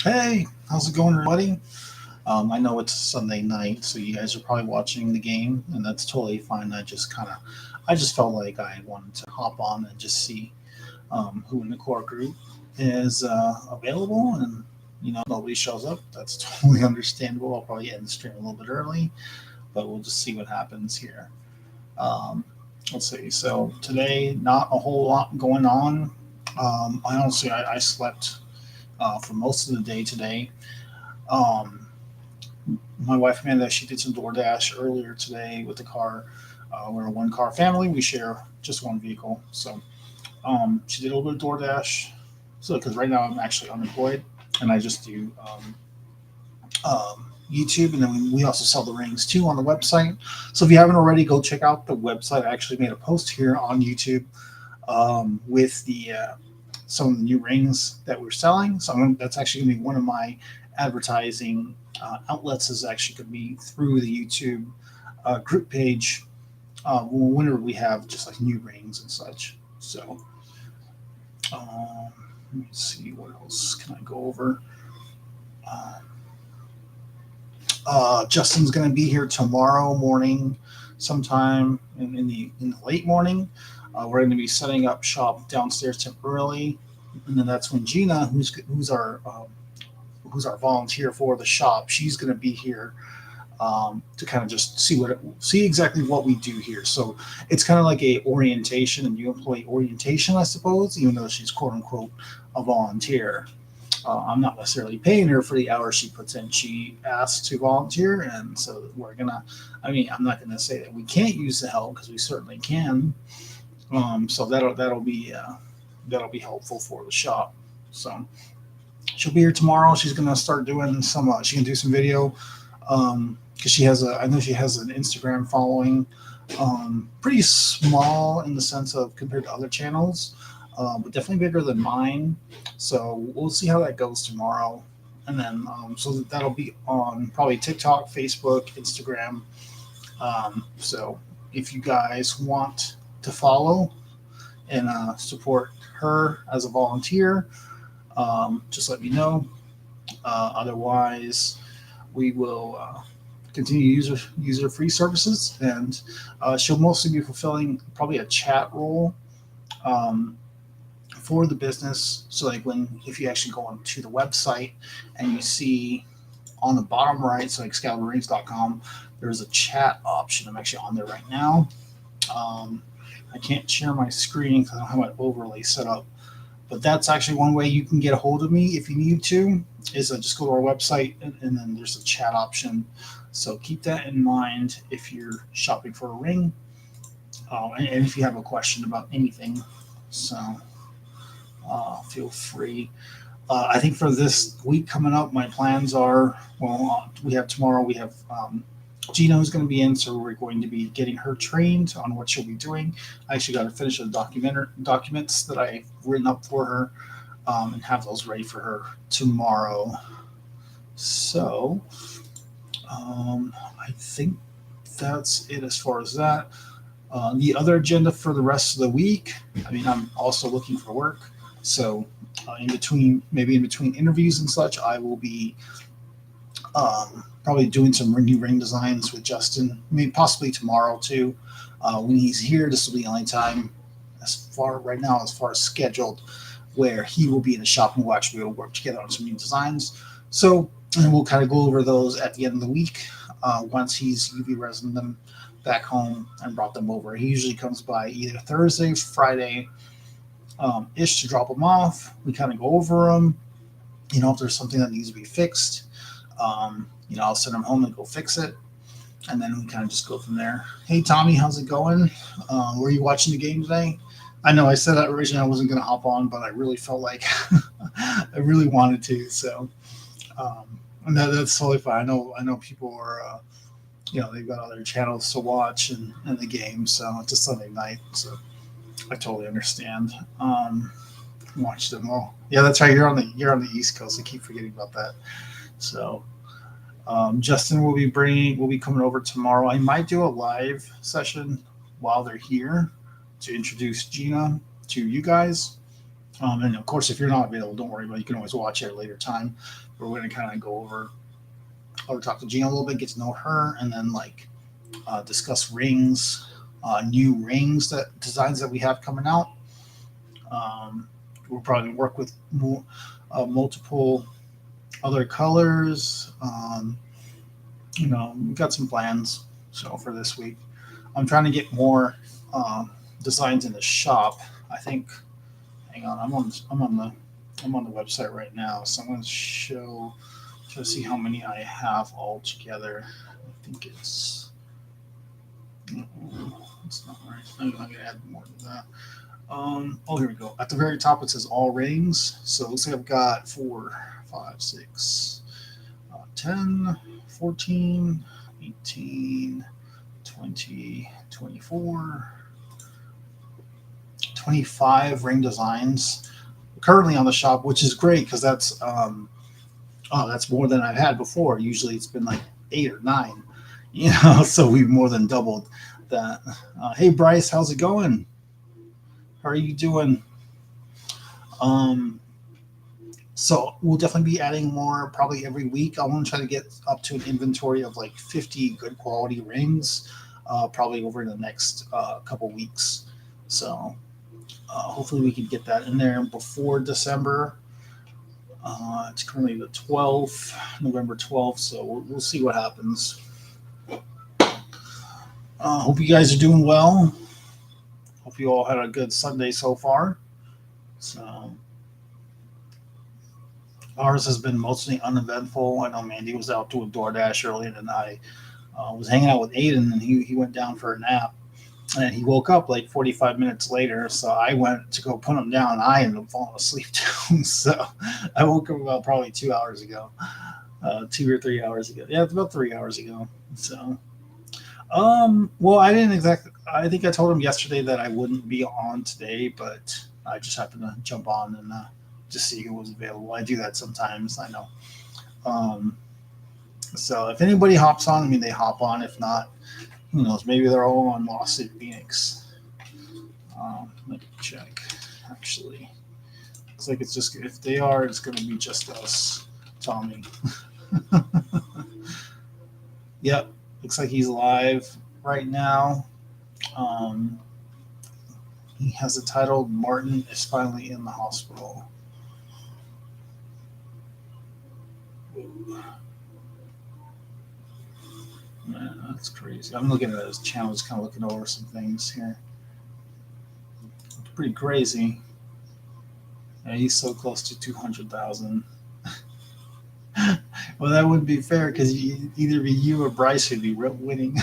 Hey, how's it going, everybody? I know it's Sunday night, so you guys are probably watching the game, and that's totally fine. I just felt like I wanted to hop on and just see who in the core group is available, and nobody shows up. That's totally understandable. I'll probably end the stream a little bit early, but we'll just see what happens here. Um, let's see. So today, not a whole lot going on. I slept for most of the day today. Um, my wife Amanda, she did some DoorDash earlier today with the car. We're a one car family. We share just one vehicle. So she did a little bit of DoorDash. So because right now I'm actually unemployed and I just do YouTube, and then we also sell the rings too on the website. So if you haven't already, go check out the website. I actually made a post here on YouTube with the some of the new rings that we're selling. That's actually going to be one of my advertising outlets. Is actually going to be through the YouTube group page. Whenever we have just like new rings and such. So um, let me see what else can I go over. Um, Justin's going to be here tomorrow morning, sometime in the late morning. We're going to be setting up shop downstairs temporarily, and then that's when Gina, who's our volunteer for the shop, she's going to be here to kind of just see exactly what we do here. So it's kind of like a orientation, a new employee orientation, I suppose, even though she's quote unquote a volunteer. I'm not necessarily paying her for the hours she puts in. She asked to volunteer, and so we're gonna. I mean, I'm not gonna say that we can't use the help because we certainly can. So that'll be helpful for the shop. So she'll be here tomorrow. She's gonna start doing some. She can do some video because she has a. I know she has an Instagram following, pretty small in the sense of compared to other channels, but definitely bigger than mine. So we'll see how that goes tomorrow, and then that'll be on probably TikTok, Facebook, Instagram. So if you guys want to follow and support her as a volunteer, just let me know. Otherwise, we will continue user free services, and she'll mostly be fulfilling probably a chat role um, for the business. So like when if you actually go onto the website and you see on the bottom right, so like excaliburrings.com, there's a chat option. I'm actually on there right now. Um, I can't share my screen because I don't have my overlay set up. But that's actually one way you can get a hold of me if you need to. Is just go to our website, and then there's a chat option. So keep that in mind if you're shopping for a ring, and if you have a question about anything. So feel free. I think for this week coming up, my plans are we have tomorrow, we have Gina who's going to be in, so we're going to be getting her trained on what she'll be doing. I actually got to finish the documents that I've written up for her and have those ready for her tomorrow. So I think that's it as far as that. The other agenda for the rest of the week, I mean, I'm also looking for work. So in between interviews and such, I will be probably doing some new ring designs with Justin. Maybe possibly tomorrow too. When he's here, this will be the only time as far as scheduled, where he will be in the shop and we'll actually be able to work together on some new designs. So, and we'll kind of go over those at the end of the week once he's UV resin them back home and brought them over. He usually comes by either Thursday, Friday ish to drop them off. We kind of go over them. If there's something that needs to be fixed, I'll send him home and go fix it. And then we kind of just go from there. Hey, Tommy, how's it going? Were you watching the game today? I know I said that originally I wasn't going to hop on, but I really felt like I really wanted to. So and that's totally fine. I know people are, they've got other channels to watch and the game. So it's a Sunday night. So I totally understand. Watch them all. Yeah, that's right. You're on the East Coast. I keep forgetting about that. So Justin will be coming over tomorrow. I might do a live session while they're here to introduce Gina to you guys. And of course, if you're not available, don't worry about it. You can always watch it at a later time. But we're going to kind of go over or talk to Gina a little bit, get to know her, and then like discuss rings, new rings that designs that we have coming out. We'll probably work with multiple other colors. We got some plans. So for this week, I'm trying to get more designs in the shop. I think. Hang on, I'm on the website right now, so I'm going to try to see how many I have all together. I think it's not right. I'm going to add more to that. Here we go. At the very top, it says all ratings. So it looks like I've got 4, 5, 6, 10, 14, 18, 20, 24, 25 ring designs currently on the shop, which is great because that's more than I've had before. Usually it's been like 8 or 9, so we've more than doubled that. Hey Bryce, how's it going? How are you doing? Um, so we'll definitely be adding more probably every week. I want to try to get up to an inventory of like 50 good quality rings, probably over the next couple weeks. So hopefully we can get that in there before December. It's currently the 12th, November 12th, so we'll see what happens. Hope you guys are doing well. Hope you all had a good Sunday so far. So ours has been mostly uneventful. I know Mandy was out doing DoorDash earlier, and I was hanging out with Aiden, and he went down for a nap. And he woke up like 45 minutes later, so I went to go put him down. And I ended up falling asleep too. So I woke up about probably 2 hours ago, 2 or 3 hours ago. Yeah, it's about 3 hours ago. So, well, I didn't exactly. I think I told him yesterday that I wouldn't be on today, but I just happened to jump on and just see who was available. I do that sometimes. I know. Um, so if anybody hops on, I mean, they hop on. If not, who knows? Maybe they're all on Lost in Phoenix. Let me check. Actually, looks like it's just if they are, it's going to be just us, Tommy. Yep, looks like he's live right now. Um, he has a title. Martin is finally in the hospital. Ooh. Man, that's crazy. I'm looking at his channel, just kind of looking over some things here. It's pretty crazy. Yeah, he's so close to 200,000. Well, that wouldn't be fair because either be you or Bryce would be winning.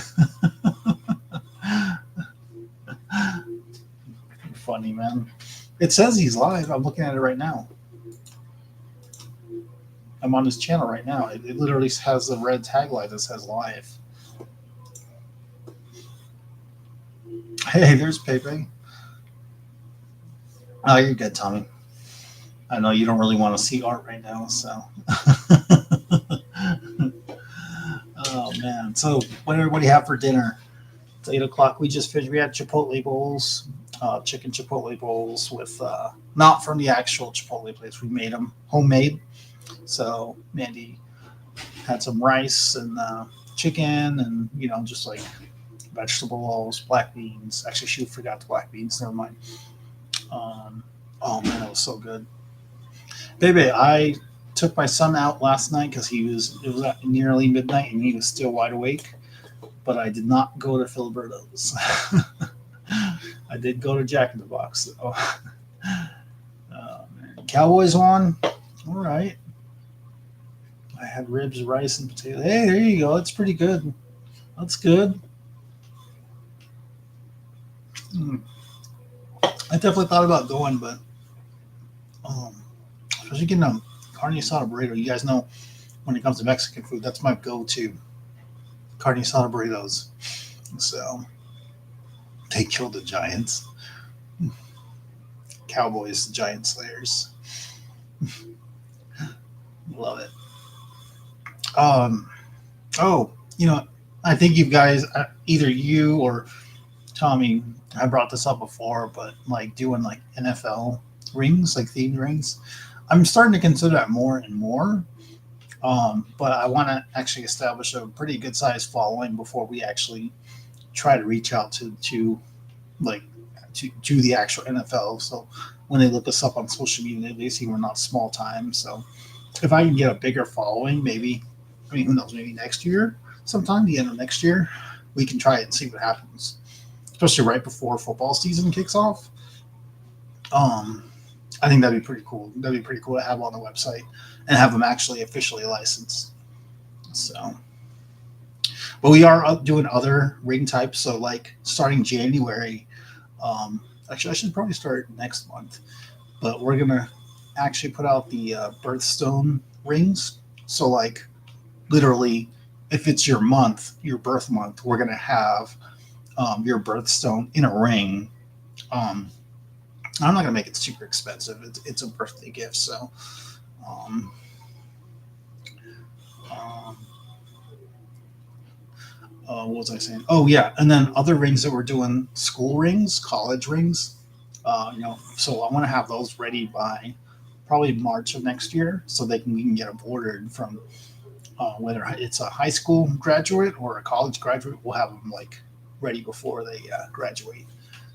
Funny, man. It says he's live. I'm looking at it right now. I'm on his channel right now. It literally has a red tagline that says live. Hey, there's Pepe. Oh, you're good, Tommy. I know you don't really want to see art right now, so. Oh man! So, what did everybody have for dinner? It's 8 o'clock. We just finished. We had Chipotle bowls, chicken Chipotle bowls with not from the actual Chipotle place. We made them homemade. So Mandy had some rice and chicken, and just like vegetables, black beans. Actually, she forgot the black beans. Never mind. Oh man, it was so good. Baby, I took my son out last night because it was at nearly midnight and he was still wide awake. But I did not go to Filiberto's. I did go to Jack in the Box though. Oh, man. Cowboys won. All right. I had ribs, rice, and potato. Hey, there you go. It's pretty good. That's good. I definitely thought about going, but especially getting a carne asada burrito. You guys know when it comes to Mexican food, that's my go-to. Carne asada burritos. So they killed the Giants. Cowboys, Giant Slayers. Love it. Oh, I think you guys, either you or Tommy, I brought this up before, but like doing like NFL rings, like themed rings. I'm starting to consider that more and more. But I want to actually establish a pretty good sized following before we actually try to reach out like to the actual NFL. So when they look us up on social media, they see we're not small time. So if I can get a bigger following, maybe, I mean, who knows, maybe next year, sometime the end of next year, we can try it and see what happens. Especially right before football season kicks off. Um, I think that'd be pretty cool. That'd be pretty cool to have on the website and have them actually officially licensed. So, but we are doing other ring types. So, like starting January, actually, I should probably start next month. But we're gonna actually put out the birthstone rings. So, like literally, if it's your month, your birth month, we're gonna have your birthstone in a ring. Um, I'm not gonna make it super expensive. It's a birthday gift, so um, um, what was I saying? Oh yeah, and then other rings that we're doing, school rings, college rings. So I want to have those ready by probably March of next year, so we can get them ordered from whether it's a high school graduate or a college graduate. We'll have them like ready before they graduate.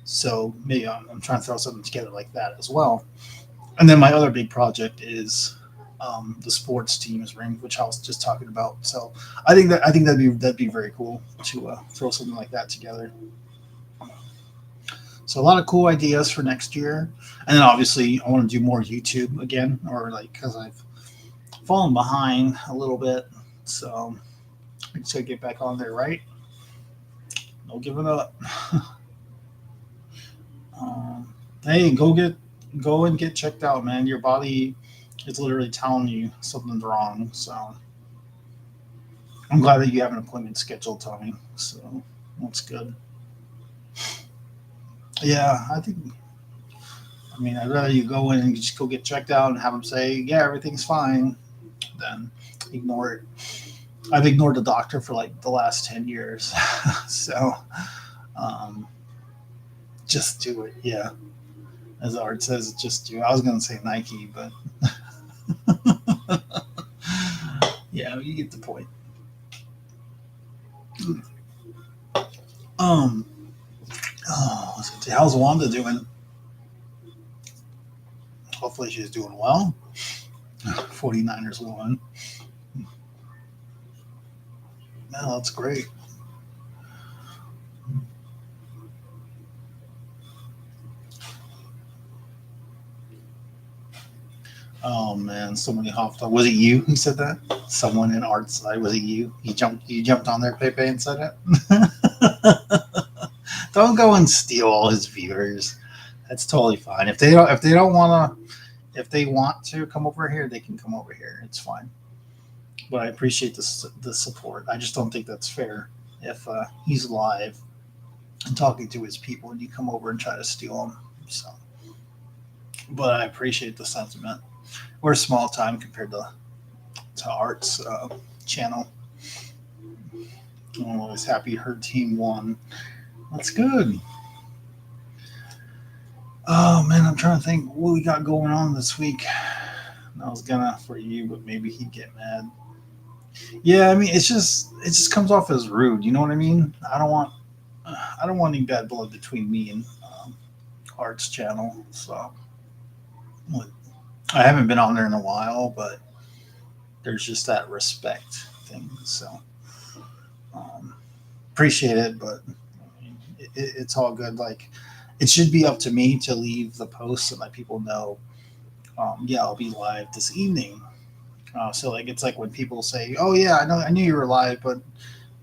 So maybe I'm trying to throw something together like that as well. And then my other big project is the sports teams ring, which I was just talking about. So I think that'd be very cool to throw something like that together. So a lot of cool ideas for next year, and then obviously I want to do more YouTube again, or like because I've fallen behind a little bit, so I just gotta get back on there, right? No giving up. Hey, go and get checked out, man. Your body is literally telling you something's wrong. So I'm glad that you have an appointment scheduled, Tommy. So that's good. Yeah, I think. I mean, I'd rather you go in and just go get checked out and have them say, "Yeah, everything's fine," than ignore it. I've ignored the doctor for like the last 10 years, so um, just do it. Yeah, as Art says, just do. I was gonna say Nike, but yeah, you get the point. Um, how's Wanda doing? Hopefully she's doing well. 49ers won. No, that's great. Oh man, somebody hopped on. Was it you who said that? Someone in Art's side. Was it you? You jumped on there, Pepe, and said it. Don't go and steal all his viewers. That's totally fine. If they don't wanna if they want to come over here, they can come over here. It's fine. But I appreciate the support. I just don't think that's fair if he's live and talking to his people and you come over and try to steal him. So, but I appreciate the sentiment. We're small time compared to Art's channel. I'm always happy her team won. That's good. Oh man, I'm trying to think what we got going on this week. I was gonna for you, but maybe he'd get mad. Yeah, I mean, it just comes off as rude. You know what I mean? I don't want any bad blood between me and Art's channel. So like, I haven't been on there in a while, but there's just that respect thing. So um, appreciate it, but it's all good. Like it should be up to me to leave the post and let people know. Yeah, I'll be live this evening. So like it's like when people say, "Oh yeah, I knew you were live, but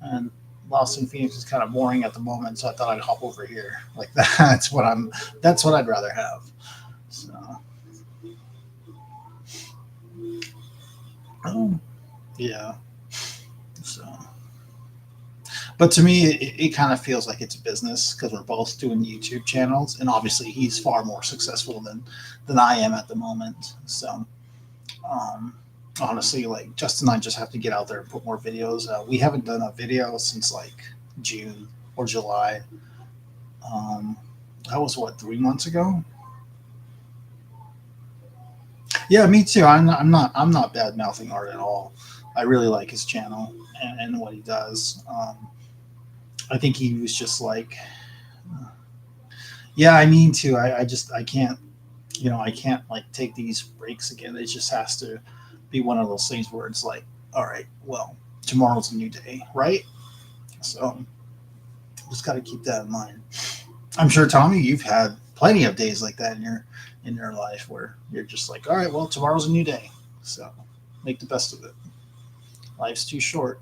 and Lost in Phoenix is kind of boring at the moment, so I thought I'd hop over here." Like that's what I'd rather have. So um, yeah. So, but to me, it kind of feels like it's business because we're both doing YouTube channels, and obviously he's far more successful than I am at the moment. So um, honestly, like Justin and I just have to get out there and put more videos. We haven't done a video since like June or July. Um, that was what 3 months ago. Yeah, me too. I'm not bad mouthing Art at all. I really like his channel and what he does. I think he was just like, yeah, I mean to. I can't, I can't like take these breaks again. It just has to be one of those things where it's like, all right, well, tomorrow's a new day, right? So just got to keep that in mind. I'm sure, Tommy, you've had plenty of days like that in your life where you're just like, all right, well, tomorrow's a new day, so make the best of it. Life's too short,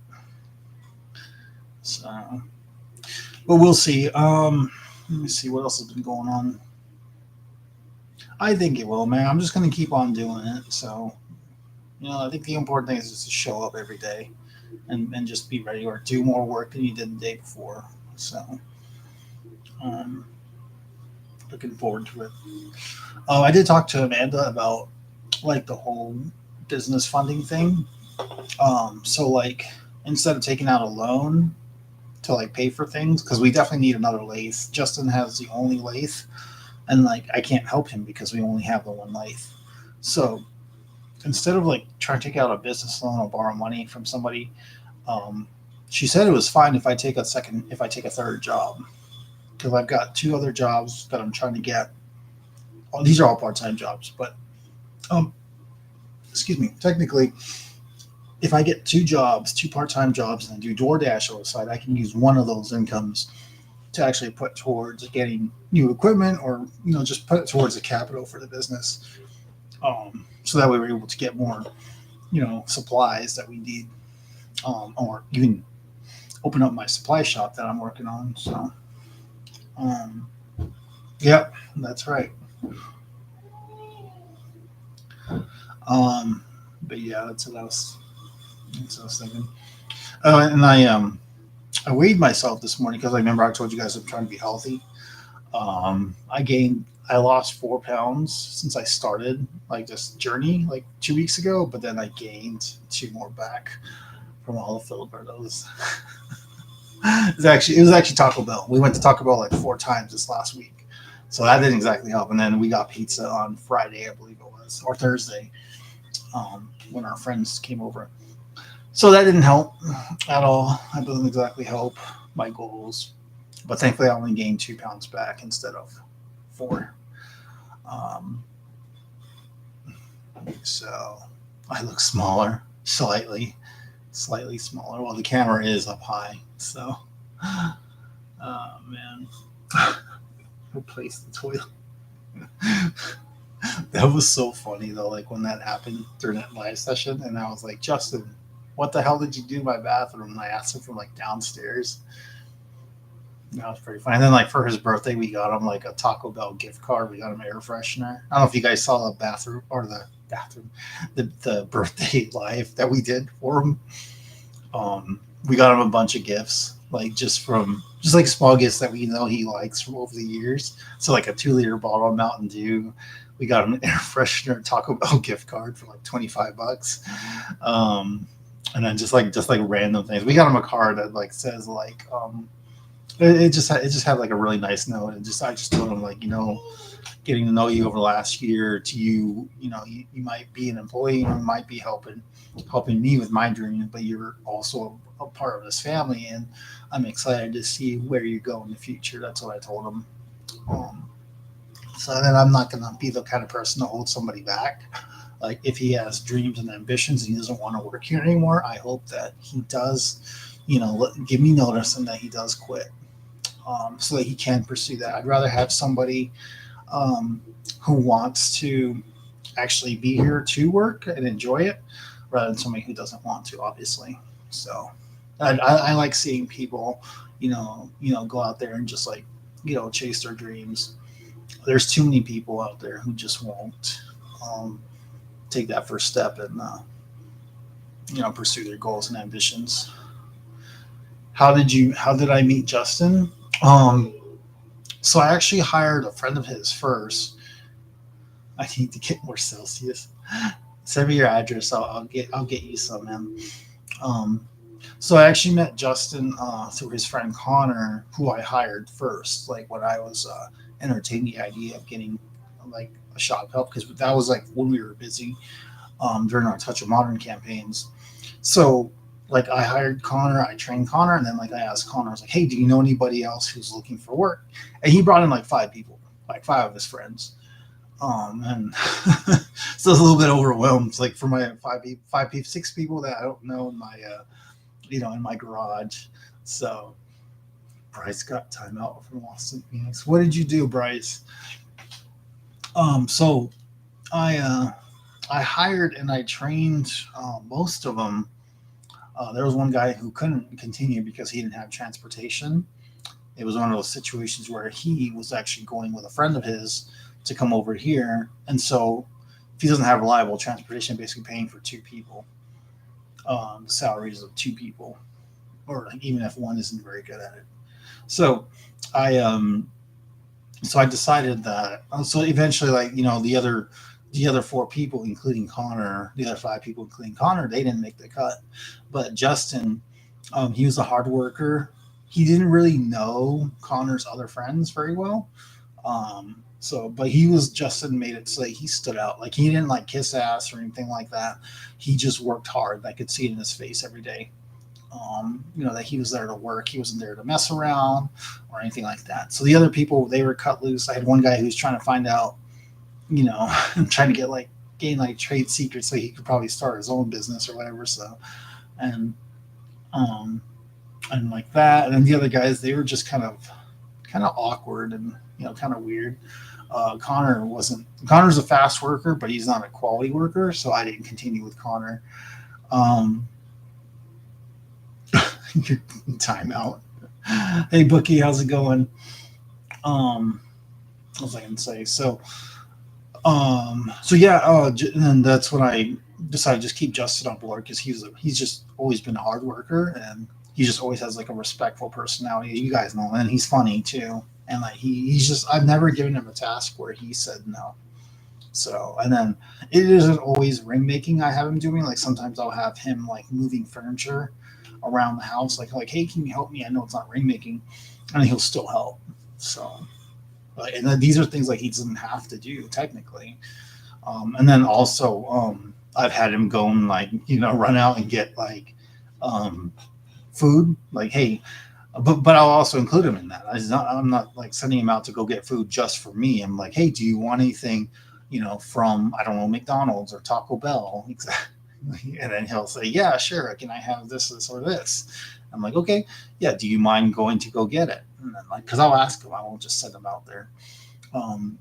so but we'll see. Let me see what else has been going on. I think it will, man. I'm just gonna keep on doing it. So I think the important thing is just to show up every day and just be ready or do more work than you did the day before. So um, looking forward to it. Oh, I did talk to Amanda about like the whole business funding thing. So like instead of taking out a loan to like pay for things, because we definitely need another lathe. Justin has the only lathe, and like I can't help him because we only have the one lathe. So instead of like trying to take out a business loan or borrow money from somebody, um, she said it was fine if I take a third job because I've got two other jobs that I'm trying to get. Well, these are all part time jobs, but um, excuse me, technically, if I get two jobs, two part time jobs, and do DoorDash on the side, I can use one of those incomes to actually put towards getting new equipment or just put it towards the capital for the business. So that way we're able to get more supplies that we need, or even open up my supply shop that I'm working on. So um, yep, that's right. um, but yeah, that's what I was thinking. And I weighed myself this morning because I remember I told you guys I'm trying to be healthy. I lost 4 pounds since I started like this journey like 2 weeks ago, but then I gained two more back from all the Filibertos. It was actually Taco Bell. We went to Taco Bell like 4 times this last week, so that didn't exactly help. And then we got pizza on Friday, I believe it was, or Thursday, when our friends came over. So that didn't help at all. That doesn't exactly help my goals. But thankfully, I only gained 2 pounds back instead of four. Um, so I look smaller, slightly smaller. Well, the camera is up high. So, oh man, replace the toilet. That was so funny though. Like when that happened during that live session, and I was like, Justin, what the hell did you do in my bathroom? And I asked him from like downstairs. That was pretty fun. And then like for his birthday, we got him like a Taco Bell gift card. We got him air freshener. I don't know if you guys saw the birthday live that we did for him. We got him a bunch of gifts, like just like small gifts that we know he likes from over the years. So like a 2 liter bottle of Mountain Dew. We got him an air freshener Taco Bell gift card for like $25. Um, and then just like random things. We got him a card that like says like it just had like a really nice note, and just I just told him like getting to know you over the last year to you might be an employee, you might be helping me with my dream, but you're also a part of this family, and I'm excited to see where you go in the future. That's what I told him. Um, so then I'm not gonna be the kind of person to hold somebody back. Like if he has dreams and ambitions and he doesn't want to work here anymore, I hope that he does, give me notice and that he does quit, so that he can pursue that. I'd rather have somebody um, who wants to actually be here to work and enjoy it rather than somebody who doesn't want to, obviously. So I like seeing people, go out there and just like, chase their dreams. There's too many people out there who just won't um, take that first step and, pursue their goals and ambitions. How did I meet Justin? Um, so I actually hired a friend of his first. I need to get more Celsius. Send me your address. I'll get you some, man. Um, so I actually met Justin through his friend Connor, who I hired first. Like when I was entertaining the idea of getting like a shop help because that was like when we were busy during our Touch of Modern campaigns. So like I hired Connor, I trained Connor, and then like I asked Connor, I was like, hey, do you know anybody else who's looking for work? And he brought in like 5 people, like 5 of his friends. And so I was a little bit overwhelmed, like for my 6 people that I don't know in my, in my garage. So Bryce got timeout from Austin Phoenix. What did you do, Bryce? So I hired and I trained most of them. There was one guy who couldn't continue because he didn't have transportation. It was one of those situations where he was actually going with a friend of his to come over here, and so if he doesn't have reliable transportation, basically paying for 2 people, the salaries of 2 people, or like, even if one isn't very good at it. So I so I decided that. So eventually, like the other 4 people, including Connor, the other 5 people, including Connor, they didn't make the cut. But Justin, he was a hard worker. He didn't really know Connor's other friends very well. But Justin made it so that he stood out. Like he didn't like kiss ass or anything like that. He just worked hard. I could see it in his face every day. That he was there to work. He wasn't there to mess around or anything like that. So the other people, they were cut loose. I had one guy who was trying to find out, trying to gain like trade secrets so he could probably start his own business or whatever. So, and, and like that. And then the other guys, they were just kind of awkward and, kind of weird. Connor's a fast worker, but he's not a quality worker. So I didn't continue with Connor. Timeout. Hey, Bookie, how's it going? What was I going to say? And that's when I decided to just keep Justin on board because he's just always been a hard worker and he just always has like a respectful personality. You guys know, and he's funny too. And like he's just I've never given him a task where he said no. So and then it isn't always ring making I have him doing. Like sometimes I'll have him like moving furniture around the house, like hey, can you help me? I know it's not ring making, and he'll still help. So, and then these are things like he doesn't have to do technically. And then also, I've had him go and run out and get food. Like hey, but I'll also include him in that. I'm not like sending him out to go get food just for me. I'm like, hey, do you want anything? From I don't know McDonald's or Taco Bell. Exactly. And then he'll say, yeah, sure. Can I have this, or this? I'm like, okay, yeah. Do you mind going to go get it? And then because I'll ask him, I won't just send him out there. And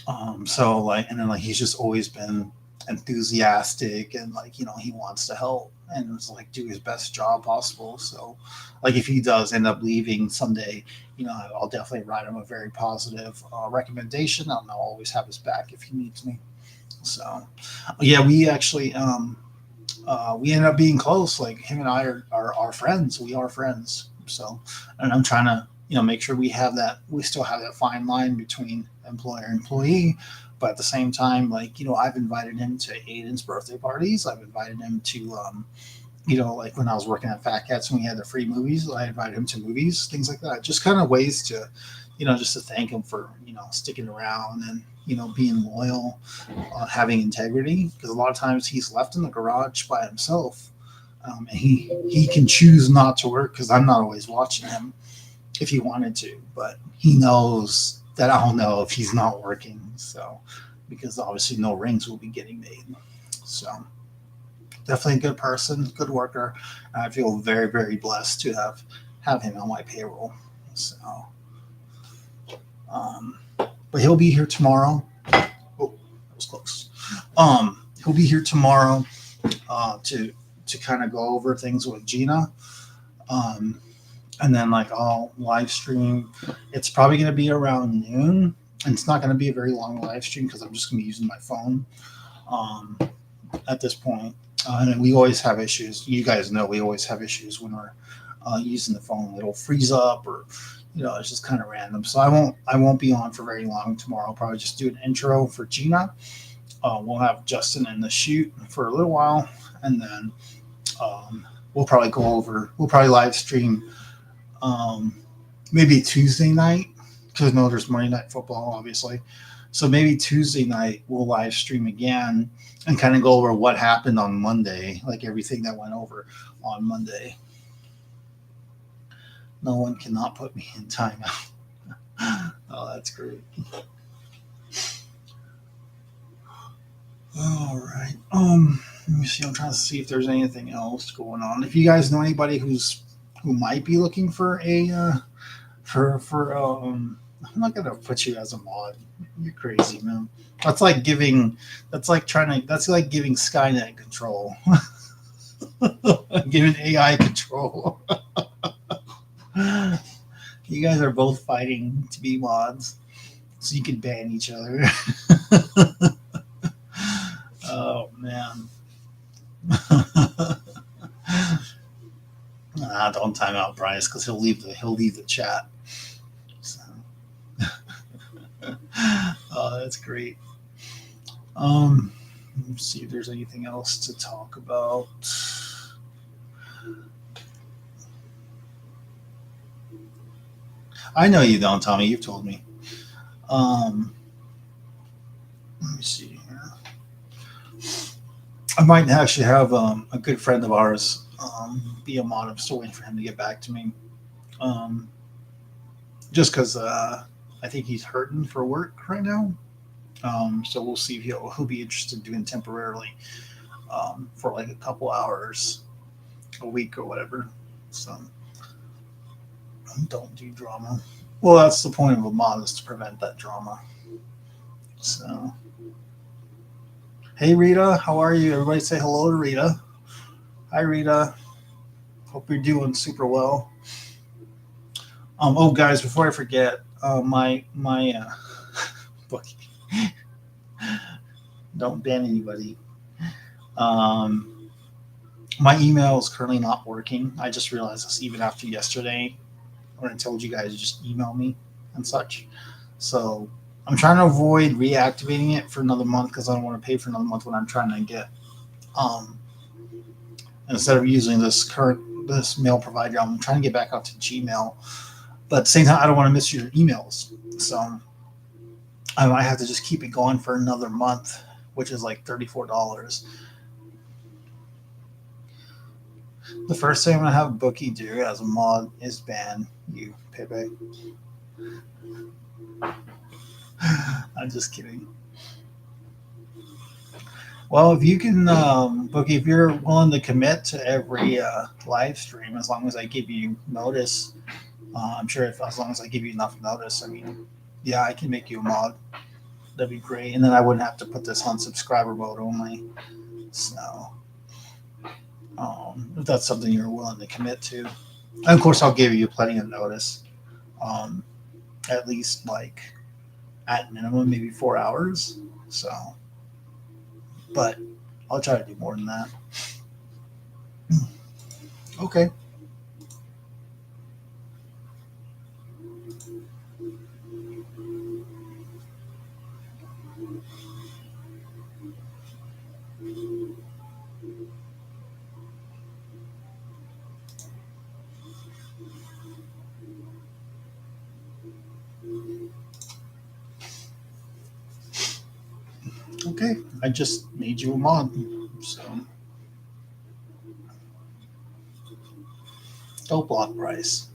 then he's just always been enthusiastic and he wants to help and it's do his best job possible. So if he does end up leaving someday, I'll definitely write him a very positive recommendation. I'll always have his back if he needs me. So, yeah, we actually we ended up being close. Like him and I are friends. We are friends. So, and I'm trying to make sure we still have that fine line between employer and employee. But at the same time, I've invited him to Aiden's birthday parties. I've invited him to when I was working at Fat Cats and we had the free movies, I invited him to movies, things like that. Just kind of ways to just to thank him for sticking around and being loyal, having integrity, because a lot of times he's left in the garage by himself, and he can choose not to work because I'm not always watching him if he wanted to, but he knows that I'll know if he's not working. So because obviously no rings will be getting made. So definitely a good person, good worker. I feel very, very blessed to have him on my payroll. So but he'll be here tomorrow. Oh, that was close. He'll be here tomorrow to kind of go over things with Gina. And then I'll live stream. It's probably going to be around noon, and it's not going to be a very long live stream because I'm just going to be using my phone at this point. And we always have issues. You guys know we always have issues when we're using the phone. It'll freeze up or it's just kind of random. So I won't be on for very long tomorrow. I'll probably just do an intro for Gina. We'll have Justin in the shoot for a little while, and then we'll probably live stream maybe Tuesday night because I know there's Monday Night Football, obviously. So maybe Tuesday night we'll live stream again and kind of go over what happened on Monday, like everything that went over on Monday. No one cannot put me in timeout. Oh, that's great. All right. Let me see. I'm trying to see if there's anything else going on. If you guys know anybody who might be looking for a I'm not gonna put you as a mod. You're crazy, man. That's like giving. That's like trying to. That's like giving Skynet control. Giving AI control. You guys are both fighting to be mods, so you can ban each other. Oh man. Don't time out Bryce because he'll leave the chat. So. Oh, that's great. Let's see if there's anything else to talk about. I know you don't, Tommy. You've told me. Let me see here. I might actually have a good friend of ours be a mod. I'm still waiting for him to get back to me. Just because I think he's hurting for work right now. So we'll see if he'll be interested in doing temporarily for like a couple hours a week or whatever. So don't do drama. Well, that's the point of a mod is to prevent that drama. So, hey Rita, how are you? Everybody say hello to Rita. Hi Rita. Hope you're doing super well. Oh guys, before I forget, my bookie. Don't ban anybody. My email is currently not working. I just realized this even after yesterday when I told you guys to just email me and such. So I'm trying to avoid reactivating it for another month because I don't want to pay for another month when I'm trying to get instead of using this mail provider, I'm trying to get back out to Gmail. But at the same time, I don't want to miss your emails. So I might have to just keep it going for another month, which is like $34. The first thing I'm gonna have Bookie do as a mod is ban you, Pepe. I'm just kidding. Well, if you can, Bookie, if you're willing to commit to every live stream, as long as I give you notice, I'm sure as long as I give you enough notice, I mean, yeah, I can make you a mod. That'd be great, and then I wouldn't have to put this on subscriber mode only. So, if that's something you're willing to commit to, and of course, I'll give you plenty of notice. At least like at minimum, maybe 4 hours. So, but I'll try to do more than that. Okay. Okay, I just made you a mod, so don't block Bryce.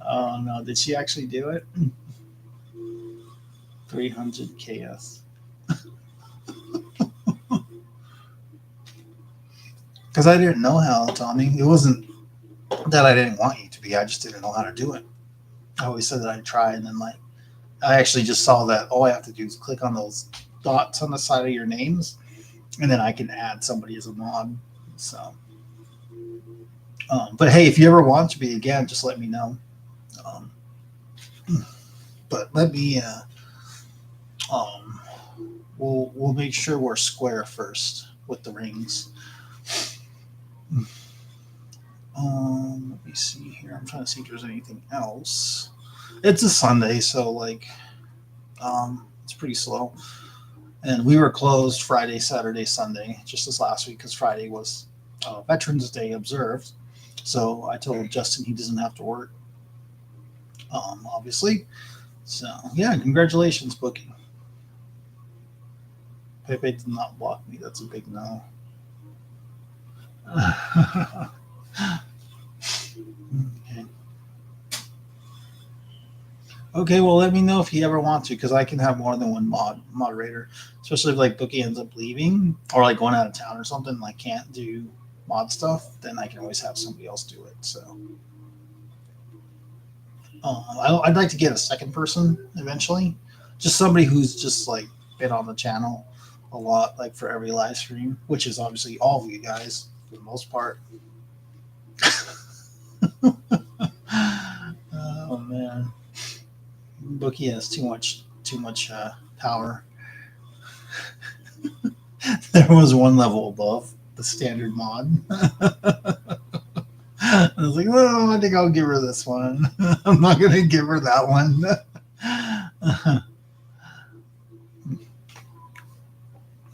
Oh no, did she actually do it? 300 KS. Because I didn't know how, Tommy. It wasn't that I didn't want you to be, I just didn't know how to do it. I always said that I'd try, and then like I actually just saw that all I have to do is click on those dots on the side of your names, and then I can add somebody as a mod. So, but hey, if you ever want to be again, just let me know. Um, but let me. We'll make sure we're square first with the rings. Let me see here. I'm trying to see if there's anything else. It's a Sunday, so like, it's pretty slow. And we were closed Friday, Saturday, Sunday, just this last week because Friday was Veterans Day observed. So I told Justin he doesn't have to work. obviously. So yeah, congratulations, Bookie. Pepe did not block me. That's a big no. Okay. Okay, well, let me know if you ever want to, because I can have more than one moderator, especially if like Bookie ends up leaving or like going out of town or something. And I can't do mod stuff, then I can always have somebody else do it. So I'd like to get a second person eventually, just somebody who's just like been on the channel a lot, like for every live stream, which is obviously all of you guys for the most part. Oh man, Bookie has too much power. There was one level above the standard mod. I was like, oh, I think I'll give her this one. I'm not gonna give her that one.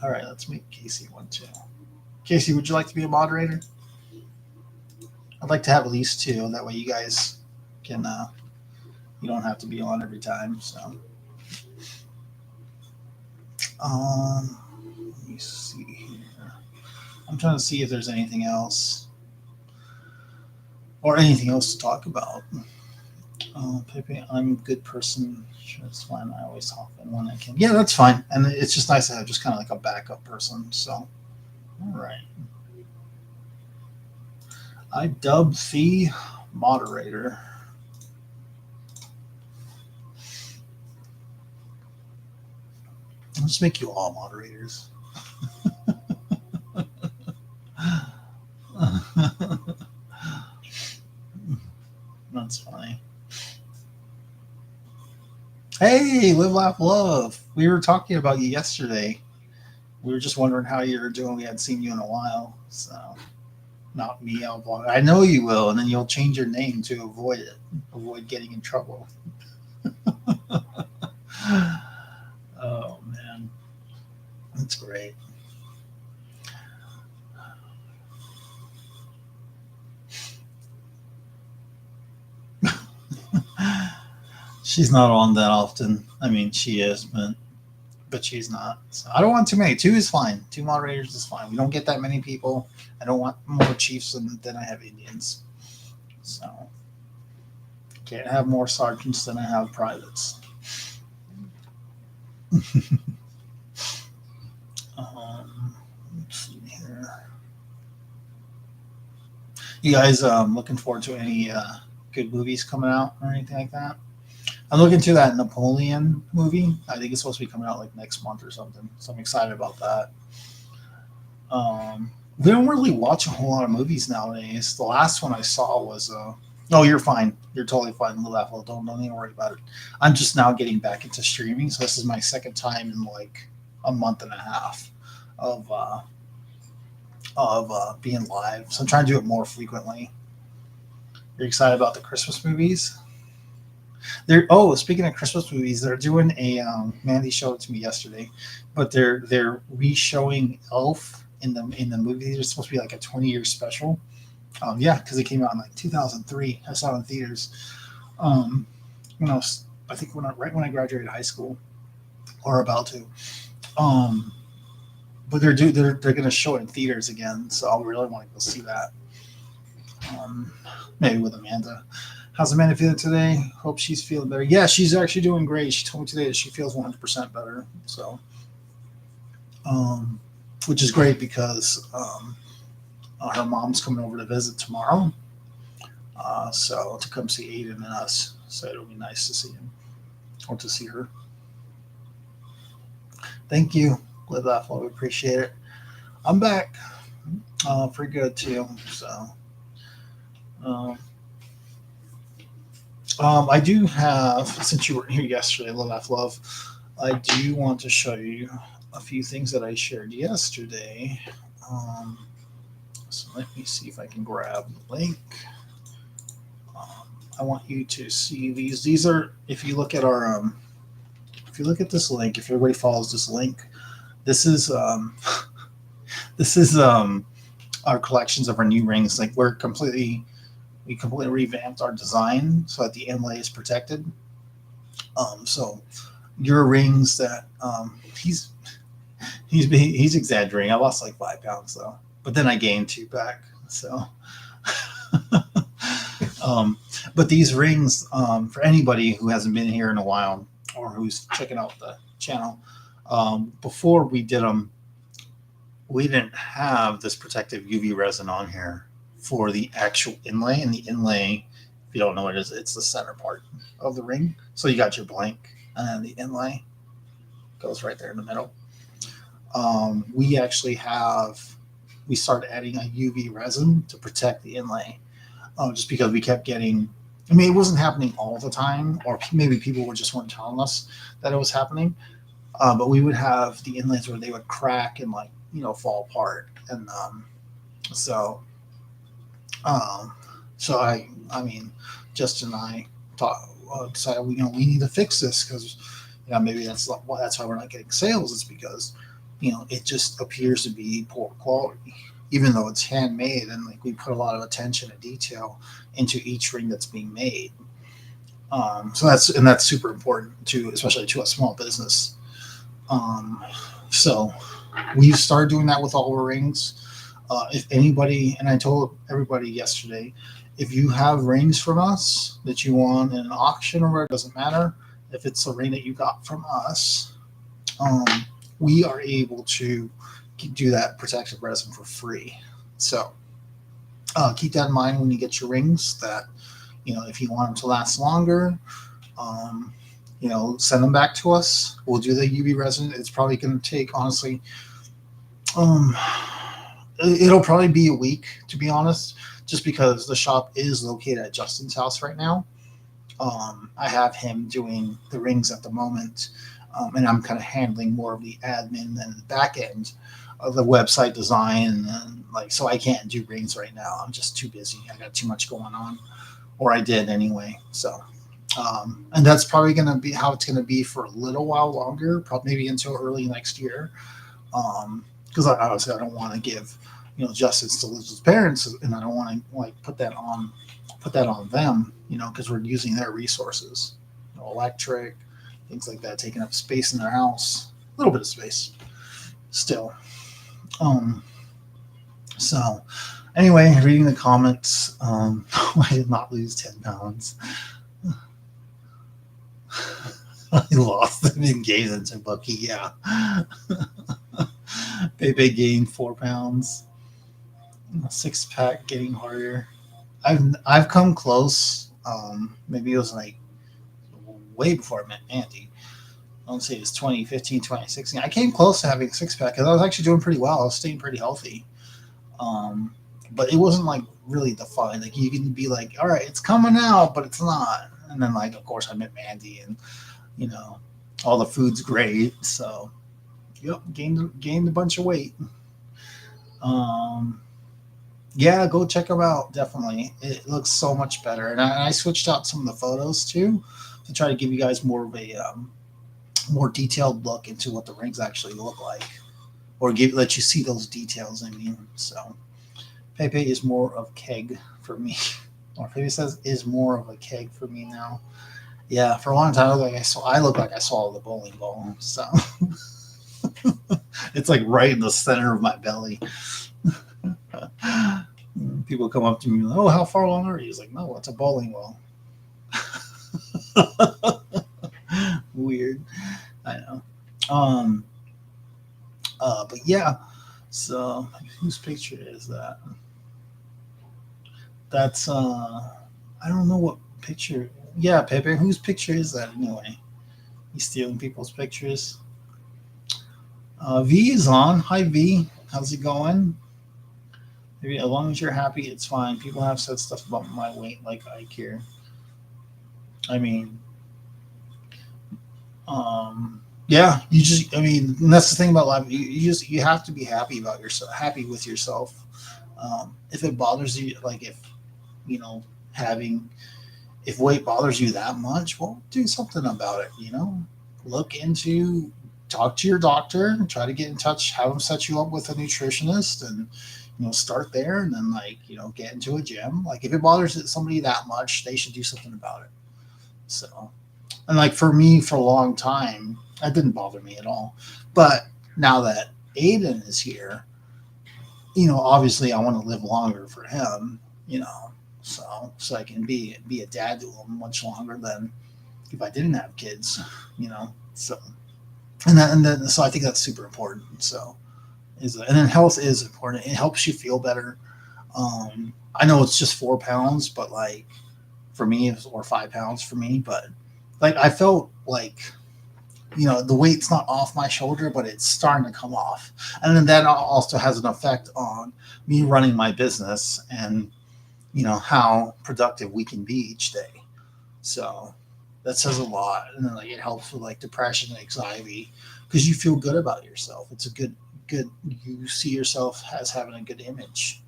All right, let's make Casey one too. Casey, would you like to be a moderator? I'd like to have at least two. That way, you guys can. You don't have to be on every time. So, let me see here. I'm trying to see if there's anything else or anything else to talk about. Pepe, I'm a good person. Sure, it's fine. I always hop in when I can. Yeah, that's fine. And it's just nice to have just kind of like a backup person. So, all right. I dub the moderator. I'll just make you all moderators. That's funny. Hey, Live, Laugh, Love. We were talking about you yesterday. We were just wondering how you were doing. We hadn't seen you in a while. So, not me. I know you will, and then you'll change your name to avoid it, avoid getting in trouble. Oh, man. That's great. She's not on that often. I mean, she is, but she's not. So I don't want too many. Two is fine. Two moderators is fine. We don't get that many people. I don't want more chiefs than I have Indians. So can't have more sergeants than I have privates. Let's see here. You guys looking forward to any good movies coming out or anything like that? I'm looking to that Napoleon movie. I think it's supposed to be coming out like next month or something. So I'm excited about that. We don't really watch a whole lot of movies nowadays. The last one I saw was oh, you're fine. You're totally fine. Don't even worry about it. I'm just now getting back into streaming, so this is my second time in like a month and a half of being live. So I'm trying to do it more frequently. You're excited about the Christmas movies? Speaking of Christmas movies, they're doing a Mandy showed it to me yesterday, but they're re-showing Elf in the movie. It's supposed to be like a 20-year special. Yeah, because it came out in like 2003. I saw it in theaters. When I think right when I graduated high school, or about to. But they're going to show it in theaters again, so I really want to go see that. Maybe with Amanda. How's Amanda feeling today? Hope she's feeling better. Yeah, she's actually doing great. She told me today that she feels 100% better. So, which is great because her mom's coming over to visit tomorrow. So to come see Aiden and us. So it'll be nice to see him or to see her. Thank you. Live that flow. We appreciate it. I'm back. Pretty good too. So. I do have, since you were here yesterday, Love, I do want to show you a few things that I shared yesterday. So let me see if I can grab the link. I want you to see these. These are, if you look at our, if you look at this link, if everybody follows this link, this is this is our collections of our new rings. Like we're completely We completely revamped our design so that the inlay is protected. So your rings that he's exaggerating. I lost like 5 pounds though, but then I gained 2 back. So, um, but these rings, for anybody who hasn't been here in a while or who's checking out the channel, before we did them, we didn't have this protective UV resin on here for the actual inlay. And the inlay, if you don't know what it is, it's the center part of the ring. So you got your blank, and then the inlay goes right there in the middle. We actually we started adding a UV resin to protect the inlay, just because we kept getting. I mean, it wasn't happening all the time, or maybe people were just weren't telling us that it was happening. But we would have the inlays where they would crack and fall apart, and so um, so I mean, Justin and I decided we need to fix this because maybe that's why we're not getting sales. It's because it just appears to be poor quality, even though it's handmade and like we put a lot of attention and detail into each ring that's being made. So that's super important to, especially to a small business. So we've started doing that with all our rings. If anybody, and I told everybody yesterday, if you have rings from us that you want in an auction or where, it doesn't matter. If it's a ring that you got from us, we are able to do that protective resin for free. So keep that in mind when you get your rings, that if you want them to last longer, send them back to us. We'll do the UV resin. It's probably going to take, honestly, it'll probably be a week, to be honest, just because the shop is located at Justin's house right now. I have him doing the rings at the moment, and I'm kind of handling more of the admin and the back end of the website design, and so I can't do rings right now. I'm just too busy. I got too much going on, or I did anyway. So, and that's probably going to be how it's going to be for a little while longer, probably maybe until early next year. Because obviously I don't want to give Justin's to Liz's parents, and I don't want to put that on them, because we're using their resources, electric, things like that, taking up space in their house, a little bit of space still. So anyway, reading the comments, I did not lose 10 pounds. I lost them in gains into Bucky, yeah. Pepe gained 4 pounds. 6-pack getting harder. I've come close. Maybe it was like way before I met Andy. I don't say it's 2015, 2016. I came close to having a 6-pack because I was actually doing pretty well. I was staying pretty healthy. But it wasn't like really defined. Like you can be like, all right, it's coming out, but it's not. And then of course I met Mandy, and all the food's great. So yep, gained a bunch of weight. Yeah, go check them out. Definitely, it looks so much better. And I switched out some of the photos too to try to give you guys more of a more detailed look into what the rings actually look like, or let you see those details. I mean, so Pepe is more of keg for me, or Pepe says is more of a keg for me now. Yeah, for a long time I look like I swallowed the bowling ball. So it's like right in the center of my belly. People come up to me like, "Oh, how far along are you?" He's like, "No, it's a bowling ball." Weird, I know. But yeah. So whose picture is that? That's I don't know what picture. Yeah, Pepe. Whose picture is that anyway? He's stealing people's pictures. V is on. Hi V. How's it going? Maybe as long as you're happy, it's fine. People have said stuff about my weight, like I care. I mean, yeah, I mean, that's the thing about life. You have to be happy about yourself, happy with yourself. If it bothers you, like you know, having, if weight bothers you that much, well, do something about it, talk to your doctor, try to get in touch, have them set you up with a nutritionist, and, start there and then like, get into a gym. Like if it bothers somebody that much, they should do something about it. So, and like for me, for a long time, that didn't bother me at all. But now that Aiden is here, obviously I want to live longer for him, so I can be a dad to him much longer than if I didn't have kids, So and then so I think that's super important. So and then health is important. It helps you feel better. I know it's just 4 pounds, but like for me, or 5 pounds for me, but like I felt like the weight's not off my shoulder, but it's starting to come off. And then that also has an effect on me running my business and, how productive we can be each day. So that says a lot. And then like it helps with like depression and anxiety because you feel good about yourself. It's a you see yourself as having a good image.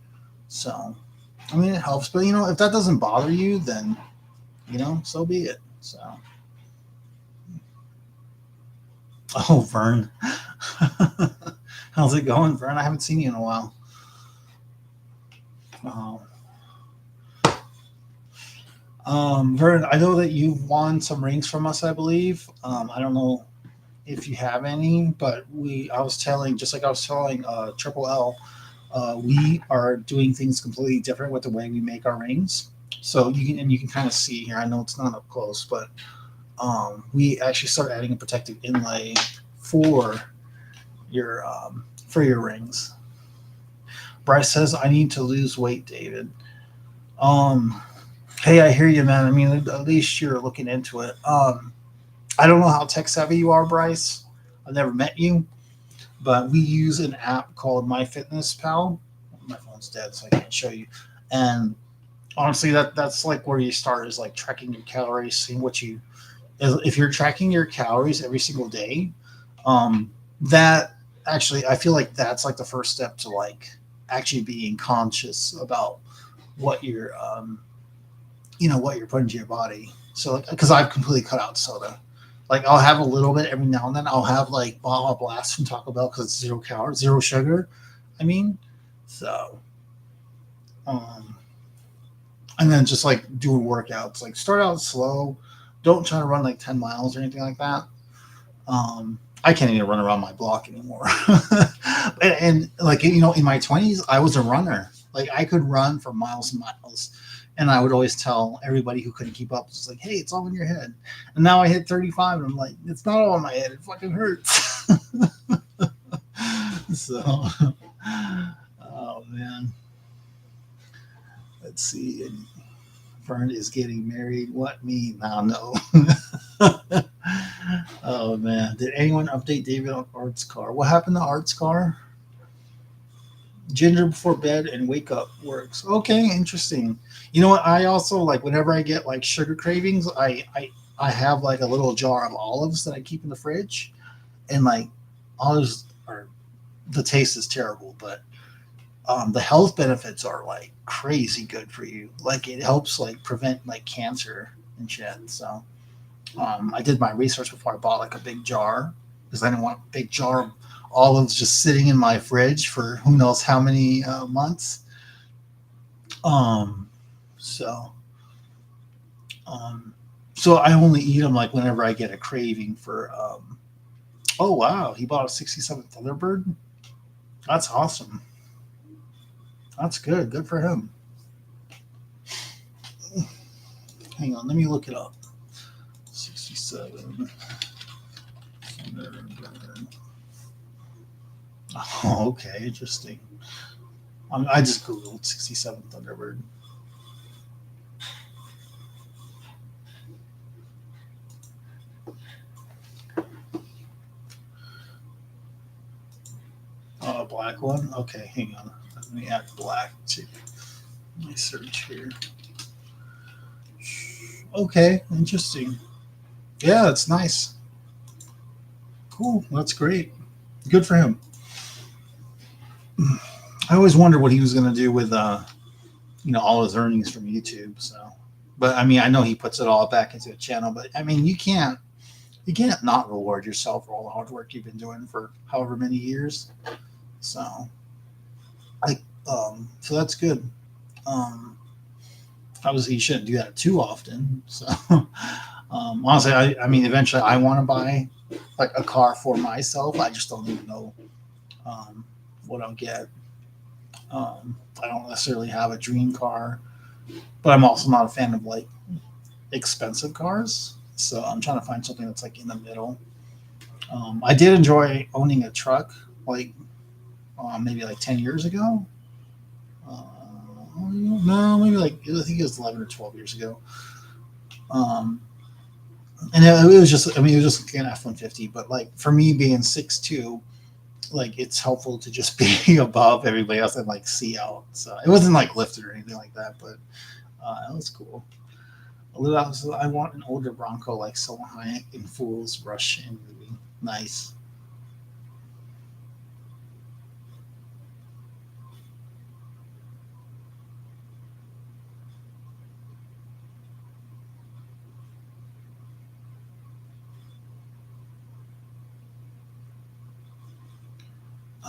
So, I mean, it helps. But, if that doesn't bother you, then, so be it. So, oh, Vern. How's it going, Vern? I haven't seen you in a while. Oh. Vern, I know that you've won some rings from us, I believe. I don't know if you have any, but I was telling, just like I was telling Triple L, we are doing things completely different with the way we make our rings. So you can kind of see here. I know it's not up close, but we actually start adding a protective inlay for your rings. Bryce says, "I need to lose weight, David." Um, hey, I hear you, man. I mean, at least you're looking into it. I don't know how tech savvy you are, Bryce. I've never met you, but we use an app called MyFitnessPal. My phone's dead, so I can't show you. And honestly, that's like where you start is like tracking your calories, seeing what you. If you're tracking your calories every single day, that actually I feel like that's like the first step to like actually being conscious about what what you're putting into your body. So because I've completely cut out soda. Like I'll have a little bit every now and then. I'll have like Baja Blast from Taco Bell because it's 0 calories, zero sugar. I mean, so um, and then just like doing workouts. Like start out slow. Don't try to run like 10 miles or anything like that. I can't even run around my block anymore. and like in my 20s, I was a runner. Like I could run for miles and miles. And I would always tell everybody who couldn't keep up, it's like, hey, it's all in your head. And now I hit 35 and I'm like, it's not all in my head. It fucking hurts. So, oh man. Let's see. Fern is getting married. What me? Now, no. Oh man. Did anyone update David on Art's car? What happened to Art's car? Ginger before bed and wake up works. Okay, interesting. You know what? I also like whenever I get like sugar cravings, I have like a little jar of olives that I keep in the fridge, and like olives are the taste is terrible, but the health benefits are like crazy good for you. Like it helps like prevent like cancer and shit. So I did my research before I bought like a big jar because I didn't want a big jar of olives just sitting in my fridge for who knows how many months. Um, so um, so I only eat them like whenever I get a craving for. Oh wow, he bought a '67 Thunderbird. That's awesome. That's good. Good for him. Hang on, let me look it up. 67 Thunderbird. Oh, okay, interesting. I just googled '67 Thunderbird. Oh, a black one. Okay, hang on. Let me add black to my search here. Okay, interesting. Yeah, it's nice. Cool. That's great. Good for him. I always wonder what he was going to do with all his earnings from YouTube. So, but I mean, I know he puts it all back into a channel. But I mean, you can't not reward yourself for all the hard work you've been doing for however many years. So, like So that's good. Um, Obviously, you shouldn't do that too often. So, honestly, I mean, eventually, I want to buy like a car for myself. I just don't even know um, what I'll get. I don't necessarily have a dream car, but I'm also not a fan of like expensive cars. So I'm trying to find something that's like in the middle. I did enjoy owning a truck, like maybe like 10 years ago. No, maybe like I think it was 11 or 12 years ago. Um, and it was just, I mean, it was just like an F-150. But like for me being 6'2", like it's helpful to just be above everybody else and like see out. So it wasn't like lifted or anything like that, but it was cool. I want an older Bronco like Selma Hayek in Fool's Rush in movie. Nice.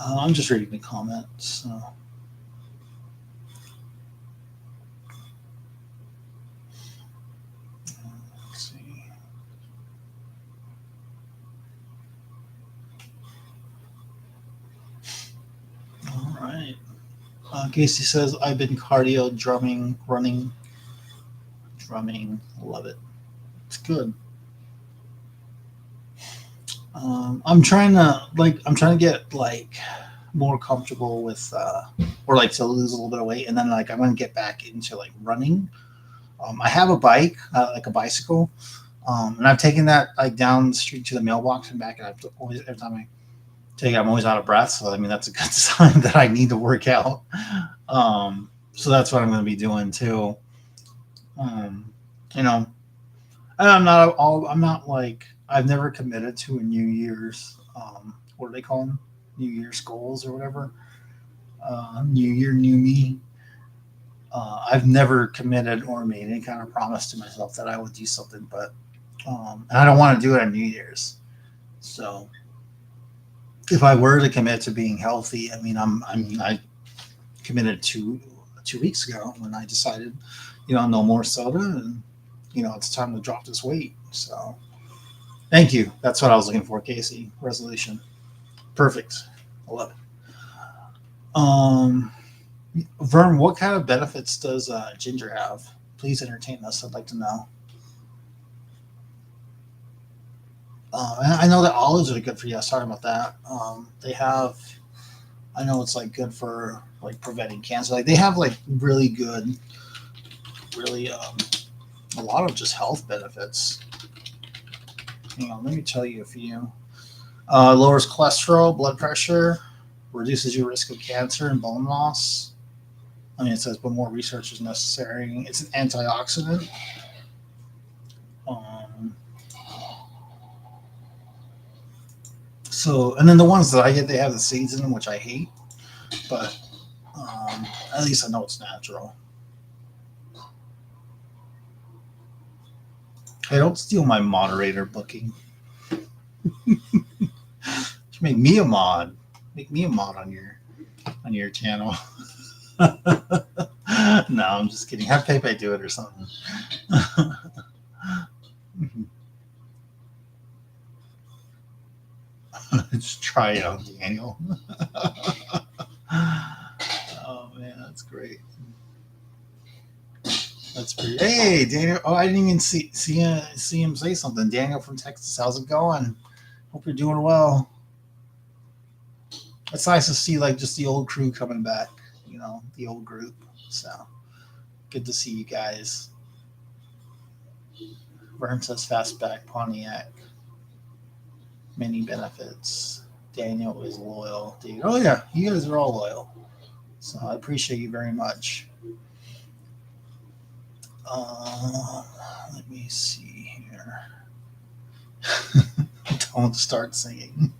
I'm just reading the comments. So. Let's see. All right. Casey says, I've been cardio, drumming, running, drumming. Love it. It's good. I'm trying to get like more comfortable with, or like to lose a little bit of weight. And then like, I'm going to get back into like running. I have a bike, like a bicycle. And I've taken that like down the street to the mailbox and back. And I've always, every time I take it, I'm always out of breath. So, I mean, that's a good sign that I need to work out. So that's what I'm going to be doing too. Um, you know, and I'm not like, I've never committed to a New Year's, what do they call them? New Year's goals or whatever. New Year, new me. I've never committed or made any kind of promise to myself that I would do something, but and I don't want to do it on New Year's. So if I were to commit to being healthy, I committed 2 weeks ago when I decided, no more soda, and it's time to drop this weight. So thank you. That's what I was looking for, Casey. Resolution. Perfect. I love it. Um, Vern, what kind of benefits does ginger have? Please entertain us. I'd like to know. And I know that olives are good for you. Sorry about that. They have. I know it's like good for like preventing cancer. Like they have like really good, really a lot of just health benefits. Hang on, let me tell you a few. Lowers cholesterol, blood pressure, reduces your risk of cancer and bone loss. I mean, it says, but more research is necessary. It's an antioxidant. Um, and then the ones that I get, they have the seeds in them, which I hate, but at least I know it's natural. Hey, don't steal my moderator booking. Make me a mod. Make me a mod on your channel. No, I'm just kidding. Have Pepe do it or something. Just try it out, Daniel. Oh man, that's great. That's pretty. Hey, Daniel. Oh, I didn't even see him say something. Daniel from Texas. How's it going? Hope you're doing well. It's nice to see like just the old crew coming back. The old group. So good to see you guys. Vern says fastback Pontiac. Many benefits. Daniel is loyal, dude. Oh yeah, you guys are all loyal. So I appreciate you very much. Uh, Let me see here. Don't start singing.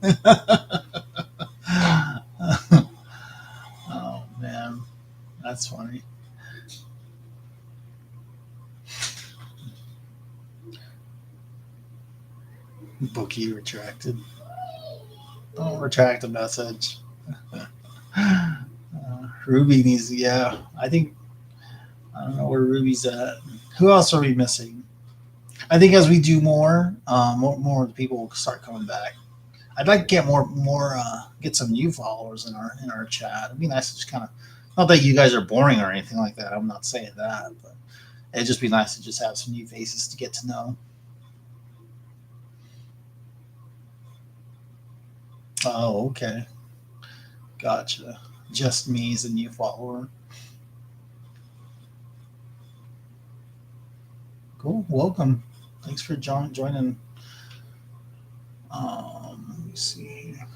Oh man, that's funny. Bookie retracted. Don't retract the message. Ruby needs, yeah. I don't know where Ruby's at. Who else are we missing? I think as we do more, more of the people will start coming back. I'd like to get get some new followers in our chat. It'd be nice to just kind of, not that you guys are boring or anything like that. I'm not saying that, but it'd just be nice to just have some new faces to get to know. Oh, okay, gotcha. Just me as a new follower. Cool, welcome. Thanks for joining. Let me see here.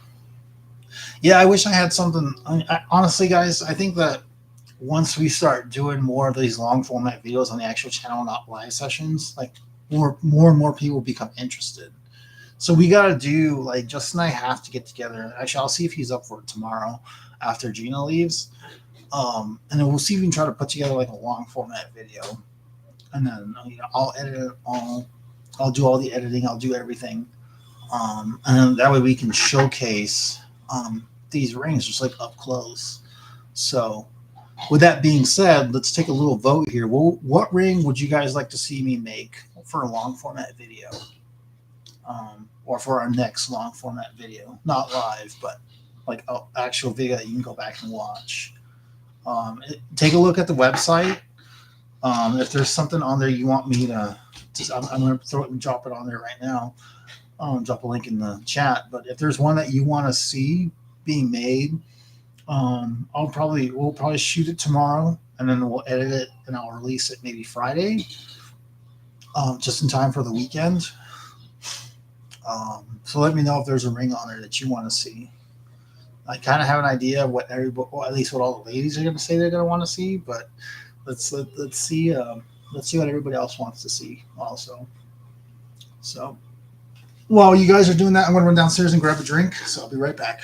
Yeah, I wish I had something. Honestly, guys, I think that once we start doing more of these long format videos on the actual channel, not live sessions, like more and more people become interested. So we got to do, like, Justin and I have to get together. Actually, I'll see if he's up for it tomorrow after Gina leaves. And then we'll see if we can try to put together like a long format video. And then, I'll edit it all. I'll do all the editing. I'll do everything. And then that way we can showcase these rings just like up close. So with that being said, let's take a little vote here. Well, what ring would you guys like to see me make for a long format video? Or for our next long format video? Not live, but like an actual video that you can go back and watch. Take a look at the website. If there's something on there you want me to, I'm going to throw it and drop it on there right now. Drop a link in the chat. But if there's one that you want to see being made, we'll probably shoot it tomorrow, and then we'll edit it and I'll release it maybe Friday, just in time for the weekend. So let me know if there's a ring on there that you want to see. I kind of have an idea of what everybody, well, at least what all the ladies are going to say they're going to want to see, but let's see what everybody else wants to see also. So while you guys are doing that, I'm going to run downstairs and grab a drink. So I'll be right back.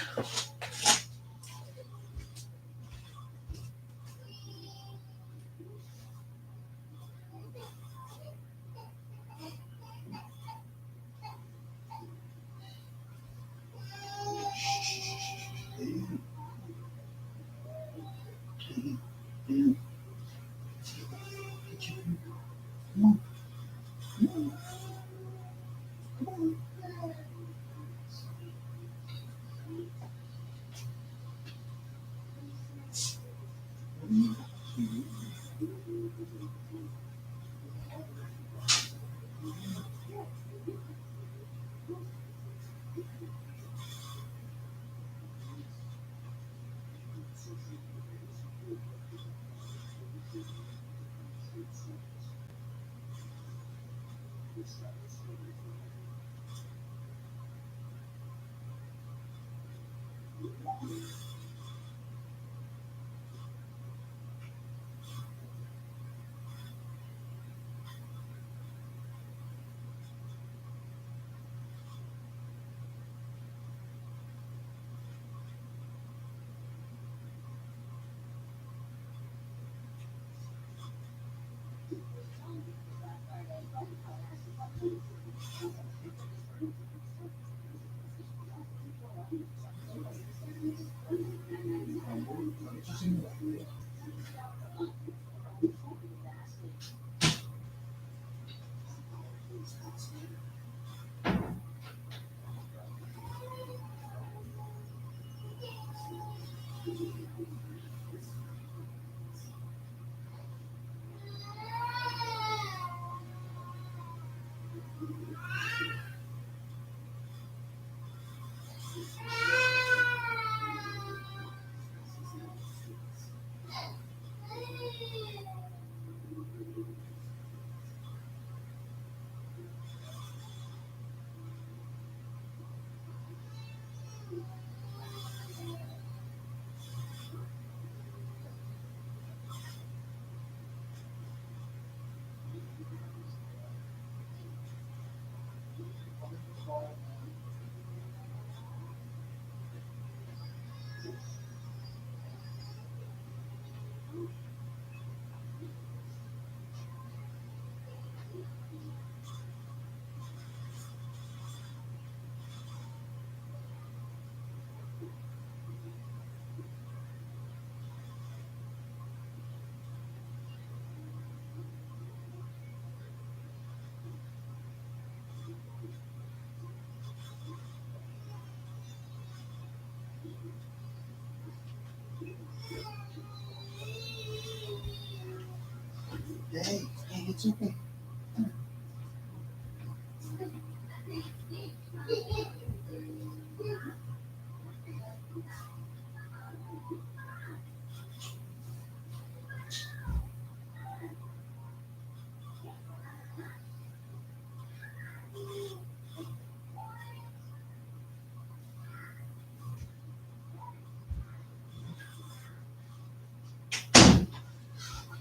Hey, it's okay.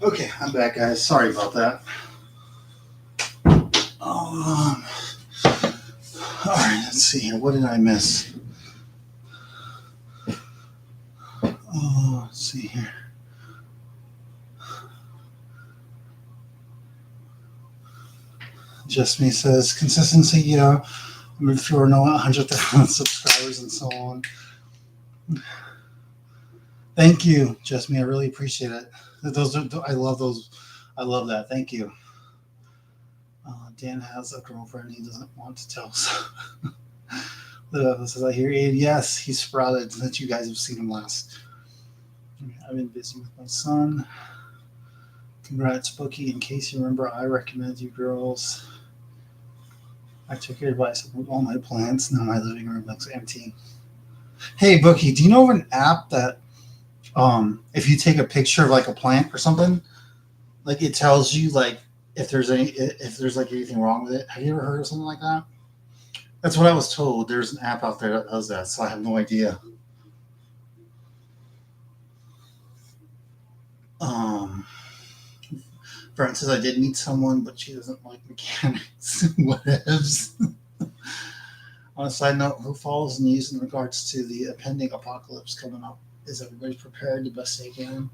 Okay, I'm back, guys. Sorry about that. Um, all right, let's see here. What did I miss? Oh, let's see here. Just me says consistency. Yeah, I'm sure no 100,000 subscribers and so on. Thank you, Just me. I really appreciate it. Those are, I love those. I love that. Thank you. Dan has a girlfriend he doesn't want to tell. So. Says I hear Abe. Yes, he's sprouted. That you guys have seen him last. I've been busy with my son. Congrats, Bookie. In case you remember, I recommended you girls. I took your advice and moved all my plants. Now my living room looks empty. Hey, Bookie, do you know of an app that if you take a picture of like a plant or something, like it tells you like if there's like anything wrong with it? Have you ever heard of something like that? That's what I was told. There's an app out there that does that, so I have no idea. Francis, I did meet someone, but she doesn't like mechanics. Whatevs. On a side note, who follows news in regards to the impending apocalypse coming up? Is everybody prepared the best they can?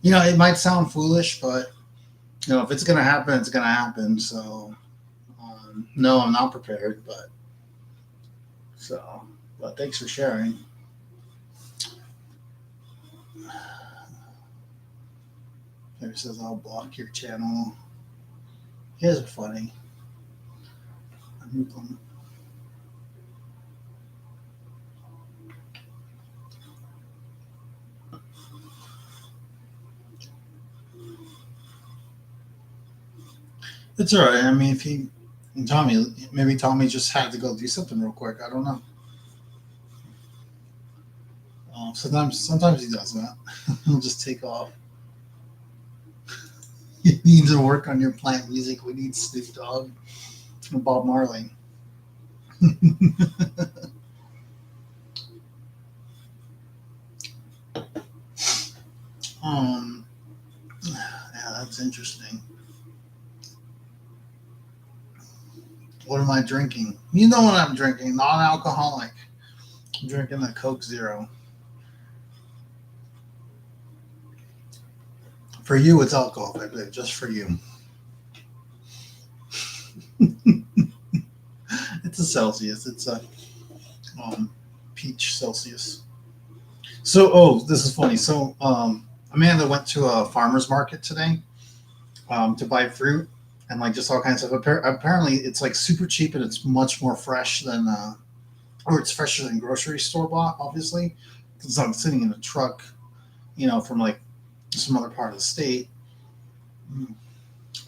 It might sound foolish, but if it's gonna happen, it's gonna happen. So, no, I'm not prepared, but thanks for sharing. Maybe says I'll block your channel. You guys are funny. It's all right. I mean, if he and Tommy just had to go do something real quick. I don't know. Sometimes he does that. He'll just take off. You need to work on your plant music. We need Snoop Dogg and Bob Marley. Yeah, that's interesting. What am I drinking? You know what I'm drinking? Non-alcoholic. I'm drinking the Coke Zero. For you, it's alcohol, baby. Just for you. It's a Celsius. It's a peach Celsius. So, this is funny. So, Amanda went to a farmer's market today to buy fruit and like just all kinds of. Apparently, it's like super cheap and it's much more fresh than, or it's fresher than grocery store bought. Obviously, because I'm sitting in a truck, from like some other part of the state.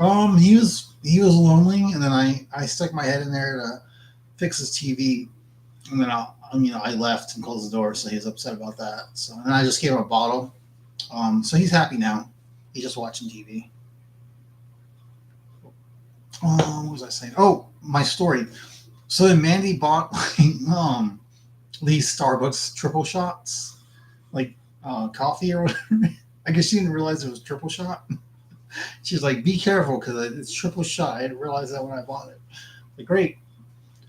He was lonely, and then I stuck my head in there to fix his TV, and then I left and closed the door, so he's upset about that. So and I just gave him a bottle. So he's happy now. He's just watching TV. What was I saying? Oh, my story. So then Mandy bought these Starbucks triple shots, like coffee or whatever. I guess she didn't realize it was triple shot. She's like, "Be careful because it's triple shot." I didn't realize that when I bought it. Like, great.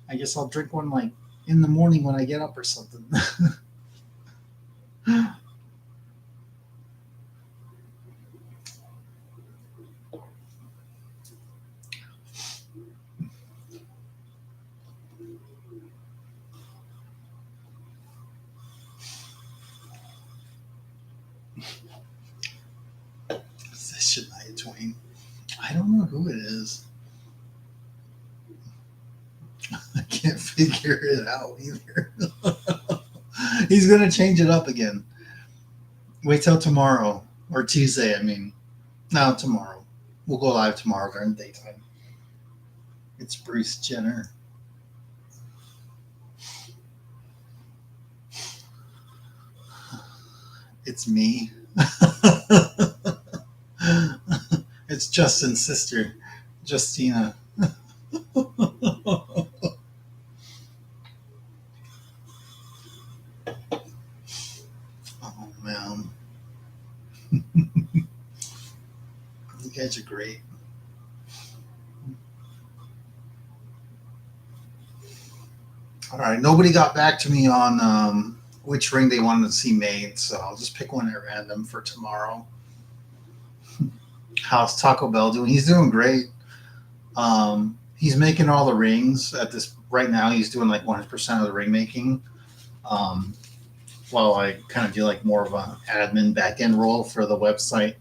I guess I'll drink one like in the morning when I get up or something. Shania Twain. I don't know who it is. I can't figure it out either. He's gonna change it up again. Wait till tomorrow or Tuesday. I mean, no, tomorrow. We'll go live tomorrow during the daytime. It's Bruce Jenner. It's me. It's Justin's sister, Justina. Oh man, you guys are great. All right, nobody got back to me on which ring they wanted to see made, so I'll just pick one at random for tomorrow. How's Taco Bell doing? He's doing great. He's making all the rings at this right now. He's doing like 100% of the ring making, um, while I kind of do like more of an admin back end role for the website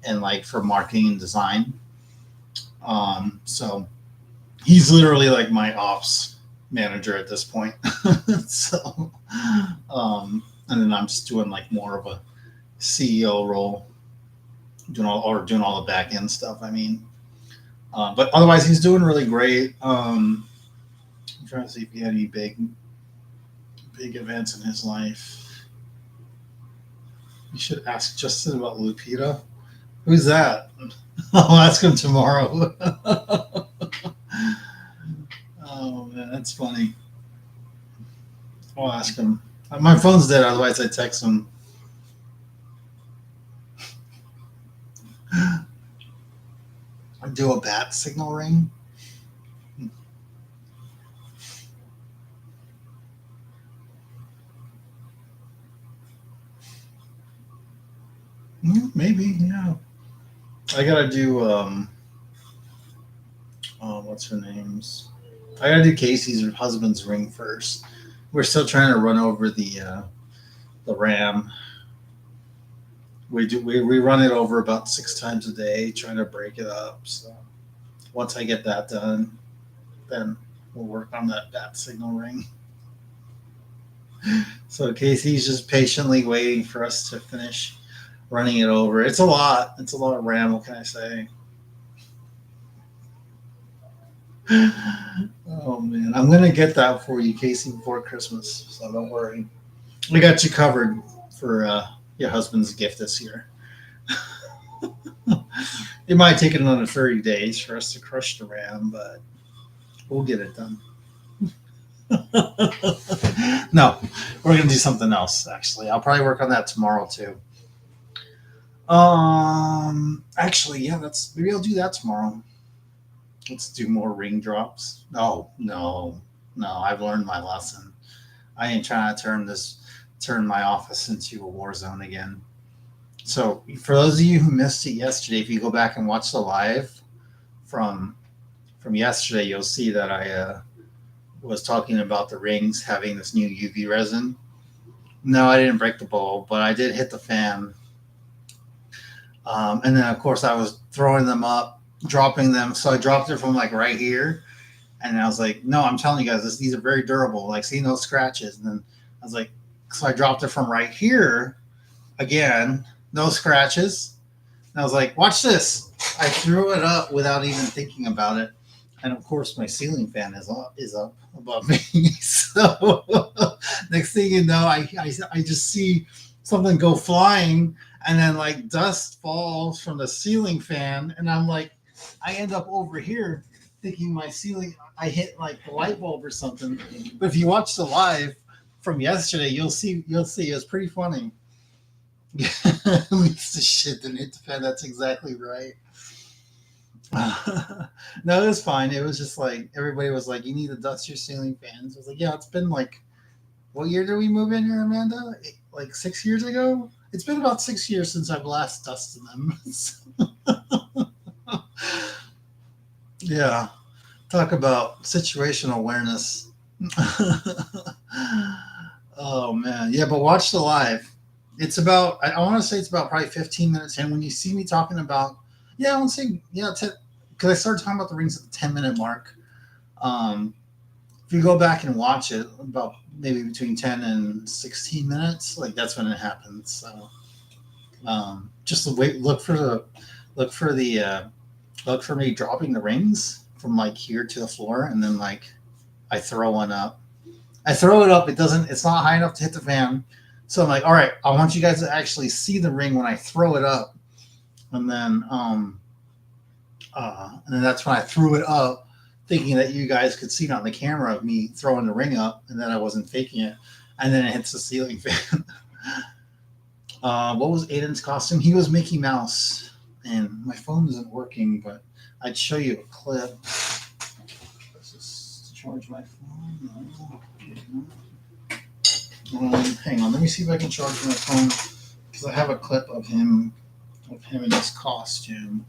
and like for marketing and design. So he's literally like my ops manager at this point. So, and then I'm just doing like more of a CEO role, doing all the back end stuff. I mean, but otherwise he's doing really great. I'm trying to see if he had any big events in his life. You should ask Justin about Lupita. Who's that? I'll ask him tomorrow. Oh man, that's funny. I'll ask him. My phone's dead, otherwise I text him. I do a bat signal ring. Maybe, yeah. I gotta do what's her name's? I gotta do Casey's husband's ring first. We're still trying to run over the RAM. We run it over about 6 times a day, trying to break it up. So once I get that done, then we'll work on that bat signal ring. So Casey's just patiently waiting for us to finish running it over. It's a lot. It's a lot of RAM. What can I say? Oh man, I'm gonna get that for you, Casey, before Christmas. So don't worry. We got you covered for your husband's gift this year. It might take another 30 days for us to crush the RAM, but we'll get it done. No, we're gonna do something else. Actually, I'll probably work on that tomorrow too. Actually, yeah, that's maybe I'll do that tomorrow. Let's do more ring drops. Oh no, I've learned my lesson. I ain't trying to turn my office into a war zone again. So for those of you who missed it yesterday, if you go back and watch the live from yesterday, you'll see that I was talking about the rings having this new UV resin. No, I didn't break the bowl, but I did hit the fan. And then, of course, I was throwing them up, dropping them. So I dropped it from like right here. And I was like, no, I'm telling you guys, these are very durable. Like, see no scratches. And then I was like, so I dropped it from right here again, no scratches. And I was like, watch this. I threw it up without even thinking about it. And of course, my ceiling fan is up above me. So next thing you know, I just see something go flying, and then like dust falls from the ceiling fan, and I'm like, I end up over here thinking my ceiling, I hit like the light bulb or something. But if you watch the live from yesterday, you'll see it's pretty funny. At least the shit didn't hit the fan. That's exactly right. No, it was fine. It was just like everybody was like, "You need to dust your ceiling fans." I was like, "Yeah, it's been like, what year did we move in here, Amanda? Like 6 years ago? It's been about 6 years since I've last dusted them." Yeah, talk about situational awareness. Oh man, yeah, but watch the live. It's about I want to say it's about probably 15 minutes in when you see me talking about yeah, I want to say yeah, because I started talking about the rings at the 10-minute mark. Um, if you go back and watch it, about maybe between 10 and 16 minutes, like that's when it happens. So just wait, look for the look for me dropping the rings from like here to the floor, and then like I throw one up. I throw it up. It's not high enough to hit the fan. So I'm like, all right, I want you guys to actually see the ring when I throw it up, and then that's when I threw it up, thinking that you guys could see it on the camera of me throwing the ring up, and then I wasn't faking it, and then it hits the ceiling fan. What was Aiden's costume? He was Mickey Mouse, and my phone isn't working, but I'd show you a clip. This is to charge my phone. Hang on, let me see if I can charge my phone because I have a clip of him in his costume.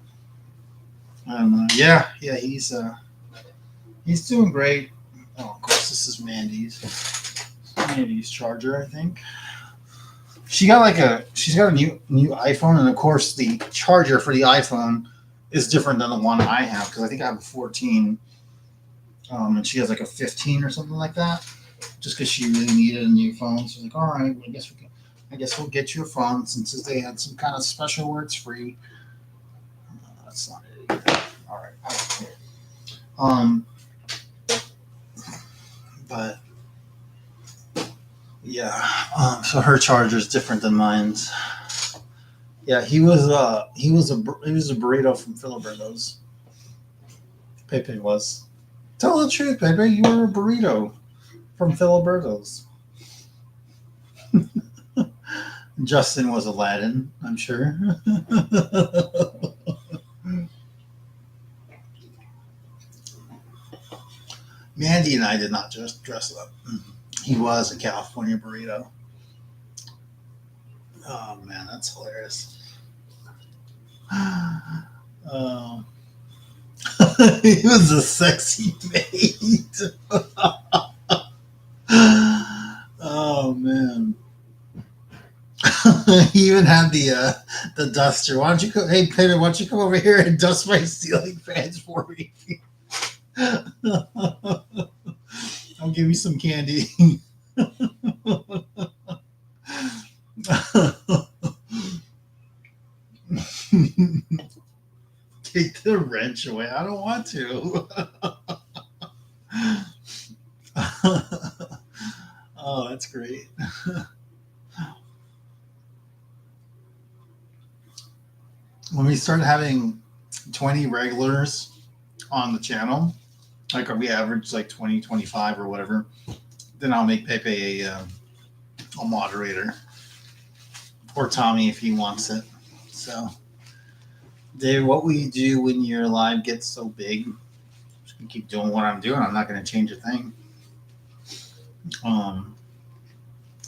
Yeah, he's doing great. Oh, of course, this is Mandy's charger, I think. She's got a new iPhone, and of course the charger for the iPhone is different than the one I have because I think I have a 14, and she has like a 15 or something like that. Just because she really needed a new phone, so like, all right, well, I guess we'll get you a phone since they had some kind of special where it's free. That's not it either. All right. But yeah, so her charger is different than mine's. Yeah, he was a burrito from Filiberto's. Pepe was. Tell the truth, Pepe. You were a burrito from Filiberto's. Justin was Aladdin, I'm sure. Mandy and I did not just dress up. He was a California burrito. Oh man, that's hilarious. He was a sexy mate. Oh man. He even had the duster. Why don't you hey Peter, why don't you come over here and dust my ceiling fans for me? I'll give you some candy. Take the wrench away. I don't want to. Oh, that's great. When we start having 20 regulars on the channel, like we average like 20, 25 or whatever, then I'll make Pepe a moderator. Or Tommy if he wants it. So, Dave, what we do when your live gets so big, I'm just gonna keep doing what I'm doing. I'm not going to change a thing.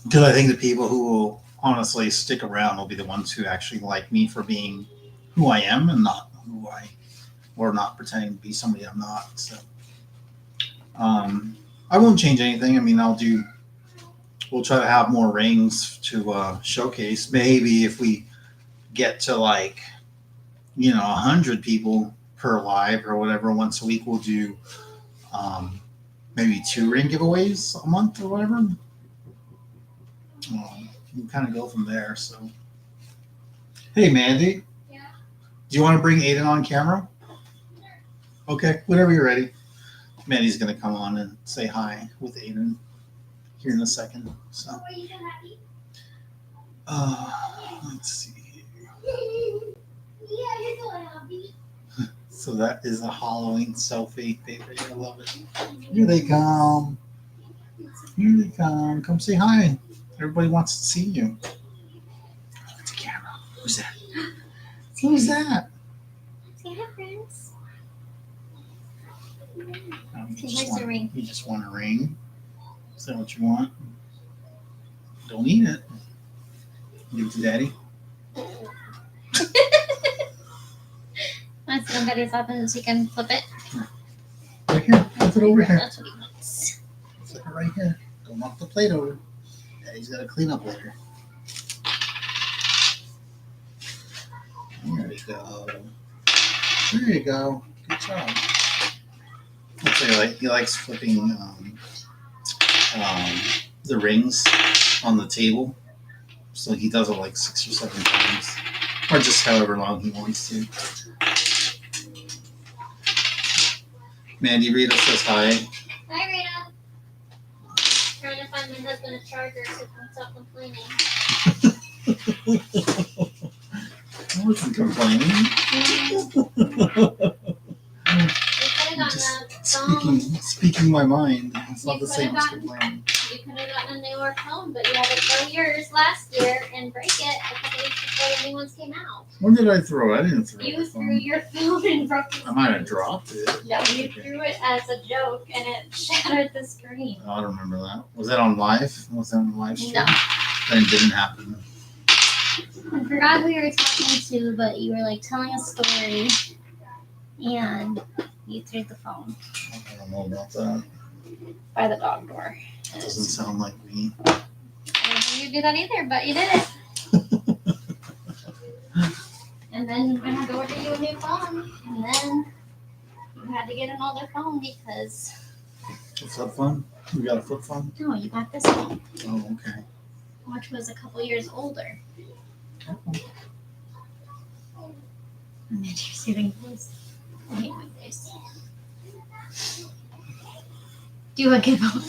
Because I think the people who will honestly stick around will be the ones who actually like me for being who I am and not or not pretending to be somebody I'm not. So, I won't change anything. I mean, we'll try to have more rings to showcase. Maybe if we get to 100 people per live or whatever once a week, we'll do maybe 2 ring giveaways a month or whatever. We'll kind of go from there. So, hey, Mandy. Yeah. Do you want to bring Aiden on camera? Okay, whenever you're ready. Mandy's going to come on and say hi with Aiden here in a second. So, let's see. Yeah, you're so happy. So that is a Halloween selfie, baby. I love it. Here they come. Here they come. Come say hi. Everybody wants to see you. It's a camera. Who's that? Who's that? Say hi, friends. You just want a ring? Is that what you want? Don't eat it. Give it to Daddy. Want to sit on Daddy's lap so you can flip it? Right here. Flip it over here. That's what he wants. Flip it right here. Don't knock the plate over. Daddy's got to clean up later. There you go. There you go. Good job. I'll tell you, like he likes flipping the rings on the table. So he does it like 6 or 7 times, or just however long he wants to. Mandy Rita says hi. Hi, Rita. Trying to find my husband a charger so he can stop complaining. I wasn't complaining. You could have gotten Just a phone. speaking my mind. It's not You the same as could've complaining. You could have gotten a newer phone, but you had to throw yours last year and break it a couple weeks before the new ones came out. When did I throw? I didn't throw You the threw phone. your phone and broke it. I might have dropped it. No, you threw it as a joke and it shattered the screen. I don't remember that. Was that on live? Was that on live stream? No. Then it didn't happen. I forgot who you were talking to, but you were like telling a story and you threw the phone I don't know about that. by the dog door. It doesn't sound like me. I didn't think you'd do that either, but you did it. And then I had to order you a new phone, and then you had to get an older phone because A flip phone? You got a flip phone? no, you got this phone, Oh, okay. which was a couple years older. And then you're sitting close. I hate my face. Do a giveaway.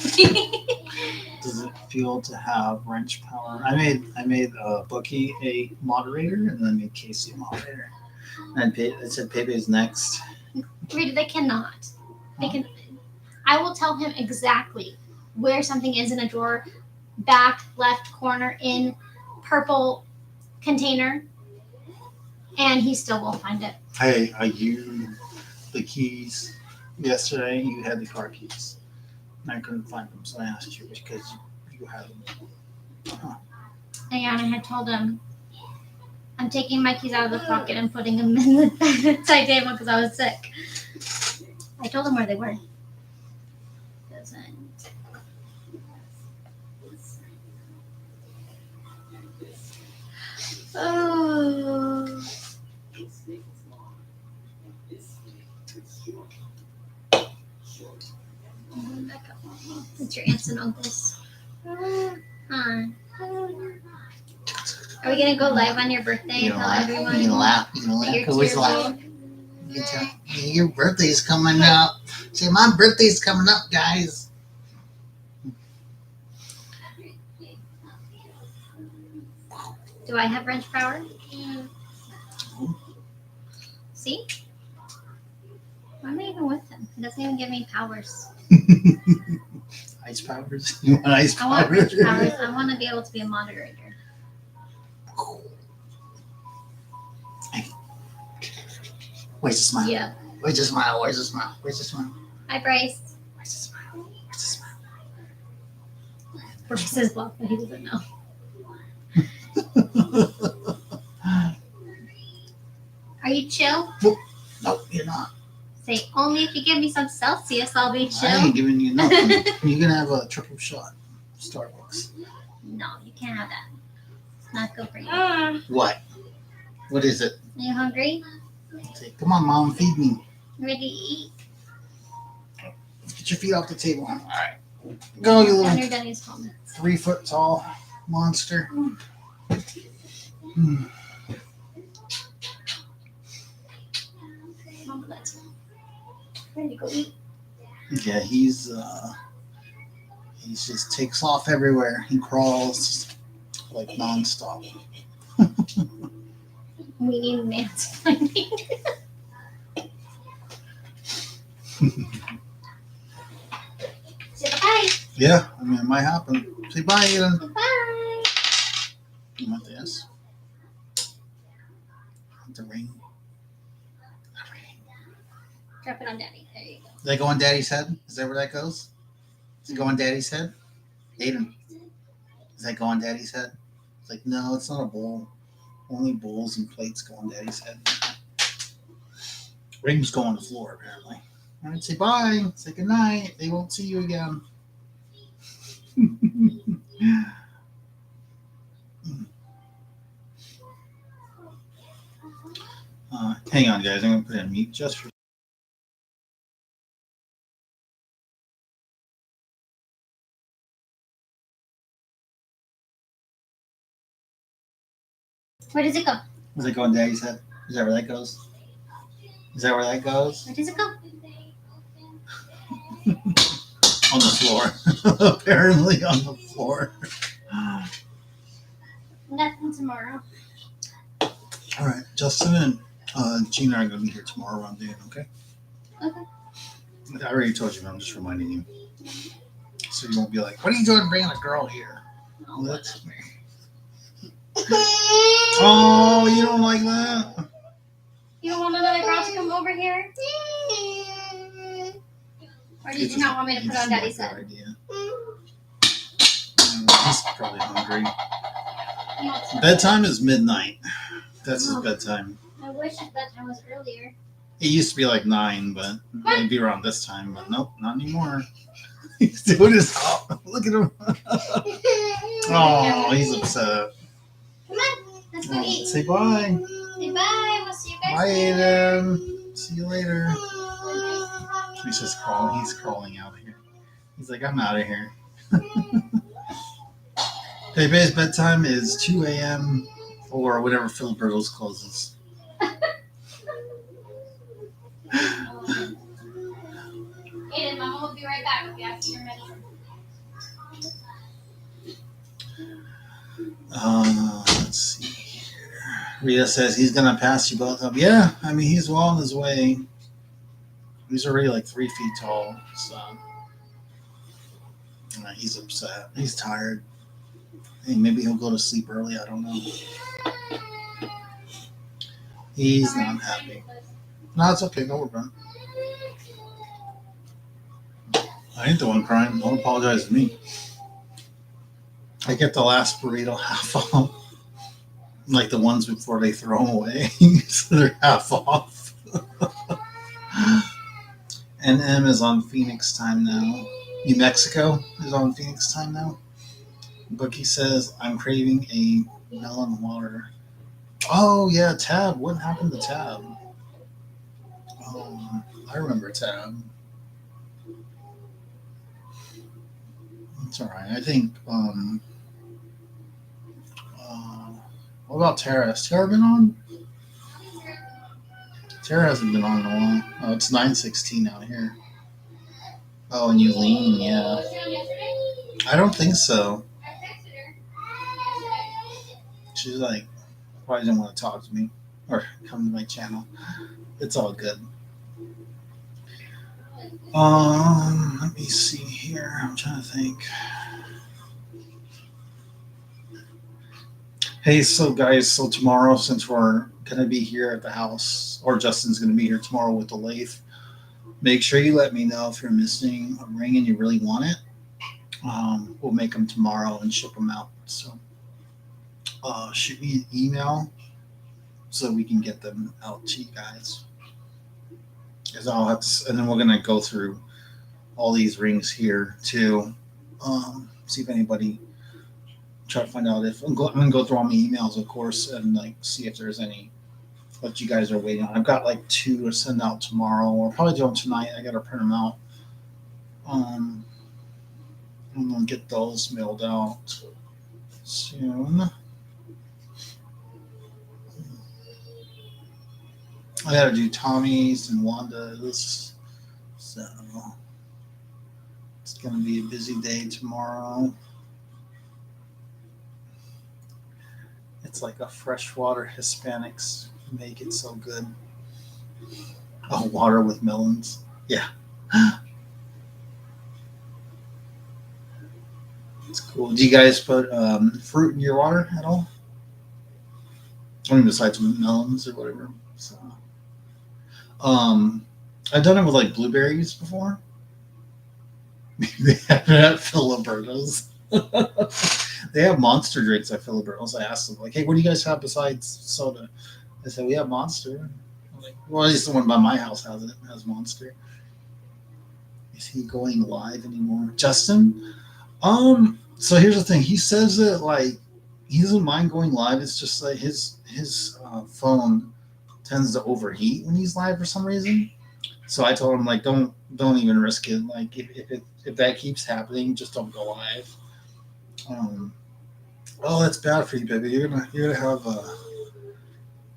Does it feel to have wrench power? I made Bookie a moderator, and then I made Casey a moderator. And it said Pepe's next. Rita, they cannot. They can. I will tell him exactly where something is in a drawer, back left corner in purple container, and he still will find it. Hey, are you the keys? Yesterday you had the car keys. And I couldn't find them, so I asked you because you had them. And I had told him, I'm taking my keys out of the pocket and putting them in the bedside table because I was sick. I told him where they were. Doesn't. Oh. It's your aunts and uncles. Huh. Are we gonna go live on your birthday and tell everyone You can laugh. that you're Always laugh. tearful? You tell, "Hey, your birthday's coming up. Say, my birthday's coming up, guys. Do I have wrench power? See? Why am I even with him? He doesn't even give me powers. Ice powers? You want ice I want powers? wrench powers. I want to be able to be a moderator. Where's the smile? Yeah. Where's the smile? Where's the smile? Where's the smile? Hi, Bryce. Where's the smile? Where's the smile? Bryce is blocked, but he doesn't know. Are you chill? No, you're not. Say, only if you give me some Celsius, I'll be I chill. ain't giving you nothing. You're gonna have a triple shot. Starbucks. No, you can't have that. It's not good for you. What? What is it? Are you hungry? Say, come on, mom, feed me. Ready to eat? Get your feet off the table. All right. Go, you On little your Denny's home. 3 foot tall monster. Hmm. Mom, let's ready to go eat. Yeah, he's just takes off everywhere. He crawls like nonstop. We need mansplaining. Say bye. Yeah, I mean, it might happen. Say bye, Eden. Bye. You want this? The ring. The ring. Drop it on Daddy. There you go. Does that go on Daddy's head? Is that where that goes? Does it go on Daddy's head? Aiden, does that go on Daddy's head? It's like, no, it's not a bowl. Only bowls and plates go on Daddy's head. Rings go on the floor, apparently. All right, say bye. Say goodnight. They won't see you again. Hang on, guys. I'm going to put it on mute just for Where does it go? Does it go in Daddy's head? Is that where that goes? Is that where that goes? Where does it go? On the floor. Apparently on the floor. Nothing tomorrow. All right, Justin and Gina are going to be here tomorrow around noon, okay? Okay. I already told you, but I'm just reminding you. So you won't be like, what are you doing bringing a girl here? Oh, That's me. Oh, you don't like that? you don't want another girl to come over here? Or did you not want me to put on Daddy's that head? idea. He's probably hungry. He wants to- Bedtime is midnight. That's his Oh. bedtime. I wish his bedtime was earlier. It used to be like 9, but it'd be around this time. But nope, not anymore. He's doing his look at him. Oh, he's upset. Come on, let's go eat. Say bye. Say bye. We'll see you guys Bye, later. Aiden. See you later. He's just crawling. He's crawling out of here. He's like, I'm out of here. Pepe's bedtime is 2 a.m. or whenever Phil Burgos closes. Aiden, Mama will be right back if you have to get ready. Let's see here. Rita says he's gonna pass you both up. Yeah, I mean he's well on his way. He's already like 3 feet tall, so he's upset. He's tired. Hey, maybe he'll go to sleep early. I don't know. He's not happy. No, it's okay. Go over, bro. I ain't the one crying. Don't apologize to me. I get the last burrito half off. Like the ones before they throw them away. So they're half off. And M is on Phoenix time now. New Mexico is on Phoenix time now. Bookie says, I'm craving a melon water. Oh, yeah, Tab. What happened to Tab? I remember Tab. It's all right. I think, what about Tara? Has Tara been on? Tara hasn't been on in a while. Oh, it's 9:16 out here. Oh, and Yulene, yeah. I don't think so. She's like, probably didn't want to talk to me or come to my channel. It's all good. Let me see here. I'm trying to think. Hey, so guys, so tomorrow, since we're gonna be here at the house, or Justin's gonna be here tomorrow with the lathe, make sure you let me know if you're missing a ring and you really want it. We'll make them tomorrow and ship them out. So shoot me an email so we can get them out to you guys. Because I'll have to, and then we're gonna go through all these rings here too. See if anybody, try to find out if I'm gonna go through all my emails, of course, and like see if there's any that you guys are waiting on. I've got like 2 to send out tomorrow, or probably do them tonight. I gotta print them out. I'm gonna get those mailed out soon. I gotta do Tommy's and Wanda's, so it's gonna be a busy day tomorrow. It's like a freshwater Hispanics make it so good. Oh, water with melons. Yeah. It's cool. Do you guys put fruit in your water at all? I mean, besides melons or whatever. So, I've done it with like blueberries before. They have it at Filiberto's. They have Monster drinks at Filiberto's. I asked them, like, hey, what do you guys have besides soda? They said, we have Monster. I'm like, well, at least the one by my house has Monster. Is he going live anymore? Justin? So here's the thing. He says that, like, he doesn't mind going live. It's just like his phone tends to overheat when he's live for some reason. So I told him, like, don't even risk it. Like, if that keeps happening, just don't go live. Oh, that's bad for you, baby. You're gonna have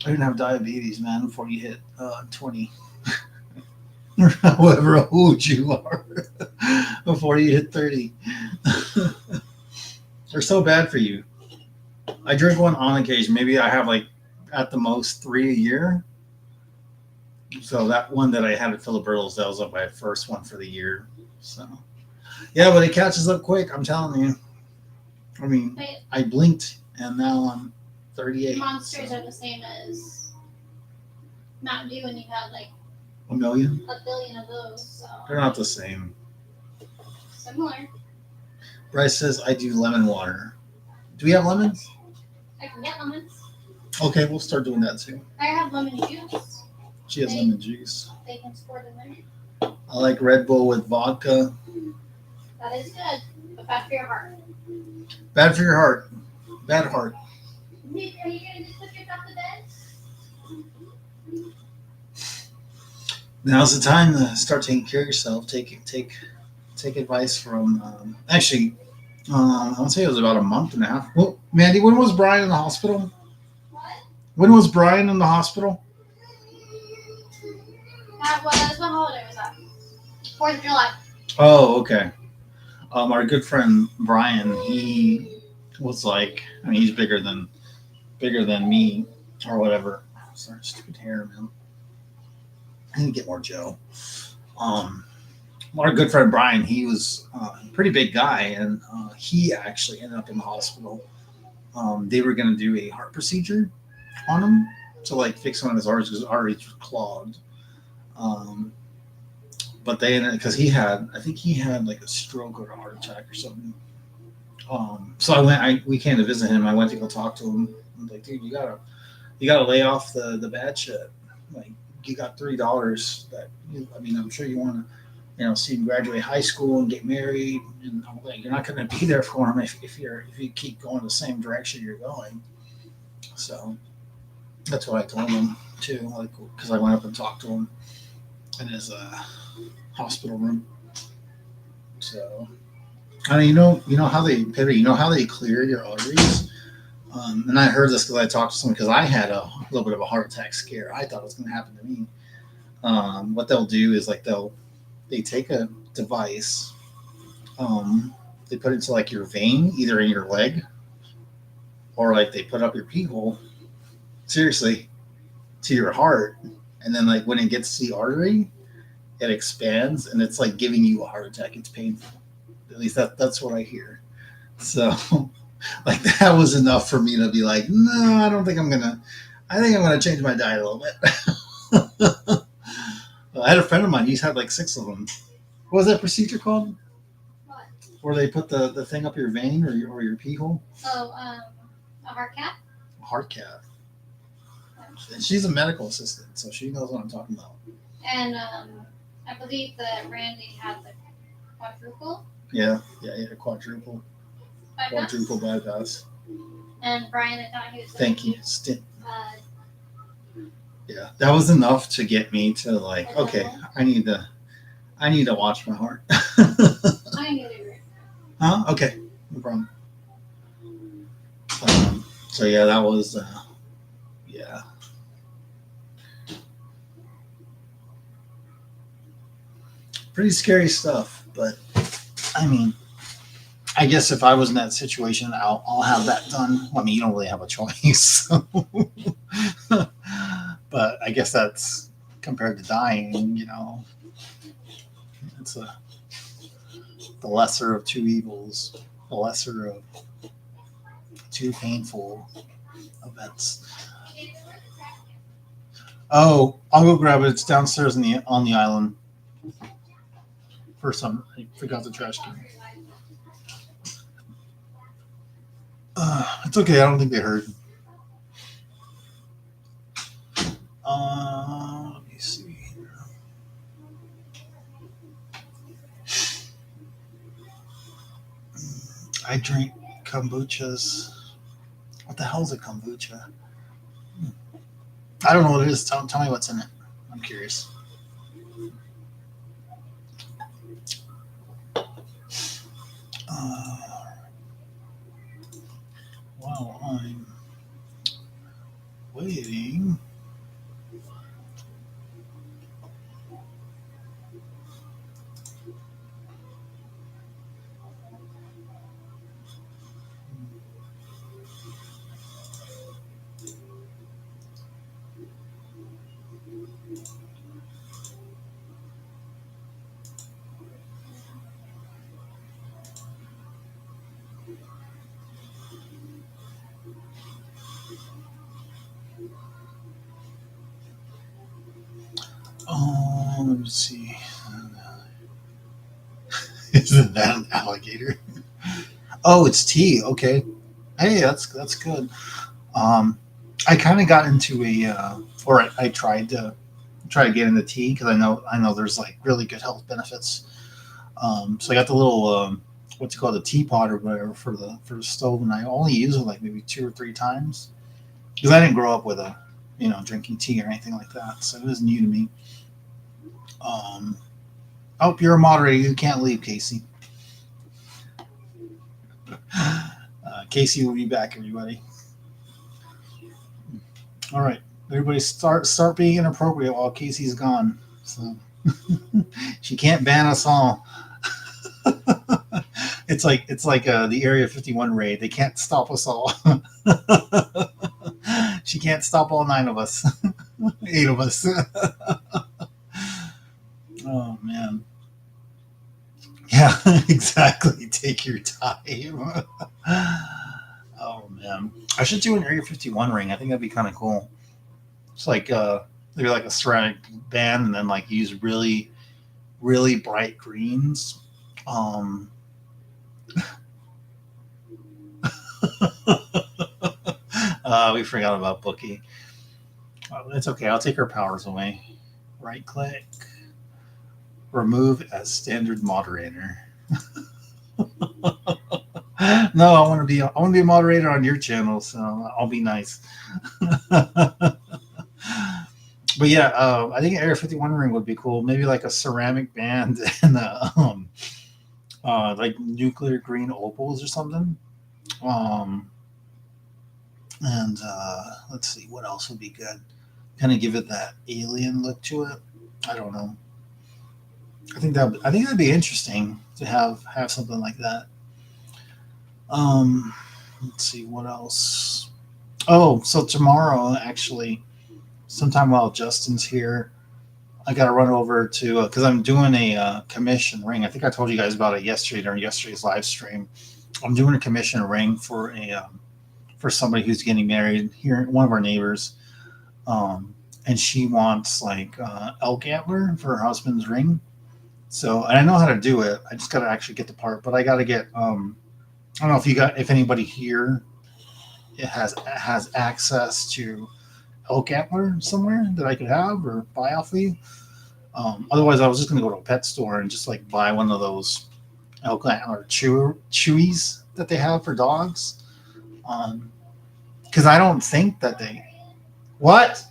I didn't have diabetes, man, before you hit 20. Or however old you are. Before you hit 30. They're so bad for you. I drink one on occasion. Maybe I have like at the most 3 a year. So that one that I had at Filiberto's, that was like my first one for the year. So yeah, but it catches up quick. I'm telling you. I mean, Wait, I blinked and now I'm 38. monsters So are the same as Mountain Dew, and you have like a million. a billion of those. So They're not the same. similar. Bryce says I do lemon water. Do we have lemons? I can get lemons. Okay, we'll start doing that too. I have lemon juice. She has lemon juice. They can squirt in there. I like Red Bull with vodka. That is good, but bad for your heart. Bad for your heart. Bad heart. Are you gonna just put yourself to bed? Now's the time to start taking care of yourself. Take advice from. Actually, I would say it was about a month and a half. Well, Mandy, when was Brian in the hospital? What? When was Brian in the hospital? That was what holiday was that? 4th of July. Oh, okay. Our good friend Brian, he was like, I mean, he's bigger than me or whatever. Sorry, stupid hair, man. I need to get more Joe. Our good friend Brian, he was a pretty big guy, and he actually ended up in the hospital. They were going to do a heart procedure on him to like fix one of his arteries because his arteries were clogged. But they ended because I think he had like a stroke or a heart attack or something. So we came to visit him. I went to go talk to him. I was like, dude, you gotta lay off the bad shit. Like, you got $3 that I'm sure you want to, see him graduate high school and get married and all that. You're not going to be there for him if you keep going the same direction you're going. So that's what I told him too, like, because I went up and talked to him in his hospital room. So, I mean, you know how they clear your arteries. And I heard this because I talked to someone because I had a little bit of a heart attack scare. I thought it was going to happen to me. What they'll do is like they take a device, they put it into like your vein, either in your leg, or like they put up your pee hole, seriously, to your heart, and then like when it gets to the artery, it expands and it's like giving you a heart attack. It's painful. At least that's what I hear. So. Like that was enough for me to be like, no, I think I'm gonna change my diet a little bit. I had a friend of mine, he's had like 6 of them. What was that procedure called? What? Where they put the thing up your vein or your pee hole? Oh, a heart cath? A heart cath. And she's a medical assistant, so she knows what I'm talking about. And I believe that Randy had the quadruple. Yeah, quadruple. Bypass. Quadruple bypass. And Brian, I thought he was. Thank you. Yeah, that was enough to get me to like, okay, I need to watch my heart. I can get it. Huh? Okay, no problem. So yeah, that was yeah. Pretty scary stuff, but I mean, I guess if I was in that situation, I'll have that done. I mean, you don't really have a choice. So. But I guess that's compared to dying, it's the lesser of two evils, the lesser of two painful events. Oh, I'll go grab it. It's downstairs on the island. First time I forgot the trash can. It's okay. I don't think they heard. Let me see here. I drink kombuchas. What the hell is a kombucha? I don't know what it is. Tell me what's in it. I'm curious. While I'm waiting. Let me see. Isn't that an alligator? Oh, it's tea. Okay. Hey, that's good. Um, I kind of got into or I tried to get into tea because I know there's like really good health benefits. So I got the little what's it called, the teapot or whatever for the stove, and I only use it like maybe 2 or 3 times because I didn't grow up with a drinking tea or anything like that, so it was new to me. Um, oh, you're a moderator. You can't leave, Casey. Casey will be back, everybody. All right, everybody, start being inappropriate while Casey's gone. So she can't ban us all. It's like the Area 51 raid. They can't stop us all. She can't stop all 9 of us, 8 of us. Oh man, yeah, exactly. Take your time. Oh man, I should do an Area 51 ring. I think that'd be kind of cool. It's like maybe like a ceramic band, and then like use really really bright greens. Um, we forgot about Bookie. Oh, it's okay. I'll take her powers away. Right click, remove as standard moderator. No, I want to be a moderator on your channel, so I'll be nice. But yeah, I think Area 51 ring would be cool. Maybe like a ceramic band and like nuclear green opals or something. Um, and let's see what else would be good. Kind of give it that alien look to it. I don't know. I think that'd be interesting to have something like that. Um, let's see what else. Oh, so tomorrow actually, sometime while Justin's here, I got to run over to because I'm doing a commission ring. I think I told you guys about it yesterday during yesterday's live stream. I'm doing a commission ring for somebody who's getting married here, one of our neighbors, and she wants like elk antler for her husband's ring. So, and I know how to do it. I just got to actually get the part, but I got to get. I don't know if anybody here has access to elk antler somewhere that I could have or buy off of you. Otherwise, I was just going to go to a pet store and just like buy one of those elk antler chewies that they have for dogs. Because I don't think that they. What?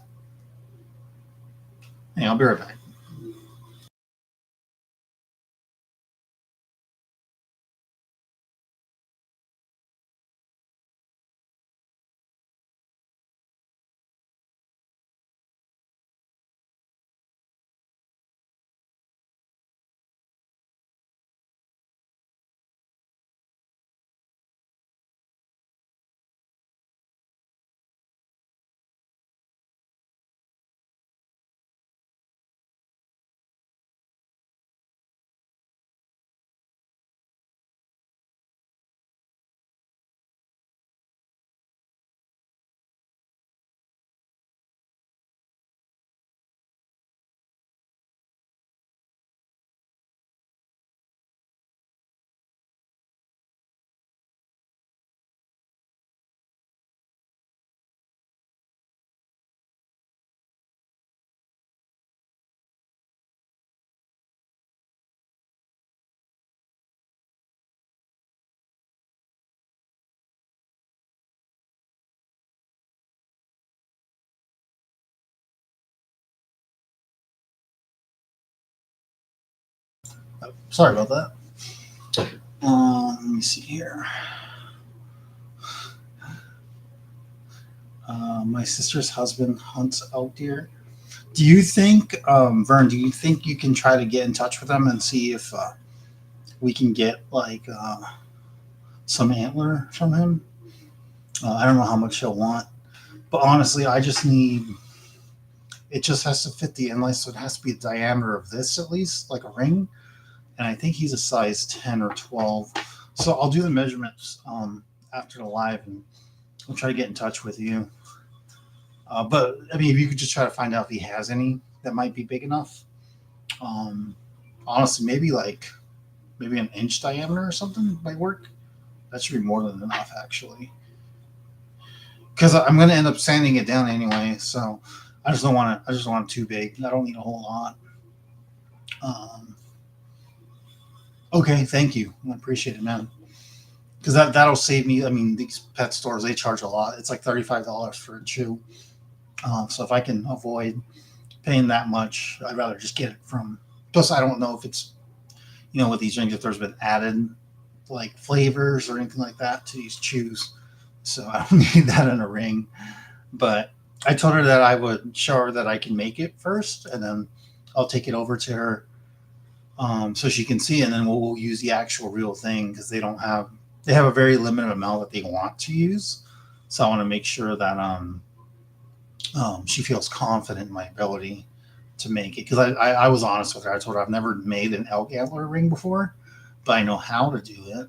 Hey, I'll be right back. Sorry about that. Let me see here. My sister's husband hunts elk deer. Do you think, Vern? Do you think you can try to get in touch with him and see if we can get like some antler from him? I don't know how much he'll want, but honestly, I just need. It just has to fit the inlay, so it has to be a diameter of this at least, like a ring. And I think he's a size 10 or 12. So I'll do the measurements after the live, and I'll try to get in touch with you. But I mean, if you could just try to find out if he has any that might be big enough. Um, Honestly, maybe an inch diameter or something might work. That should be more than enough, actually. Because I'm going to end up sanding it down anyway. So I just don't want it. I just don't want it too big. I don't need a whole lot. Um, okay, thank you. I appreciate it, man. Because that'll save me. I mean, these pet stores, they charge a lot. It's like $35 for a chew. So if I can avoid paying that much, I'd rather just get it from. Plus, I don't know if it's, with these rings, if there's been added like flavors or anything like that to these chews. So I don't need that in a ring. But I told her that I would show her that I can make it first, and then I'll take it over to her so she can see, and then we'll use the actual real thing because they have a very limited amount that they want to use. So I want to make sure that she feels confident in my ability to make it. Because I was honest with her. I told her I've never made an elk antler ring before, but I know how to do it.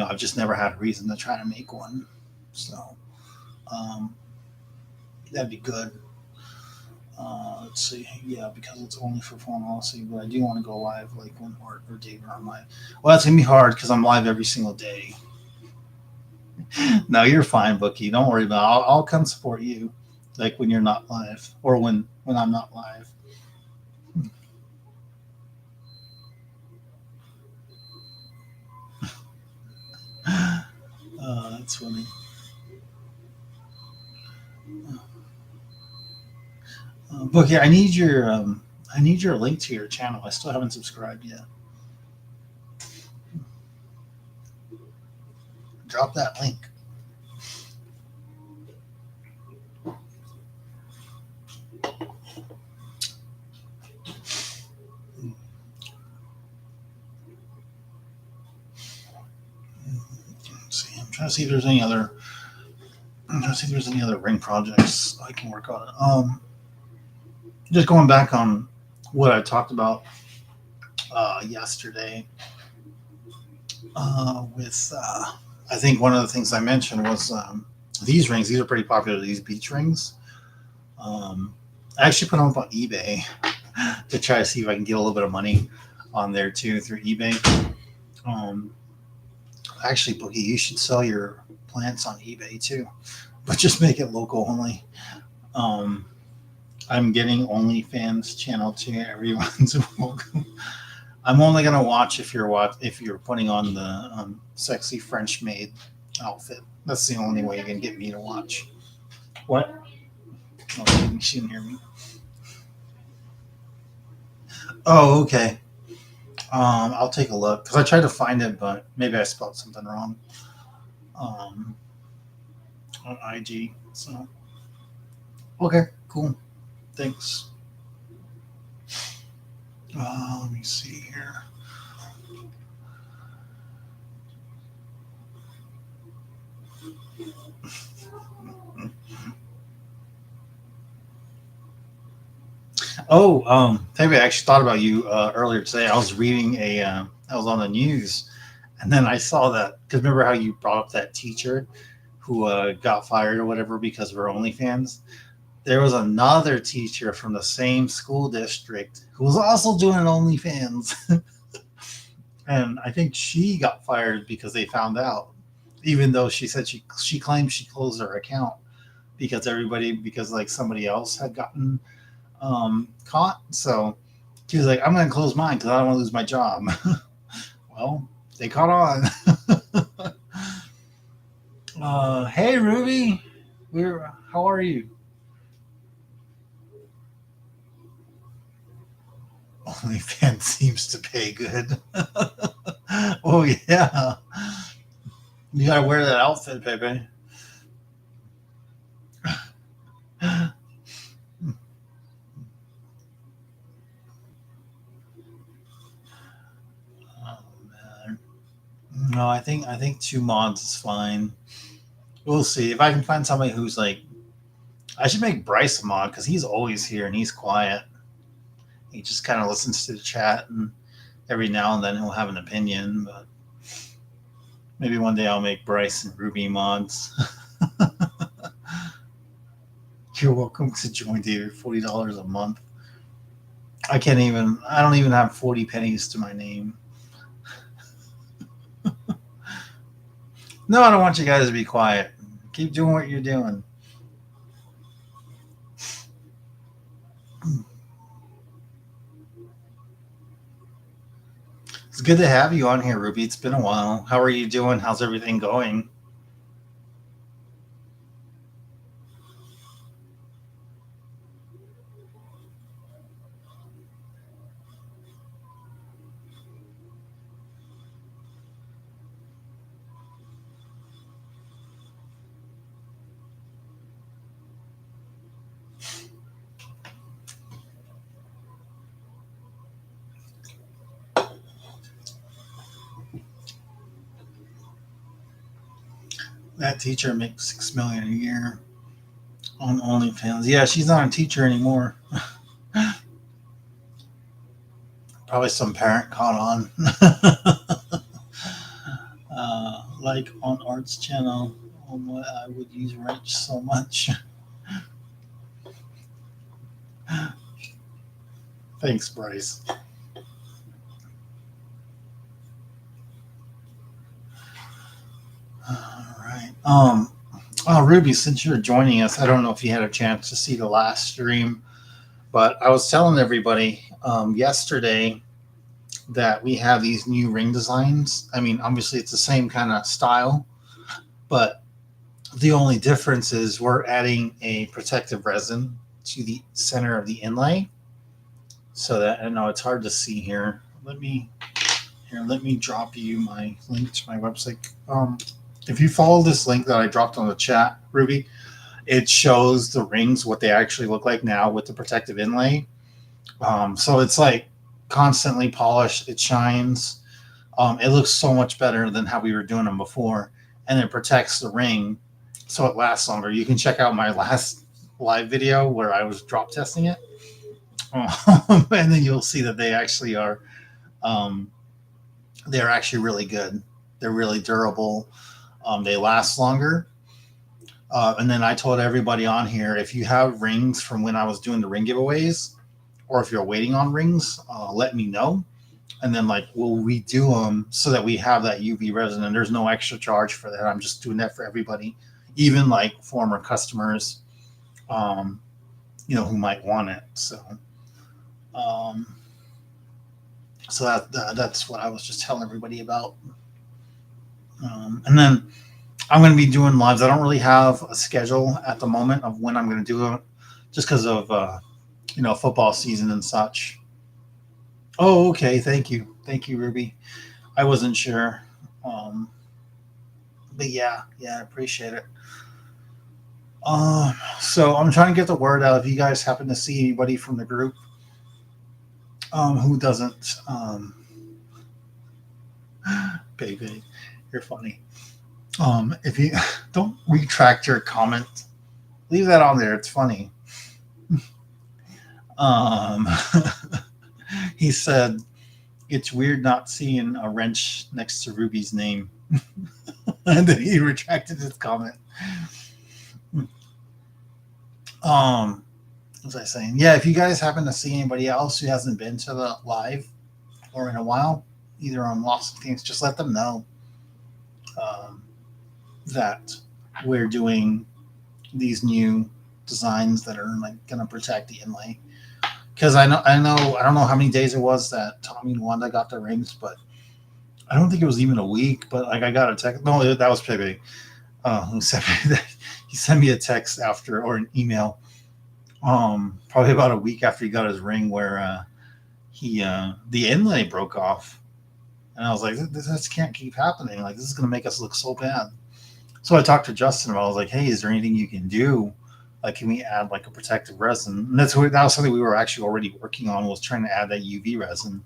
I've just never had a reason to try to make one. So that'd be good. Let's see. Yeah, because it's only for phone policy, but I do want to go live like when Art or Dave are on live. Well, that's going to be hard because I'm live every single day. No, you're fine, Bookie. Don't worry about it. I'll come support you like when you're not live or when I'm not live. That's funny. Bookie, I need your link to your channel. I still haven't subscribed yet. Drop that link. Let's see. I'm trying to see if there's any other. I'm trying to see if there's any other ring projects I can work on. Just going back on what I talked about yesterday with I think one of the things I mentioned was these rings. These are pretty popular. These beach rings. I actually put them up on eBay to try to see if I can get a little bit of money on there too through eBay. Actually, Boogie, you should sell your plants on eBay too, but just make it local only. I'm getting OnlyFans channel too. Everyone's welcome. I'm only gonna watch if you're putting on the sexy French maid outfit. That's the only way you can get me to watch. What? Oh, she didn't hear me. Oh, okay. I'll take a look because I tried to find it, but maybe I spelled something wrong on IG. So, okay, cool. Thanks. Let me see here. Oh, maybe I actually thought about you earlier today. I was reading I was on the news, and then I saw that because remember how you brought up that teacher who got fired or whatever because of her OnlyFans. There was another teacher from the same school district who was also doing an OnlyFans, and I think she got fired because they found out, even though she said she claimed she closed her account because like somebody else had gotten caught. So she was like, I'm going to close mine because I don't want to lose my job. Well, they caught on. Hey, Ruby. How are you? OnlyFans seems to pay good. Oh, yeah. You got to wear that outfit, baby. know. I think 2 mods is fine. We'll see if I can find somebody who's like. I should make Bryce a mod because he's always here and he's quiet. He just kind of listens to the chat and every now and then he'll have an opinion. But maybe one day I'll make Bryce and Ruby mods. You're welcome to join, David. $40 a month. I don't even have 40 pennies to my name. No, I don't want you guys to be quiet. Keep doing what you're doing. It's good to have you on here, Ruby. It's been a while. How are you doing? How's everything going? That teacher makes $6 million a year on OnlyFans. Yeah, she's not a teacher anymore. Probably some parent caught on. Like on Art's channel, on what I would use Wrench so much. Thanks, Bryce. All right. Ruby, since you're joining us, I don't know if you had a chance to see the last stream, but I was telling everybody yesterday that we have these new ring designs. I mean, obviously it's the same kind of style, but the only difference is we're adding a protective resin to the center of the inlay. So that, I know it's hard to see here. Let me drop you my link to my website. If you follow this link that I dropped on the chat, Ruby, it shows the rings, what they actually look like now with the protective inlay. So it's like constantly polished. It shines. It looks so much better than how we were doing them before. And it protects the ring so it lasts longer. You can check out my last live video where I was drop testing it. And then you'll see that they actually are they're actually really good. They're really durable. They last longer. And then I told everybody on here, if you have rings from when I was doing the ring giveaways, or if you're waiting on rings, let me know. And then we'll redo them so that we have that UV resin. And there's no extra charge for that. I'm just doing that for everybody, even like former customers, who might want it. So, that's what I was just telling everybody about. And then I'm going to be doing lives. I don't really have a schedule at the moment of when I'm going to do it, just because of football season and such. Oh, okay. Thank you, Ruby. I wasn't sure, but yeah, I appreciate it. So I'm trying to get the word out. If you guys happen to see anybody from the group who doesn't, baby, you're funny. If you don't retract your comment, leave that on there. It's funny. He said, it's weird not seeing a wrench next to Ruby's name. And then he retracted his comment. What was I saying? Yeah, if you guys happen to see anybody else who hasn't been to the live or in a while, either on Lost Things, just let them know that we're doing these new designs that are going to protect the inlay. Because I don't know how many days it was that Tommy and Wanda got their rings, but I don't think it was even a week. But I got a text. No, that was Pepe. Who sent me that? He sent me a text after, or an email, probably about a week after he got his ring, where the inlay broke off, and I was like, this can't keep happening. Like, this is going to make us look so bad. So I talked to Justin about it. I was like, hey, is there anything you can do? Like, can we add like a protective resin? And that was something we were actually already working on, was trying to add that UV resin,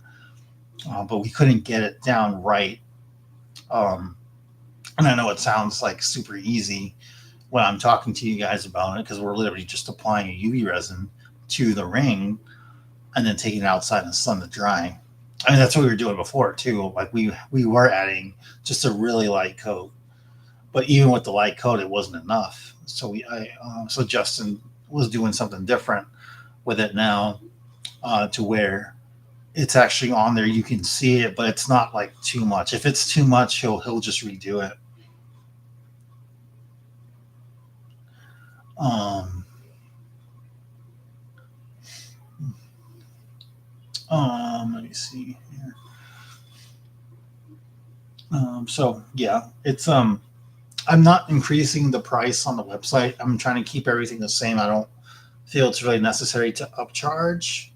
but we couldn't get it down right And I know it sounds like super easy when I'm talking to you guys about it because we're literally just applying a UV resin to the ring and then taking it outside in the sun to dry. I mean, that's what we were doing before too. Like we were adding just a really light coat, but even with the light coat, it wasn't enough. So Justin was doing something different with it now, to where it's actually on there. You can see it, but it's not like too much. If it's too much, he'll just redo it. Um, Let me see here. So yeah, it's I'm not increasing the price on the website. I'm trying to keep everything the same. I don't feel it's really necessary to upcharge.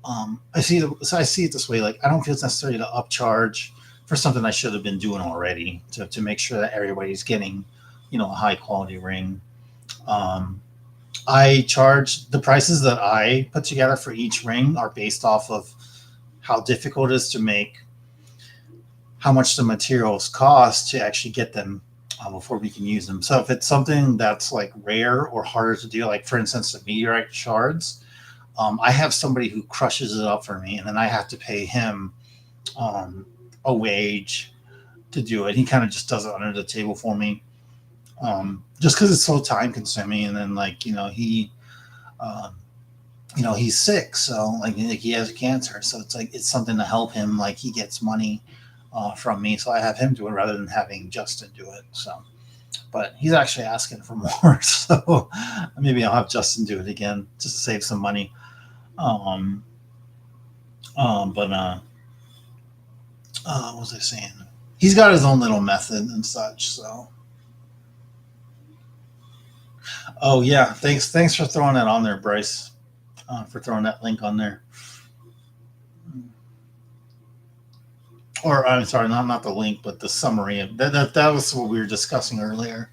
I see it this way. Like I don't feel it's necessary to upcharge for something I should have been doing already to make sure that everybody's getting, a high quality ring. Um, I charge the prices that I put together for each ring are based off of how difficult it is to make, how much the materials cost to actually get them, before we can use them. So if it's something that's like rare or harder to do, like for instance, the meteorite shards, I have somebody who crushes it up for me, and then I have to pay him, um, a wage to do it. He kind of just does it under the table for me, just because it's so time consuming. And then um, he's sick, so like he has cancer, so it's like it's something to help him. Like he gets money, from me, so I have him do it rather than having Justin do it. So, but he's actually asking for more, so maybe I'll have Justin do it again just to save some money. Um, but what was I saying? He's got his own little method and such. So, oh yeah, thanks for throwing that on there, Bryce. For throwing that link on there. Or I'm sorry, not the link, but the summary of that was what we were discussing earlier.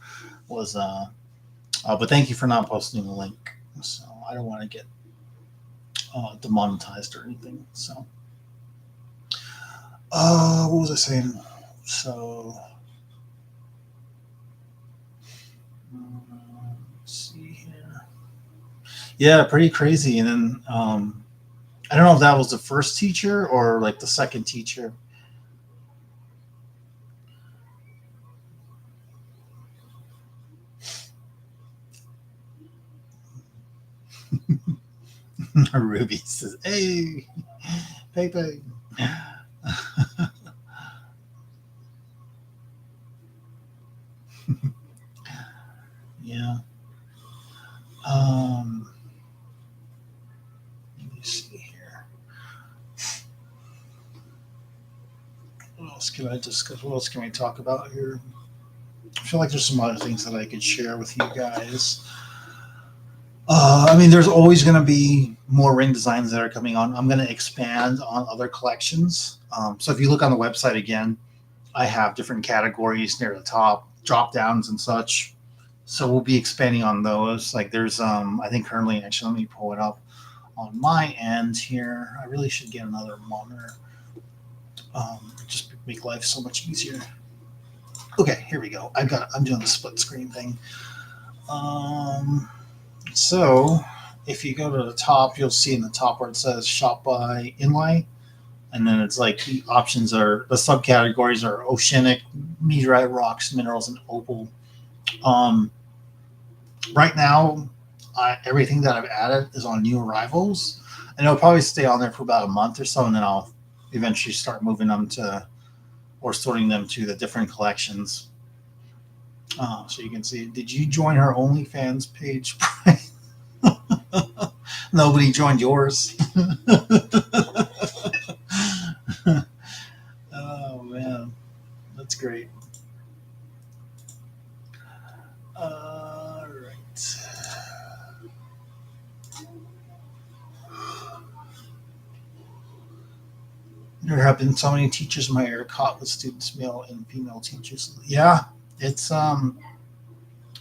Was but thank you for not posting the link. So I don't want to get, demonetized or anything. So, what was I saying? So, let's see here. Yeah, pretty crazy. And then, I don't know if that was the first teacher or like the second teacher. Ruby says, "Hey, Pepe." Yeah. Um, Let me see here. What else can I discuss? What else can we talk about here? I feel like there's some other things that I could share with you guys. I mean, there's always going to be more ring designs that are coming on. I'm going to expand on other collections. So if you look on the website again, I have different categories near the top, drop downs and such. So we'll be expanding on those. Like there's, I think currently, actually, let me pull it up on my end here. I really should get another monitor. Just make life so much easier. Okay, here we go. I'm doing the split screen thing. So if you go to the top, you'll see in the top where it says shop by inlay. And then it's like the options are the subcategories are oceanic, meteorite rocks, minerals, and opal. Um, right now, everything that I've added is on new arrivals, and it'll probably stay on there for about a month or so, and then I'll eventually start moving them to or sorting them to the different collections. So you can see, did you join her OnlyFans page? Nobody joined yours. Oh man, that's great. All right. There have been so many teachers in my area caught with students, male and female teachers. Yeah, it's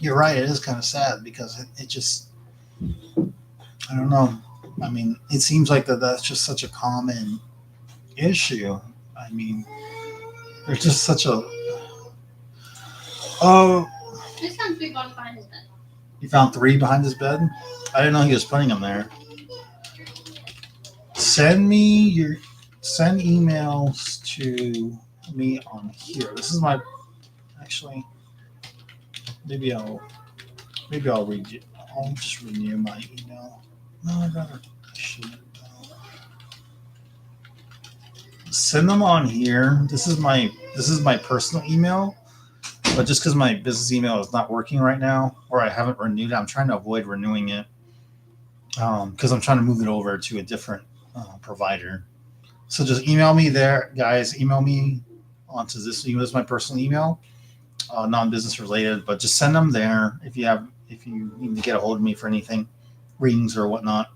you're right. It is kind of sad because it just, I don't know. I mean, it seems like that's just such a common issue. I mean, there's just such a Oh, This sounds big on behind his bed. you found 3 behind his bed? I didn't know he was putting them there. Send emails to me on here. This is my actually maybe I'll read you. I'll just renew my email. No, I should. Send them on here. This is my personal email, but just because my business email is not working right now, or I haven't renewed it, I'm trying to avoid renewing it because I'm trying to move it over to a different provider. So just email me there, guys. Email me onto this. This is my personal email, non-business related, but just send them there if you need to get a hold of me for anything, readings or whatnot.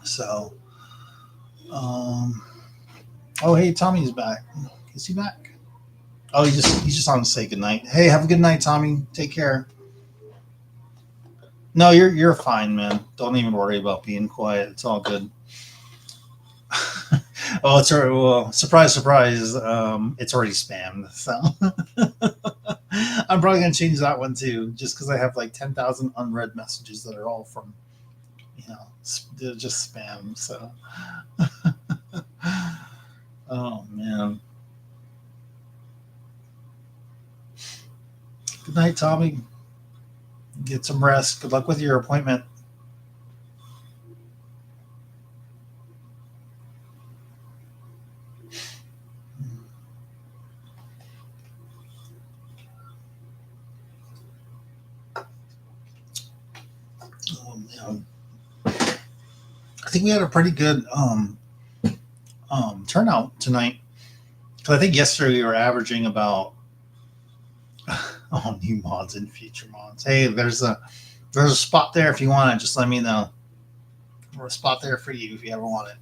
So, oh hey, Tommy's back. Is he back? Oh, he's just on to say goodnight. Hey, have a good night, Tommy. Take care. No, you're fine, man. Don't even worry about being quiet. It's all good. Oh, it's already, well, surprise, surprise. It's already spammed. So I'm probably gonna change that one too, just because I have like 10,000 unread messages that are all from, they're just spam. So, oh man. Good night, Tommy. Get some rest. Good luck with your appointment. I think we had a pretty good turnout tonight. Because I think yesterday we were averaging about new mods and future mods. Hey, there's a spot there if you want it. Just let me know. There's a spot there for you if you ever want it.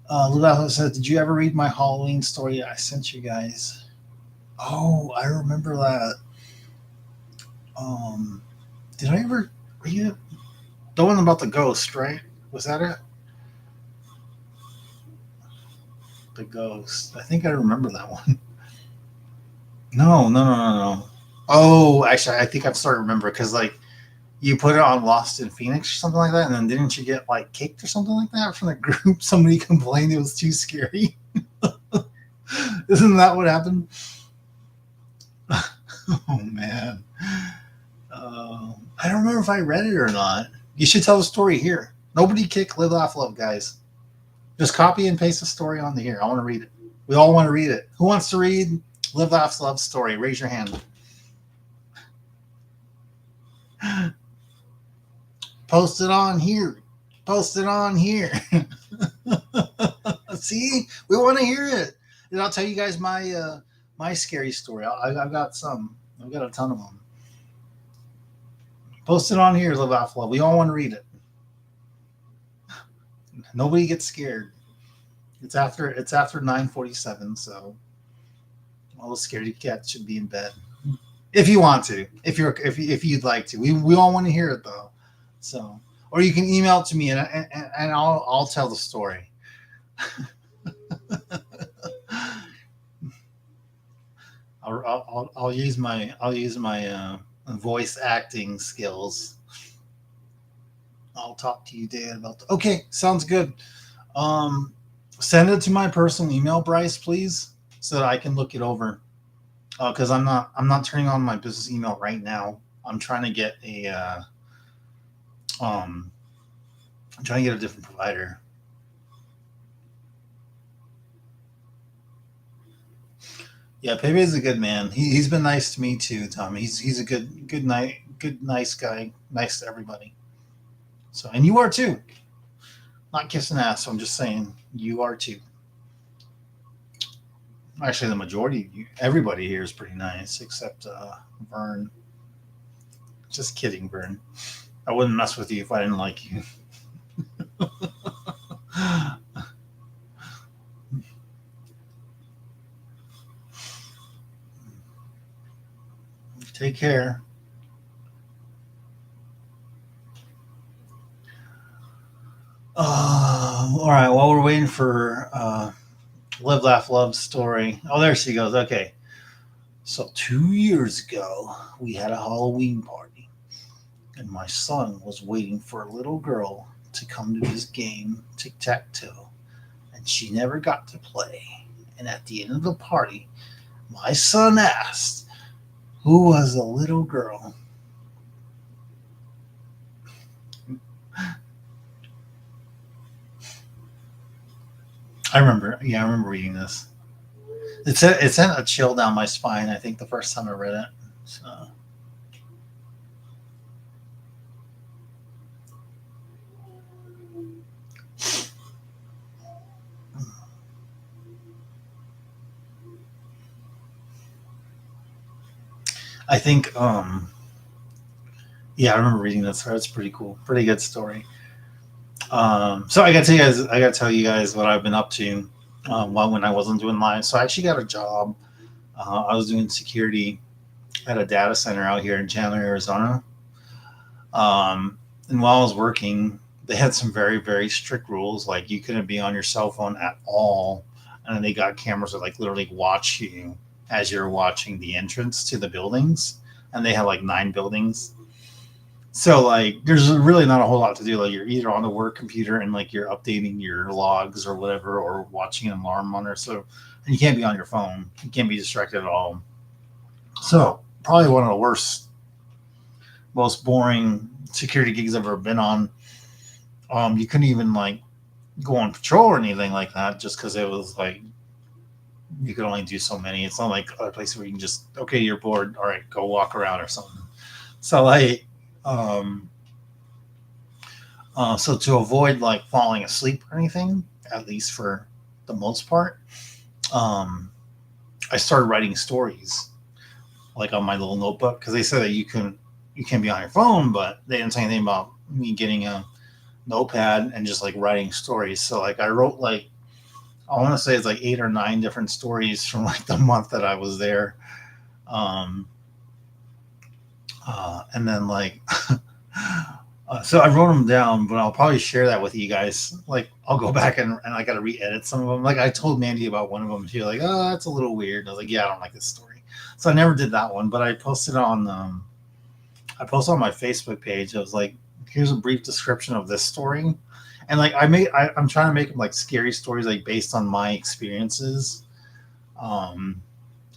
Ludaho said, "Did you ever read my Halloween story I sent you guys?" Oh, I remember that. Did I ever read it? The one about the ghost, right? Was that it? The ghost. I think I remember that one. No. Oh, actually, I think I'm starting to remember because like you put it on Lost in Phoenix or something like that, and then didn't you get like kicked or something like that from the group? Somebody complained it was too scary. Isn't that what happened? Oh man. I don't remember if I read it or not. You should tell the story here. Nobody kick, live, laugh, love, guys. Just copy and paste the story onto here. I want to read it. We all want to read it. Who wants to read Live, Laugh, Love story? Raise your hand. Post it on here. Post it on here. See, we want to hear it. And I'll tell you guys my scary story. I've got some. I've got a ton of them. Post it on here, Live, Laugh, Love. We all want to read it. Nobody gets scared. It's after 9:47, so all the scaredy cats should be in bed. If you want to, if you'd like to, we all want to hear it though. So, or you can email it to me and I'll tell the story. I'll use my voice acting skills. I'll talk to you, Dan, about okay, sounds good. Send it to my personal email, Bryce, please, so that I can look it over. Because I'm not turning on my business email right now. I'm trying to get I'm trying to get a different provider. Yeah, Pepe is a good man. He's been nice to me too, Tom. He's a good nice guy, nice to everybody. So, and you are too. Not kissing ass. So I'm just saying you are too. Actually, the majority, everybody here is pretty nice, except Vern. Just kidding, Vern. I wouldn't mess with you if I didn't like you. Take care. All right. While we're waiting for Live, Laugh, Love story. Oh, there she goes. Okay. So 2 years ago, we had a Halloween party, and my son was waiting for a little girl to come to his game, tic tac toe, and she never got to play. And at the end of the party, my son asked, "Who was the little girl?" I remember reading this. It sent a chill down my spine. I think the first time I read it. So I think, yeah, I remember reading this. That's pretty cool. Pretty good story. So I gotta tell you guys what I've been up to. While when I wasn't doing live, so I actually got a job. I was doing security at a data center out here in Chandler, Arizona. And while I was working, they had some very, very strict rules. Like you couldn't be on your cell phone at all. And then they got cameras that like literally watch you as you're watching the entrance to the buildings. And they had like 9 buildings. So like there's really not a whole lot to do. Like you're either on the work computer and like you're updating your logs or whatever, or watching an alarm monitor. So and you can't be on your phone. You can't be distracted at all. So probably one of the worst, most boring security gigs I've ever been on. You couldn't even like go on patrol or anything like that, just because it was like you could only do so many. It's not like other places where you can just okay, you're bored, all right, go walk around or something. So like, um, so to avoid like falling asleep or anything, at least for the most part, um, I started writing stories like on my little notebook because they said that you can be on your phone, but they didn't say anything about me getting a notepad and just like writing stories. So like I wrote like I want to say it's like 8 or 9 different stories from like the month that I was there. Um, and then like so I wrote them down, but I'll probably share that with you guys. Like I'll go back and I got to re-edit some of them. Like I told Mandy about one of them. She was like, "Oh, that's a little weird." I was like, "Yeah, I don't like this story," so I never did that one. But I posted on my Facebook page. I was like, "Here's a brief description of this story," and like I'm trying to make them like scary stories, like based on my experiences. Um,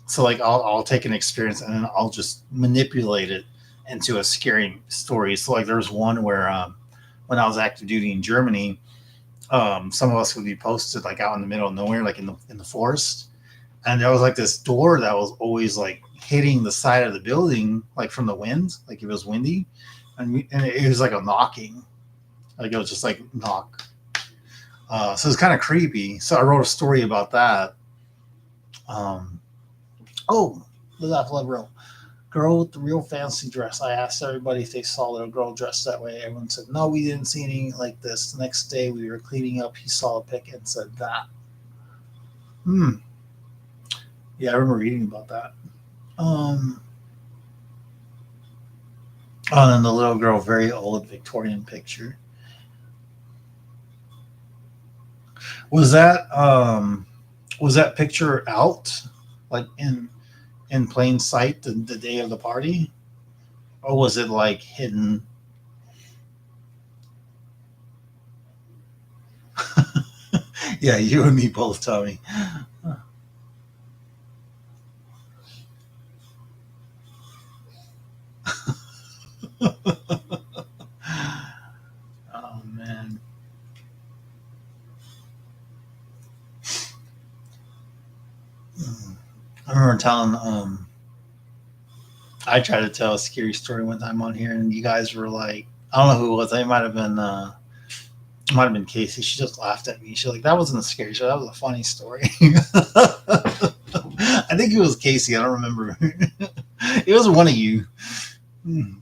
so like I'll take an experience and then I'll just manipulate it into a scary story. So like there's one where when I was active duty in Germany, some of us would be posted like out in the middle of nowhere, like in the forest, and there was like this door that was always like hitting the side of the building, like from the wind, like if it was windy, and it was like a knocking, like it was just like knock. So it's kind of creepy. So I wrote a story about that. Um, oh, the that Level girl with the real fancy dress. I asked everybody if they saw a little girl dressed that way. Everyone said no, we didn't see any like this. The next day we were cleaning up. He saw a pic and said that. Hmm. Yeah, I remember reading about that. Um. Oh, and then the little girl, very old Victorian picture. Was that was that picture out like in plain sight the day of the party, or was it like hidden? Yeah, you and me both, Tommy. Oh man. I remember telling I tried to tell a scary story one time on here, and you guys were like, I don't know who it was. It might have been Casey. She just laughed at me. She's like, "That wasn't a scary story. That was a funny story." I think it was Casey. I don't remember. It was one of you. Hmm.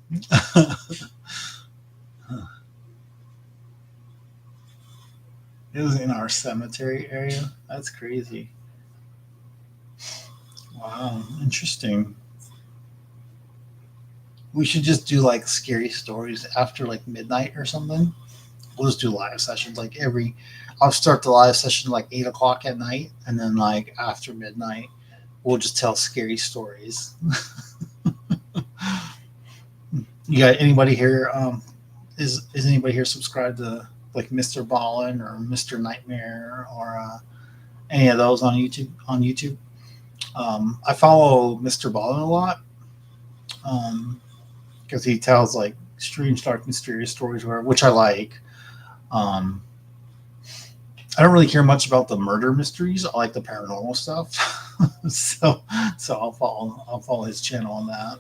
It was in our cemetery area. That's crazy. Wow, interesting. We should just do like scary stories after like midnight or something. We'll just do live sessions like every. I'll start the live session like 8 o'clock at night, and then like after midnight, we'll just tell scary stories. You got anybody here? Is anybody here subscribed to like Mr. Ballin or Mr. Nightmare or any of those on YouTube? I follow Mr. Ballin a lot because he tells like strange, dark, mysterious stories, which I like. Um, I don't really care much about the murder mysteries. I like the paranormal stuff. so I'll follow his channel on that.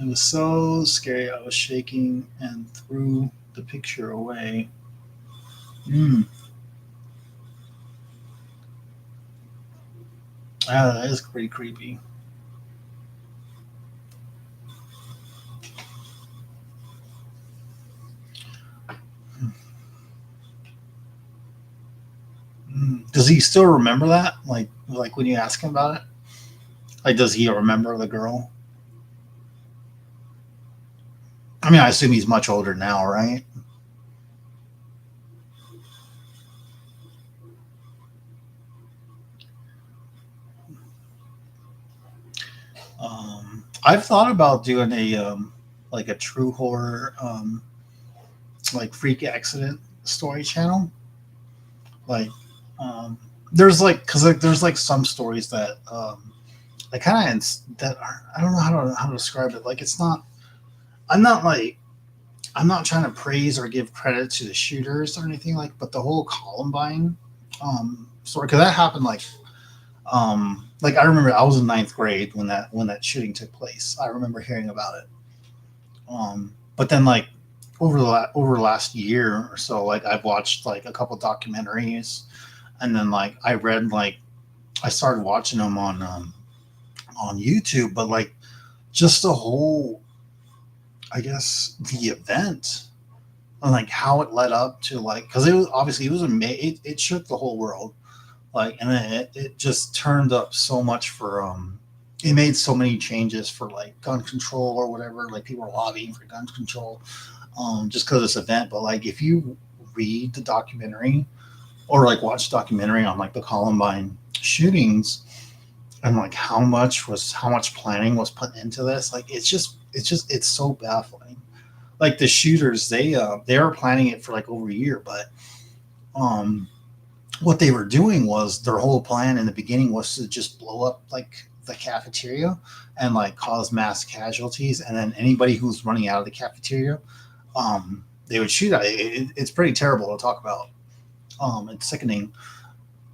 It was so scary. I was shaking and threw the picture away. That is pretty creepy. Does he still remember that? Like when you ask him about it? Like, does he remember the girl? I mean, I assume he's much older now, right? I've thought about doing a like a true horror like freak accident story channel. Like, there's like because like, there's like some stories that they kind of that are I don't know how to describe it. Like, it's not. I'm not like I'm not trying to praise or give credit to the shooters or anything but the whole Columbine story because that happened like I remember I was in ninth grade when that shooting took place. I remember hearing about it. But then like over the last year or so, like I've watched like a couple documentaries, and then like I started watching them on YouTube. But like just the whole, I guess the event and like how it led up to like because it was obviously it shook the whole world. Like, and then it just turned up so much for it made so many changes for like gun control or whatever. Like people were lobbying for gun control just because of this event. But like if you read the documentary or like watch the documentary on like the Columbine shootings and like how much planning was put into this, like it's so baffling. Like the shooters, they were planning it for like over a year, but um what they were doing was their whole plan in the beginning was to just blow up like the cafeteria and like cause mass casualties, and then anybody who's running out of the cafeteria, they would shoot at it's pretty terrible to talk about. It's sickening.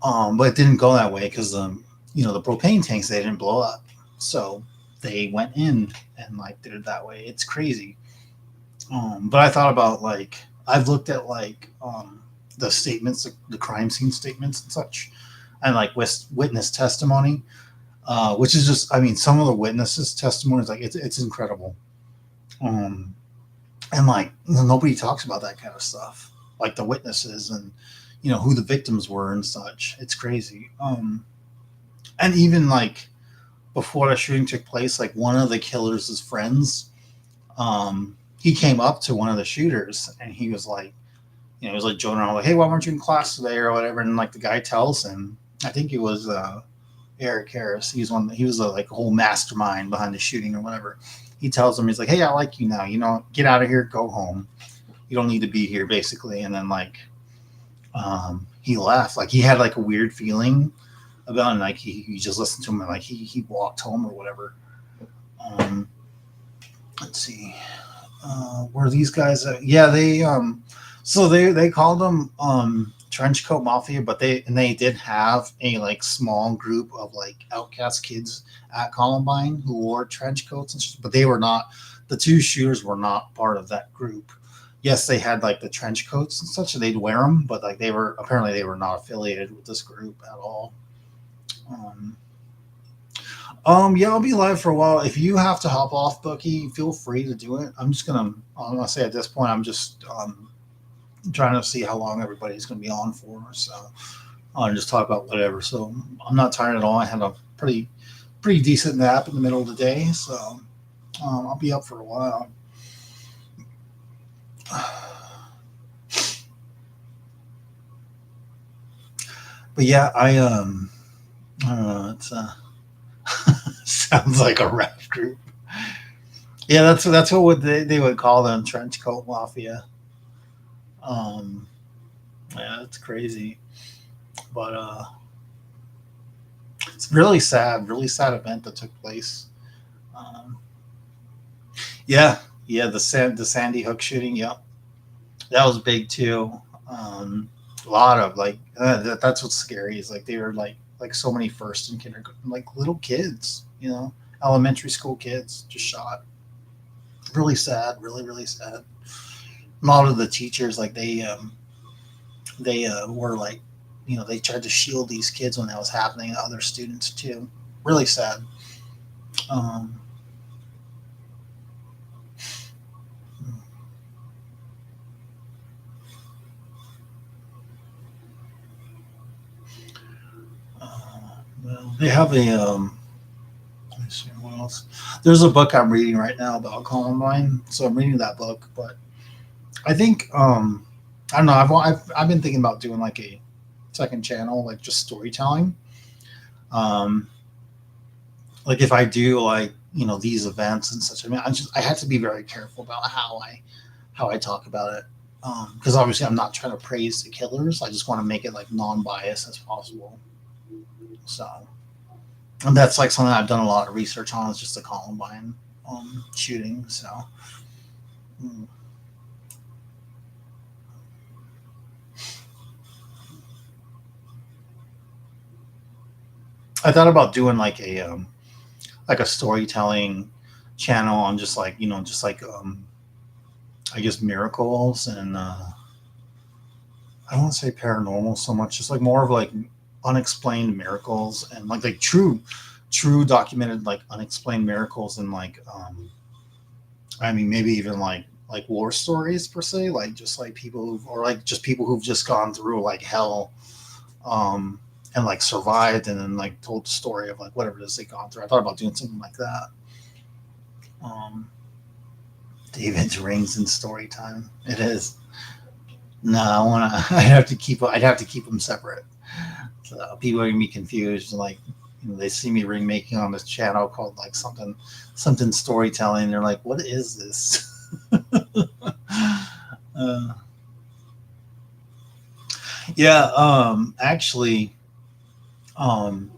But it didn't go that way because the propane tanks, they didn't blow up, so they went in and like did it that way. It's crazy. But I thought about like I've looked at like the statements, the crime scene statements and such, and like witness testimony, which is just, I mean, some of the witnesses' testimonies, like it's incredible. Um, and like nobody talks about that kind of stuff, like the witnesses and who the victims were and such. It's crazy. And even like before the shooting took place, like one of the killers' friends, he came up to one of the shooters and he was like, he was like joking around, like, "Hey, why weren't you in class today?" or whatever. And like the guy tells him, I think it was Eric Harris. He was like a whole mastermind behind the shooting or whatever. He tells him, he's like, "Hey, I like you now. Get out of here, go home. You don't need to be here," basically. And then like he left. Like he had like a weird feeling about it. And, like he just listened to him and like he walked home or whatever. Let's see. Were these guys? Yeah, they. So they called them Trenchcoat Mafia, but they did have a like small group of like outcast kids at Columbine who wore trench coats and shit, but they were not. The two shooters were not part of that group. Yes, they had like the trench coats and such, and they'd wear them, but like they were not affiliated with this group at all. Yeah, I'll be live for a while. If you have to hop off, Bucky, feel free to do it. I'm gonna say at this point, I'm just trying to see how long everybody's gonna be on for. So I'll just talk about whatever. So I'm not tired at all. I had a pretty decent nap in the middle of the day, so I'll be up for a while. But yeah, I don't know. It's sounds like a rap group. Yeah, that's what they would call them, trench coat mafia. Um, yeah, that's crazy. But it's really sad event that took place. Um, yeah, yeah, the Sandy Hook shooting. Yep, that was big too. Um, a lot of like that's what's scary is like they were like so many first and kindergarten like little kids, elementary school kids just shot. Really sad, really sad. A lot of the teachers like they were like they tried to shield these kids when that was happening to other students too. Really sad. Um, well, they have a let me see what else. There's a book I'm reading right now about Columbine, so I'm reading that book. But I think I don't know. I've been thinking about doing like a second channel, like just storytelling. Um, like if I do like these events and such. I mean, I have to be very careful about how I talk about it because obviously I'm not trying to praise the killers. I just want to make it like non-biased as possible. So, and that's like something I've done a lot of research on. Is just the Columbine shooting. So, mm. I thought about doing like a storytelling channel on just like just like I guess miracles and I don't want to say paranormal so much, just like more of like unexplained miracles and like true documented like unexplained miracles and like I mean maybe even like war stories per se, like just like or like just people who've just gone through like hell um and like survived and then like told the story of like whatever it is they've gone through. I thought about doing something like that. Um David's rings and story time. It is. No, I wanna. I'd have to keep them separate. So people are gonna be confused. Like, they see me ring making on this channel called like something storytelling. They're like, "What is this?" uh, yeah. Actually, um,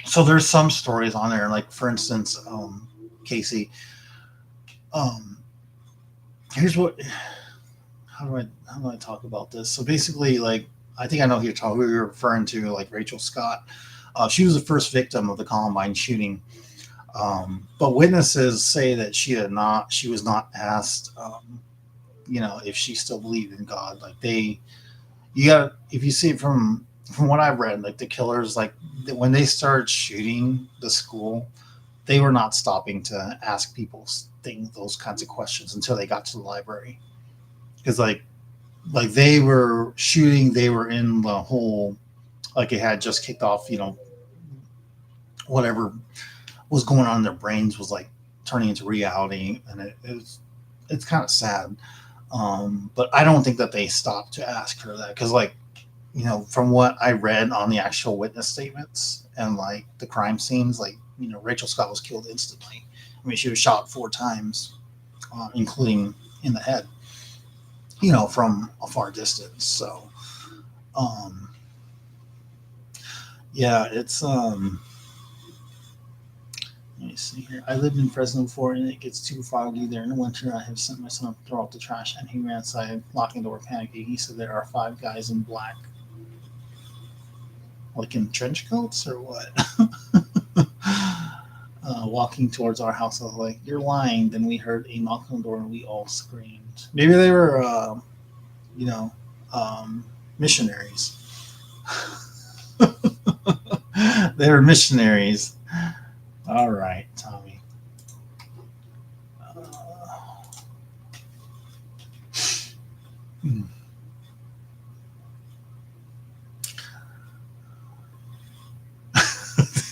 so there's some stories on there. Like for instance, Casey. Um, here's what. How do I talk about this? So basically, like I think I know who you're referring to, like Rachel Scott. She was the first victim of the Columbine shooting, but witnesses say that she was not asked, if she still believed in God. Like you got if you see it from what I've read, like the killers, like when they started shooting the school, they were not stopping to ask people those kinds of questions until they got to the library, because like they were shooting, they were in the whole, like it had just kicked off, whatever was going on in their brains was like turning into reality, and it's kind of sad. But I don't think that they stopped to ask her that, because like from what I read on the actual witness statements and like the crime scenes, like Rachel Scott was killed instantly. I mean, she was shot 4 times, including in the head, from a far distance. So um yeah, it's let me see here. I lived in Fresno before, and it gets too foggy there in the winter. I have sent my son up to throw out the trash, and he ran outside, locking the door, panicking. He said there are 5 guys in black, like in trench coats or what, walking towards our house. I was like, "You're lying." Then we heard a knock on the door, and we all screamed. Maybe they were, you know, missionaries. They were missionaries. All right, Tommy. Hmm.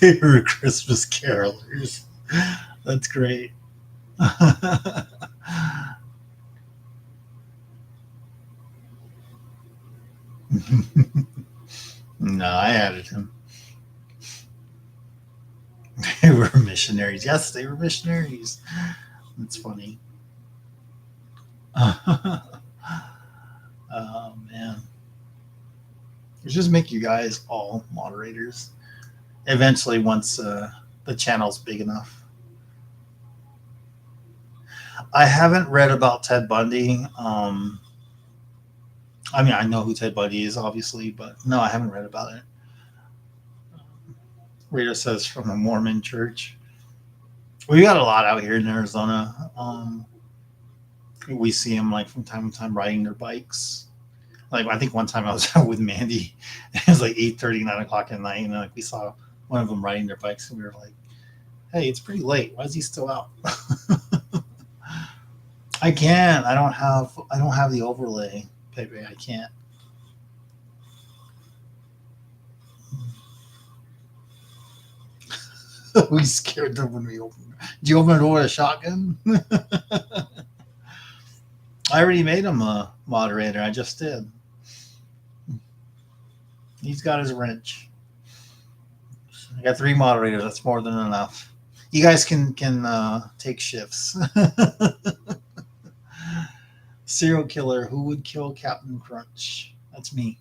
They were Christmas carolers. That's great. No, I added him. were missionaries. Yes, they were missionaries. That's funny. Oh man, let's just make you guys all moderators. Eventually, once the channel's big enough. I haven't read about Ted Bundy. I mean, I know who Ted Bundy is, obviously, but no, I haven't read about it. Rita says from the Mormon Church. We got a lot out here in Arizona. We see them like from time to time riding their bikes. Like I think one time I was out with Mandy. It was like 8:30, 9 o'clock at night, and like we saw one of them riding their bikes, and we were like, "Hey, it's pretty late. Why is he still out?" I can't. I don't have the overlay, Pepe. I can't. We scared them when we opened. Did you open the door with a shotgun? I already made him a moderator. I just did. He's got his wrench. I got 3 moderators. That's more than enough. You guys can take shifts. Serial killer. Who would kill Captain Crunch? That's me.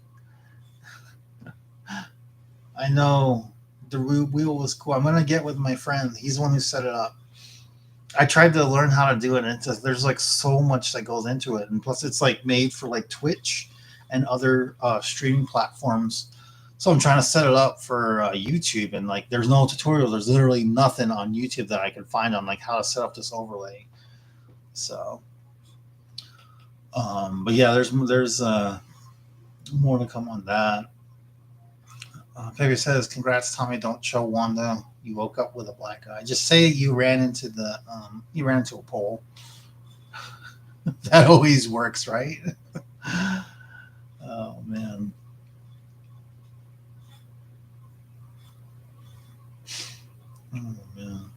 I know. The wheel was cool. I'm gonna get with my friend. He's the one who set it up. I tried to learn how to do it, and it's just, there's like so much that goes into it, and plus it's like made for like Twitch and other streaming platforms. So I'm trying to set it up for YouTube, and like there's no tutorial. There's literally nothing on YouTube that I can find on like how to set up this overlay. So, but yeah, there's more to come on that. Pepe says, "Congrats, Tommy. Don't show Wanda you woke up with a black eye. Just say you ran into a pole." That always works, right? Oh man. Oh man.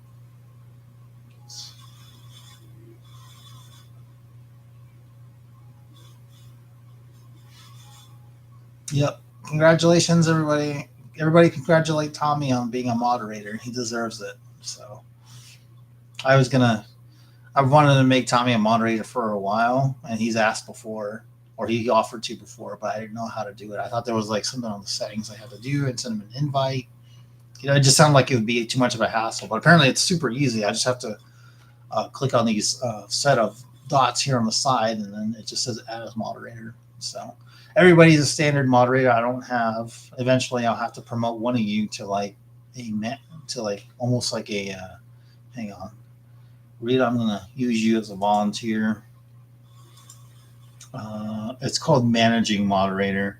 Yep. Congratulations, everybody. Everybody congratulate Tommy on being a moderator. He deserves it. So I wanted to make Tommy a moderator for a while, and he's asked before, or he offered to before, but I didn't know how to do it. I thought there was like something on the settings I had to do and send him an invite. It just sounded like it would be too much of a hassle, but apparently it's super easy. I just have to click on these set of dots here on the side, and then it just says add as moderator. So everybody's a standard moderator. I don't have. Eventually, I'll have to promote one of you to like almost like a. Hang on, Rita. I'm gonna use you as a volunteer. It's called managing moderator.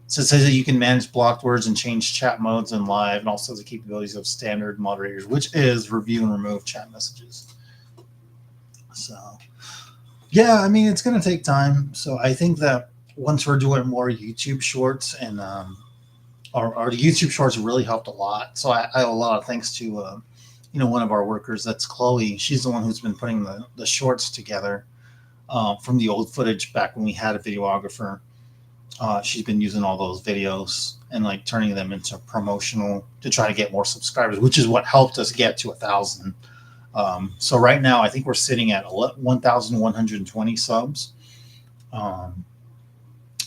So it says that you can manage blocked words and change chat modes in live, and also the capabilities of standard moderators, which is review and remove chat messages. So, yeah, I mean, it's going to take time. So I think that once we're doing more YouTube shorts, and our YouTube shorts really helped a lot. So I owe a lot of thanks to one of our workers. That's Chloe. She's the one who's been putting the shorts together from the old footage back when we had a videographer. She's been using all those videos and like turning them into promotional to try to get more subscribers, which is what helped us get to 1,000. So right now, I think we're sitting at 1,120 subs.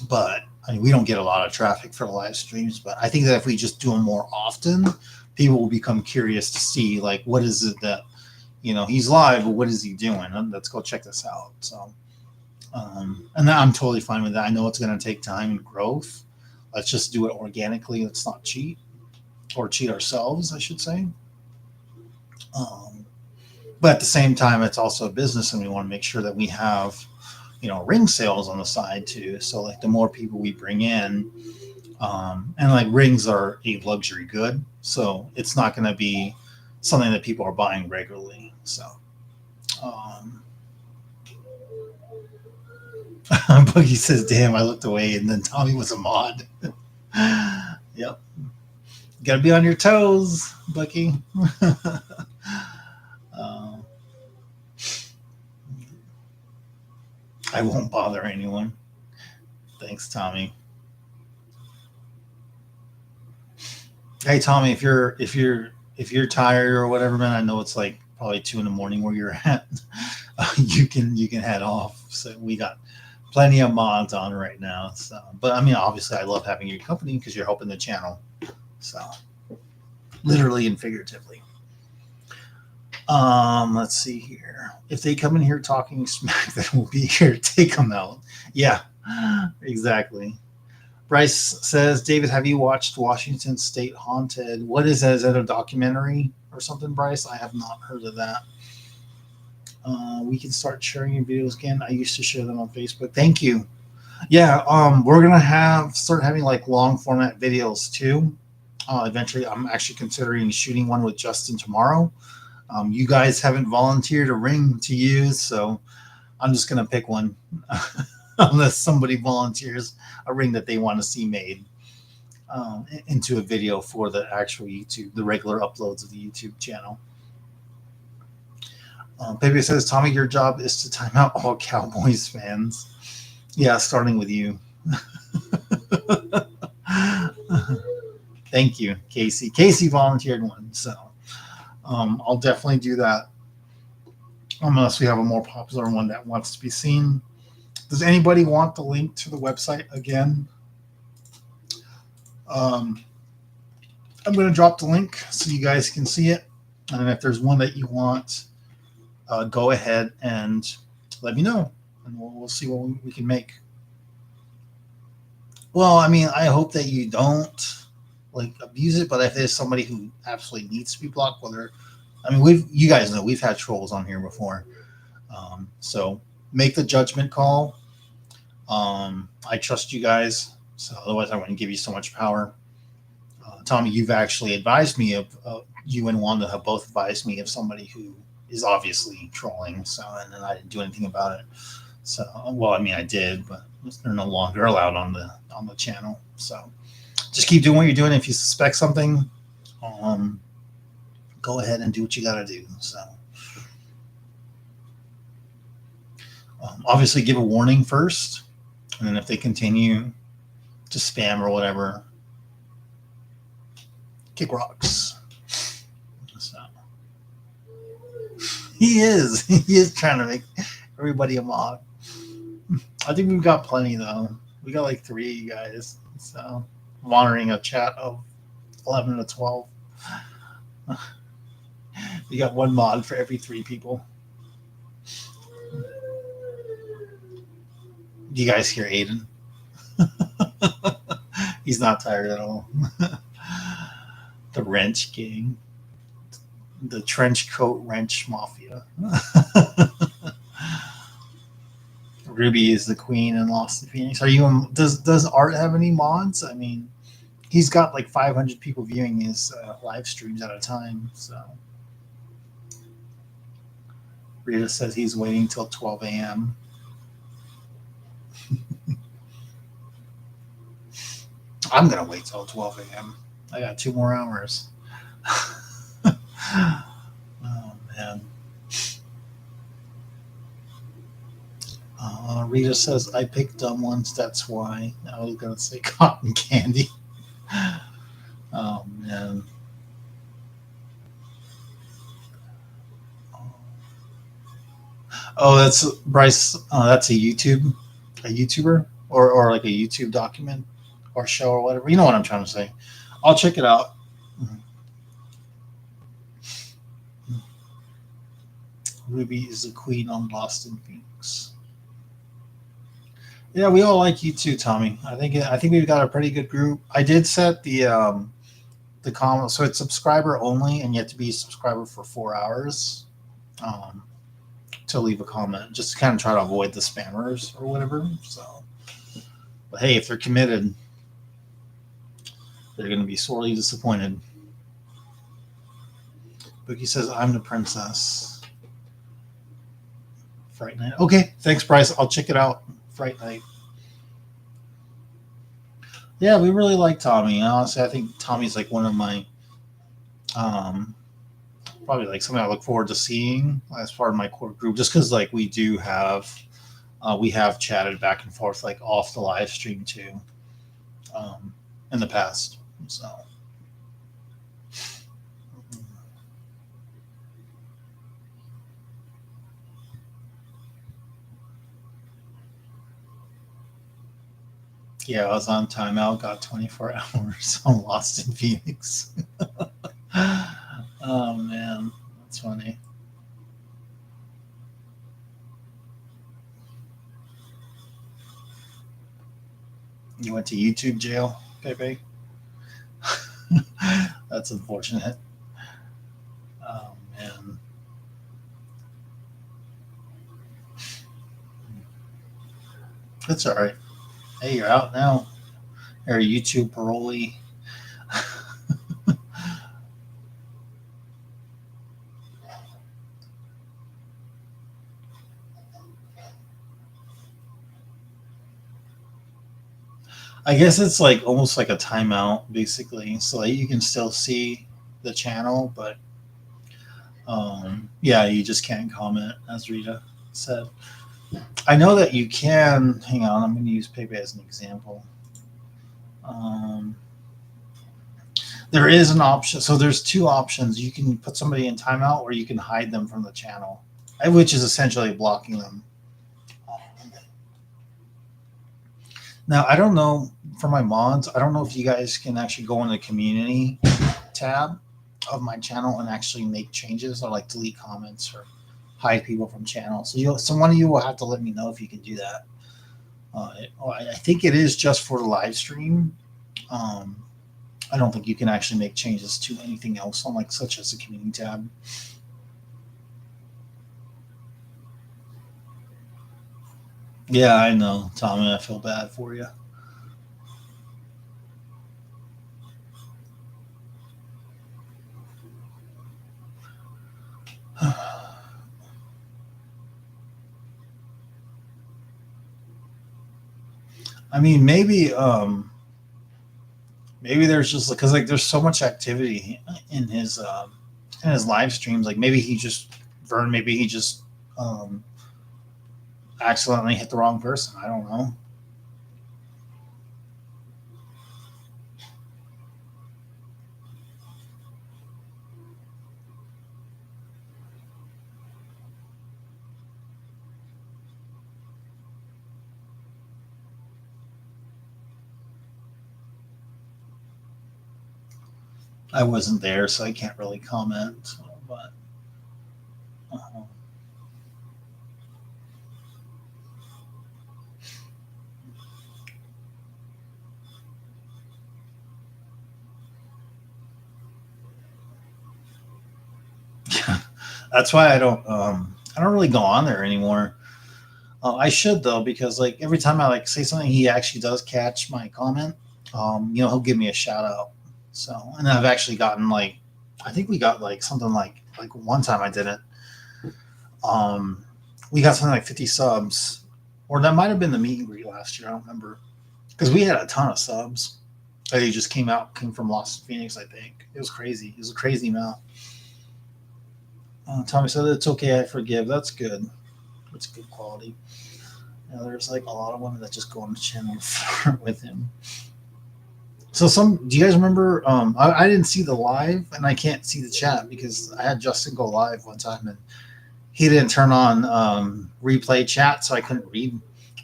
But I mean, we don't get a lot of traffic for the live streams, but I think that if we just do them more often, people will become curious to see like, what is it that, he's live, but what is he doing? Let's go check this out. So, and I'm totally fine with that. I know it's going to take time and growth. Let's just do it organically. Let's not cheat or cheat ourselves, I should say. But at the same time, it's also a business, and we want to make sure that we have, ring sales on the side too. So like the more people we bring in, and like rings are a luxury good, so it's not going to be something that people are buying regularly. So, Boogie says, "Damn, I looked away, and then Tommy was a mod." Yep, got to be on your toes, Boogie. I won't bother anyone. Thanks, Tommy. Hey, Tommy, if if you're tired or whatever, man, I know it's like probably 2 a.m. where you're at. You can head off. So we got plenty of mods on right now. So, but I mean, obviously, I love having your company because you're helping the channel. So, literally and figuratively. Let's see here. If they come in here talking smack, then we'll be here to take them out. Yeah, exactly. Bryce says, David, have you watched Washington State Haunted? What is that? Is that a documentary or something, Bryce? I have not heard of that. We can start sharing your videos again. I used to share them on Facebook. Thank you. Yeah, we're gonna start having like long format videos too. Eventually, I'm actually considering shooting one with Justin tomorrow. You guys haven't volunteered a ring to use, so I'm just gonna pick one unless somebody volunteers a ring that they want to see made into a video for the actual YouTube, the regular uploads of the YouTube channel. Pepe says, Tommy, your job is to time out all Cowboys fans. Yeah, starting with you. Thank you, Casey. Casey volunteered one, so I'll definitely do that unless we have a more popular one that wants to be seen. Does anybody want the link to the website again? I'm going to drop the link so you guys can see it. And if there's one that you want, go ahead and let me know. And we'll see what we can make. Well, I mean, I hope that you don't like abuse it. But if there's somebody who absolutely needs to be blocked, you guys know we've had trolls on here before. So make the judgment call. I trust you guys, so otherwise I wouldn't give you so much power. Tommy, you've actually advised me of you and Wanda have both advised me of somebody who is obviously trolling. So, and then I didn't do anything about it. So, well, I mean, I did, but they're no longer allowed on the channel. So, just keep doing what you're doing. If you suspect something, go ahead and do what you got to do. So, obviously, give a warning first. And then if they continue to spam or whatever, kick rocks. So he is trying to make everybody a mod. I think we've got plenty though. We got like 3 of you guys. So monitoring a chat of 11 to 12. We got 1 mod for every 3 people. Do you guys hear Aiden? He's not tired at all. The Wrench Gang. The Trench Coat Wrench Mafia. Ruby is the queen and Lost in Phoenix. Does Art have any mods? I mean, he's got like 500 people viewing his live streams at a time. So Rita says he's waiting till 12 a.m. I'm going to wait till 12 a.m. I got 2 more hours. Oh, man. Rita says, I picked dumb ones, that's why. I was going to say cotton candy. Oh, man. Oh, that's Bryce. That's a YouTuber or like a YouTube document or show or whatever. You know what I'm trying to say. I'll check it out. Ruby is the queen on Lost in Phoenix. Yeah, we all like you too, Tommy. I think we've got a pretty good group. I did set the comment, so it's subscriber only, and you have to be a subscriber for 4 hours to leave a comment, just to kind of try to avoid the spammers or whatever. So, but hey, if they're committed, they're going to be sorely disappointed. Bookie says, I'm the princess. Fright Night. Okay, thanks, Bryce. I'll check it out. Fright Night. Yeah, we really like Tommy. Honestly, I think Tommy's like one of my, probably like something I look forward to seeing as part of my core group, just because like we have chatted back and forth like off the live stream too, in the past. So Yeah, I was on timeout, got 24 hours. I'm lost in Phoenix. Oh man, that's funny. You went to YouTube jail, Pepe? That's unfortunate. Oh man. That's all right. Hey, you're out now. You're a YouTube parolee. I guess it's like almost like a timeout, basically. So like you can still see the channel, but yeah, you just can't comment, as Rita said. I know that you can. Hang on, I'm going to use Pepe as an example. Um, there is an option. So there's two options. You can put somebody in timeout, or you can hide them from the channel, which is essentially blocking them. Now, I don't know for my mods, I don't know if you guys can actually go in the community tab of my channel and actually make changes or like delete comments or hide people from channels. So one of you will have to let me know if you can do that. I think it is just for the live stream. Um, I don't think you can actually make changes to anything else on like such as the community tab. Yeah, I know, Tommy. I feel bad for you. I mean, maybe there's just because like there's so much activity in his live streams. Like maybe he just Vern, maybe he just um, accidentally hit the wrong person. I don't know. I wasn't there, so I can't really comment. But uh, yeah, that's why I don't really go on there anymore. I should though because like every time I like say something, he actually does catch my comment. He'll give me a shout out. So and I've actually gotten like I think we got like something like one time I did it. Um, we got something like 50 subs, or that might have been the meet and greet last year. I don't remember because we had a ton of subs. They just came from Lost in Phoenix. I think it was crazy. It was a crazy amount. Tommy said it's okay. I forgive. That's good. That's good quality. There's like a lot of women that just go on the channel and flirt with him. So do you guys remember? I didn't see the live, and I can't see the chat because I had Justin go live one time, and he didn't turn on replay chat, so I couldn't read.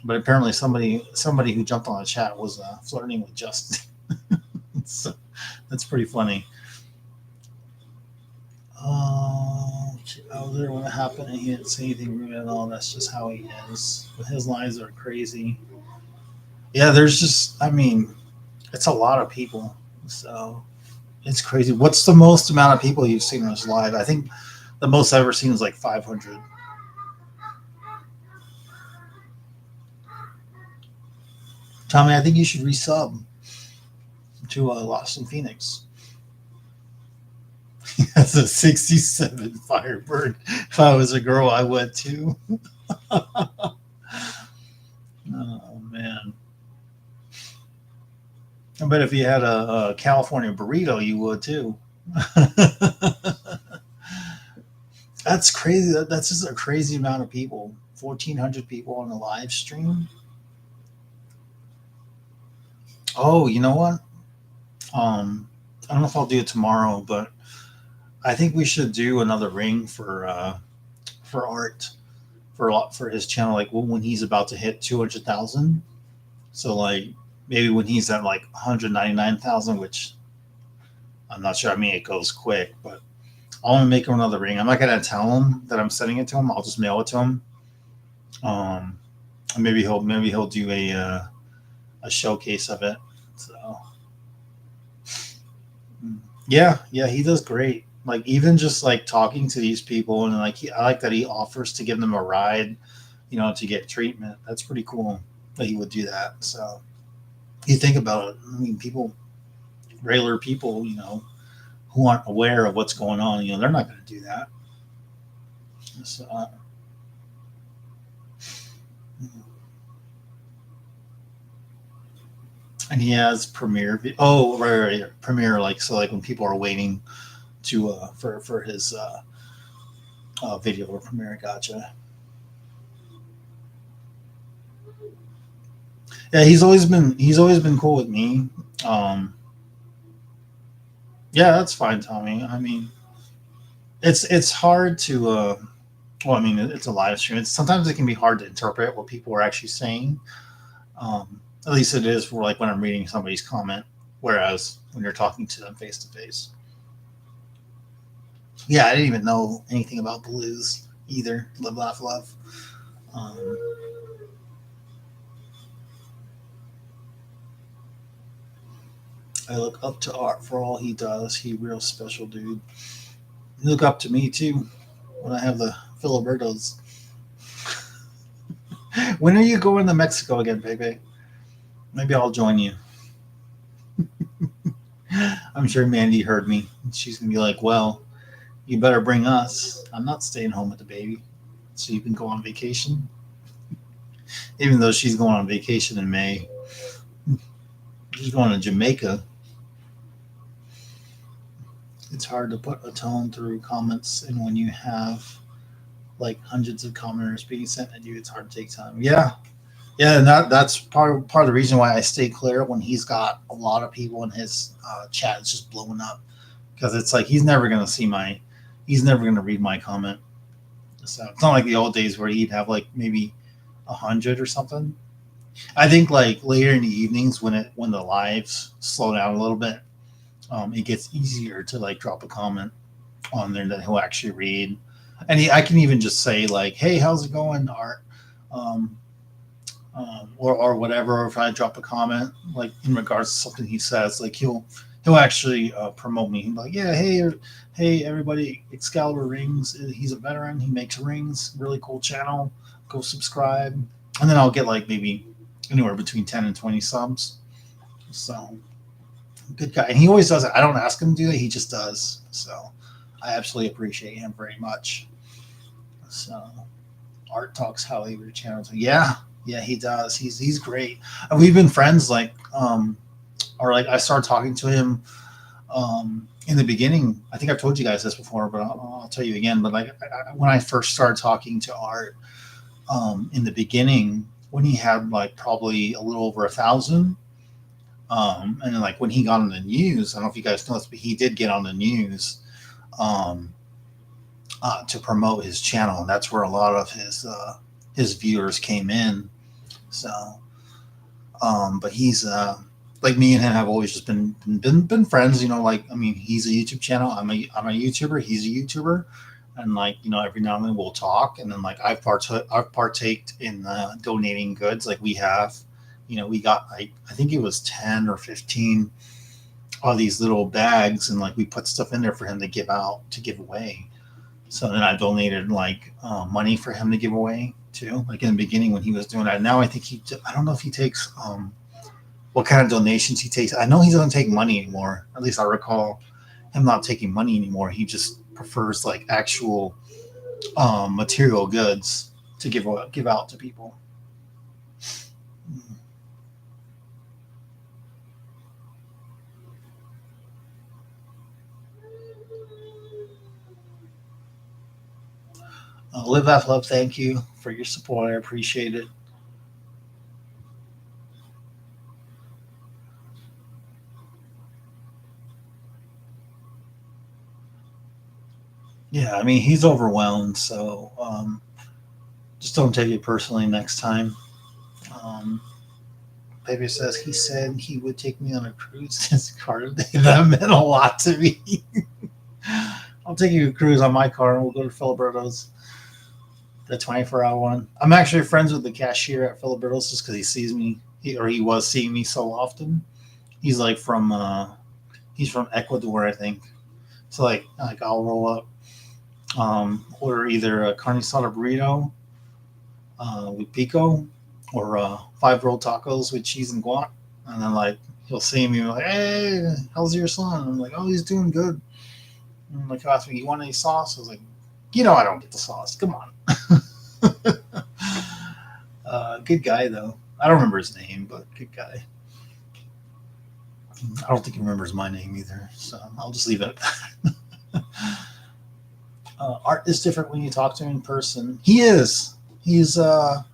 But apparently, somebody who jumped on the chat was flirting with Justin. So that's pretty funny. I was there when it happened, and he didn't say anything rude at all. That's just how he is. But his lives are crazy. Yeah, there's just, I mean, it's a lot of people. So it's crazy. What's the most amount of people you've seen on this live? I think the most I've ever seen is like 500. Tommy, I think you should resub to Lost in Phoenix. That's a 67 Firebird. If I was a girl, I would too. Oh, man. I bet if you had a California burrito, you would too. That's crazy. That's just a crazy amount of people. 1,400 people on the live stream. Oh, you know what? I don't know if I'll do it tomorrow, but I think we should do another ring for art for his channel, like when he's about to hit 200,000. So like maybe when he's at like 199,000, which I'm not sure. I mean, it goes quick, but I want to make him another ring. I'm not gonna tell him that I'm sending it to him. I'll just mail it to him. Um, and maybe he'll do a showcase of it. So yeah, he does great. Like even just like talking to these people and like I like that he offers to give them a ride, to get treatment. That's pretty cool that he would do that. So you think about it. I mean, regular people, who aren't aware of what's going on, they're not going to do that. So, and he has Premiere. Oh, right. Premiere, like so, like when people are waiting to for his video or Premiere. Gotcha. Yeah, he's always been cool with me. Um, yeah, that's fine, Tommy. I mean, it's hard to. Well, I mean, it's a live stream. Sometimes it can be hard to interpret what people are actually saying. At least it is for like when I'm reading somebody's comment. Whereas when you're talking to them face to face, yeah, I didn't even know anything about Blues either. Live, laugh, love. Um, I look up to Art for all he does. He real special dude. You look up to me too when I have the Filibertos. When are you going to Mexico again, baby? Maybe I'll join you. I'm sure Mandy heard me. She's gonna be like, "Well, you better bring us. I'm not staying home with the baby, so you can go on vacation." Even though she's going on vacation in May, she's going to Jamaica. It's hard to put a tone through comments, and when you have like hundreds of commenters being sent at you, it's hard to take time. Yeah, yeah, and that's part of the reason why I stay clear when he's got a lot of people in his chat. It's just blowing up because it's like he's never gonna read my comment. So it's not like the old days where he'd have like maybe 100 or something. I think like later in the evenings when the lives slow down a little bit, it gets easier to like drop a comment on there that he'll actually read. And I can even just say like, "Hey, how's it going, Art?" Um, or whatever. Or if I drop a comment like in regards to something he says, like he'll actually promote me. He'll be like, "Yeah, hey, everybody, Excalibur Rings. He's a veteran. He makes rings. Really cool channel. Go subscribe." And then I'll get like maybe anywhere between 10 and 20 subs. So good guy, and he always does it. I don't ask him to do it; he just does. So I absolutely appreciate him very much. So Art talks highly of your channel. So, yeah, he does. He's great. And we've been friends or like I started talking to him in the beginning. I think I've told you guys this before, but I'll tell you again. But like when I first started talking to Art in the beginning, when he had like probably a little over 1,000. And then like when he got on the news, I don't know if you guys know this, but he did get on the news um, to promote his channel, and that's where a lot of his viewers came in. So, but he's like me and him have always just been friends. Like I mean, he's a YouTube channel. I'm a YouTuber. He's a YouTuber, and like every now and then we'll talk. And then like I've partaked in donating goods. Like we have, we got I think it was 10 or 15 of these little bags, and like we put stuff in there for him to give away. So then I donated like money for him to give away too. Like in the beginning when he was doing that. Now I think I don't know if he takes what kind of donations he takes. I know he doesn't take money anymore. At least I recall him not taking money anymore. He just prefers like actual material goods to give out to people. Live, laugh, love. Thank you for your support. I appreciate it. Yeah, I mean he's overwhelmed, so just don't take it personally next time. Um, Pepe says he said he would take me on a cruise this car day. That meant a lot to me. I'll take you a cruise on my car and we'll go to Filiberto's, the 24-hour one. I'm actually friends with the cashier at Filiberto's just because he sees me, he was seeing me so often. He's like he's from Ecuador, I think. So like I'll roll up, order either a carne asada burrito with pico, or 5 rolled tacos with cheese and guac, and then like he'll see me like, "Hey, how's your son?" I'm like, "Oh, he's doing good." And like, he asked me, "You want any sauce?" I was like, I don't get the sauce. Come on. Good guy though. I don't remember his name, but good guy. I don't think he remembers my name either, so I'll just leave it at that. Art is different when you talk to him in person. He is. He's well,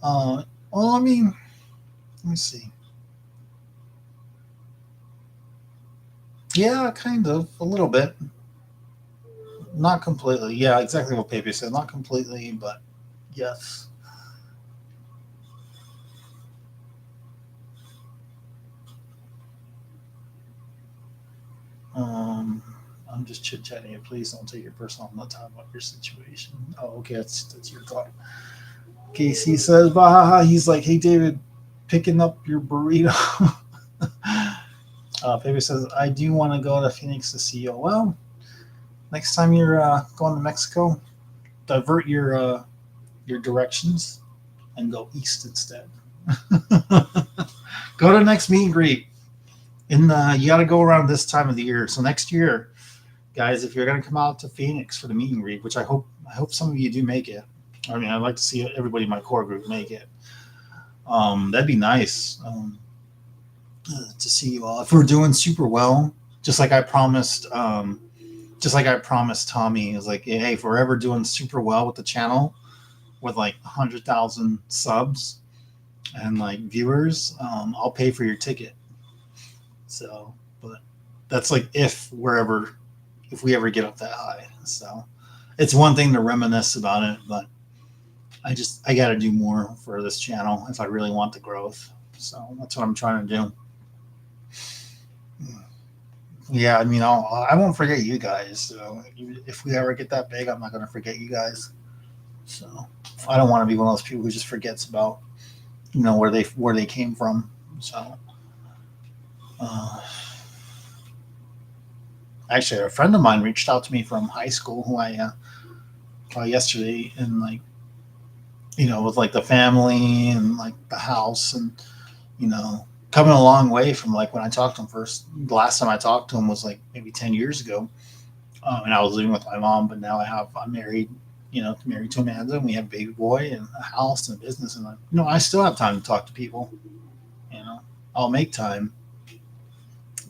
I mean, let me see. Yeah, kind of, a little bit. Not completely. Yeah, exactly what Pepe said. Not completely, but yes. I'm just chit chatting. Please don't take it personal. I'm not talking about your situation. Oh, okay, that's your thought. Casey says, "Bahaha." He's like, "Hey, David, picking up your burrito." Pepe says, "I do want to go to Phoenix to see you." Well, next time you're going to Mexico, divert your directions and go east instead. Go to the next meet and greet. You got to go around this time of the year. So next year, guys, if you're going to come out to Phoenix for the meet and greet, which I hope some of you do make it. I mean, I'd like to see everybody in my core group make it. That'd be nice to see you all. If we're doing super well, just like I promised Tommy, is like, hey, if we're ever doing super well with the channel, with like 100,000 subs and like viewers, I'll pay for your ticket. So, but that's like if we ever get up that high. So it's one thing to reminisce about it, but I got to do more for this channel if I really want the growth. So that's what I'm trying to do. Yeah, I mean, I won't forget you guys. So if we ever get that big, I'm not going to forget you guys. So I don't want to be one of those people who just forgets about, where they came from. So actually, a friend of mine reached out to me from high school who I yesterday, and like, with like the family and like the house, and coming a long way from like when I talked to him first. The last time I talked to him was like maybe 10 years ago, and I was living with my mom. But now I'm married, married to Amanda, and we have a baby boy and a house and a business, and I still have time to talk to people. I'll make time,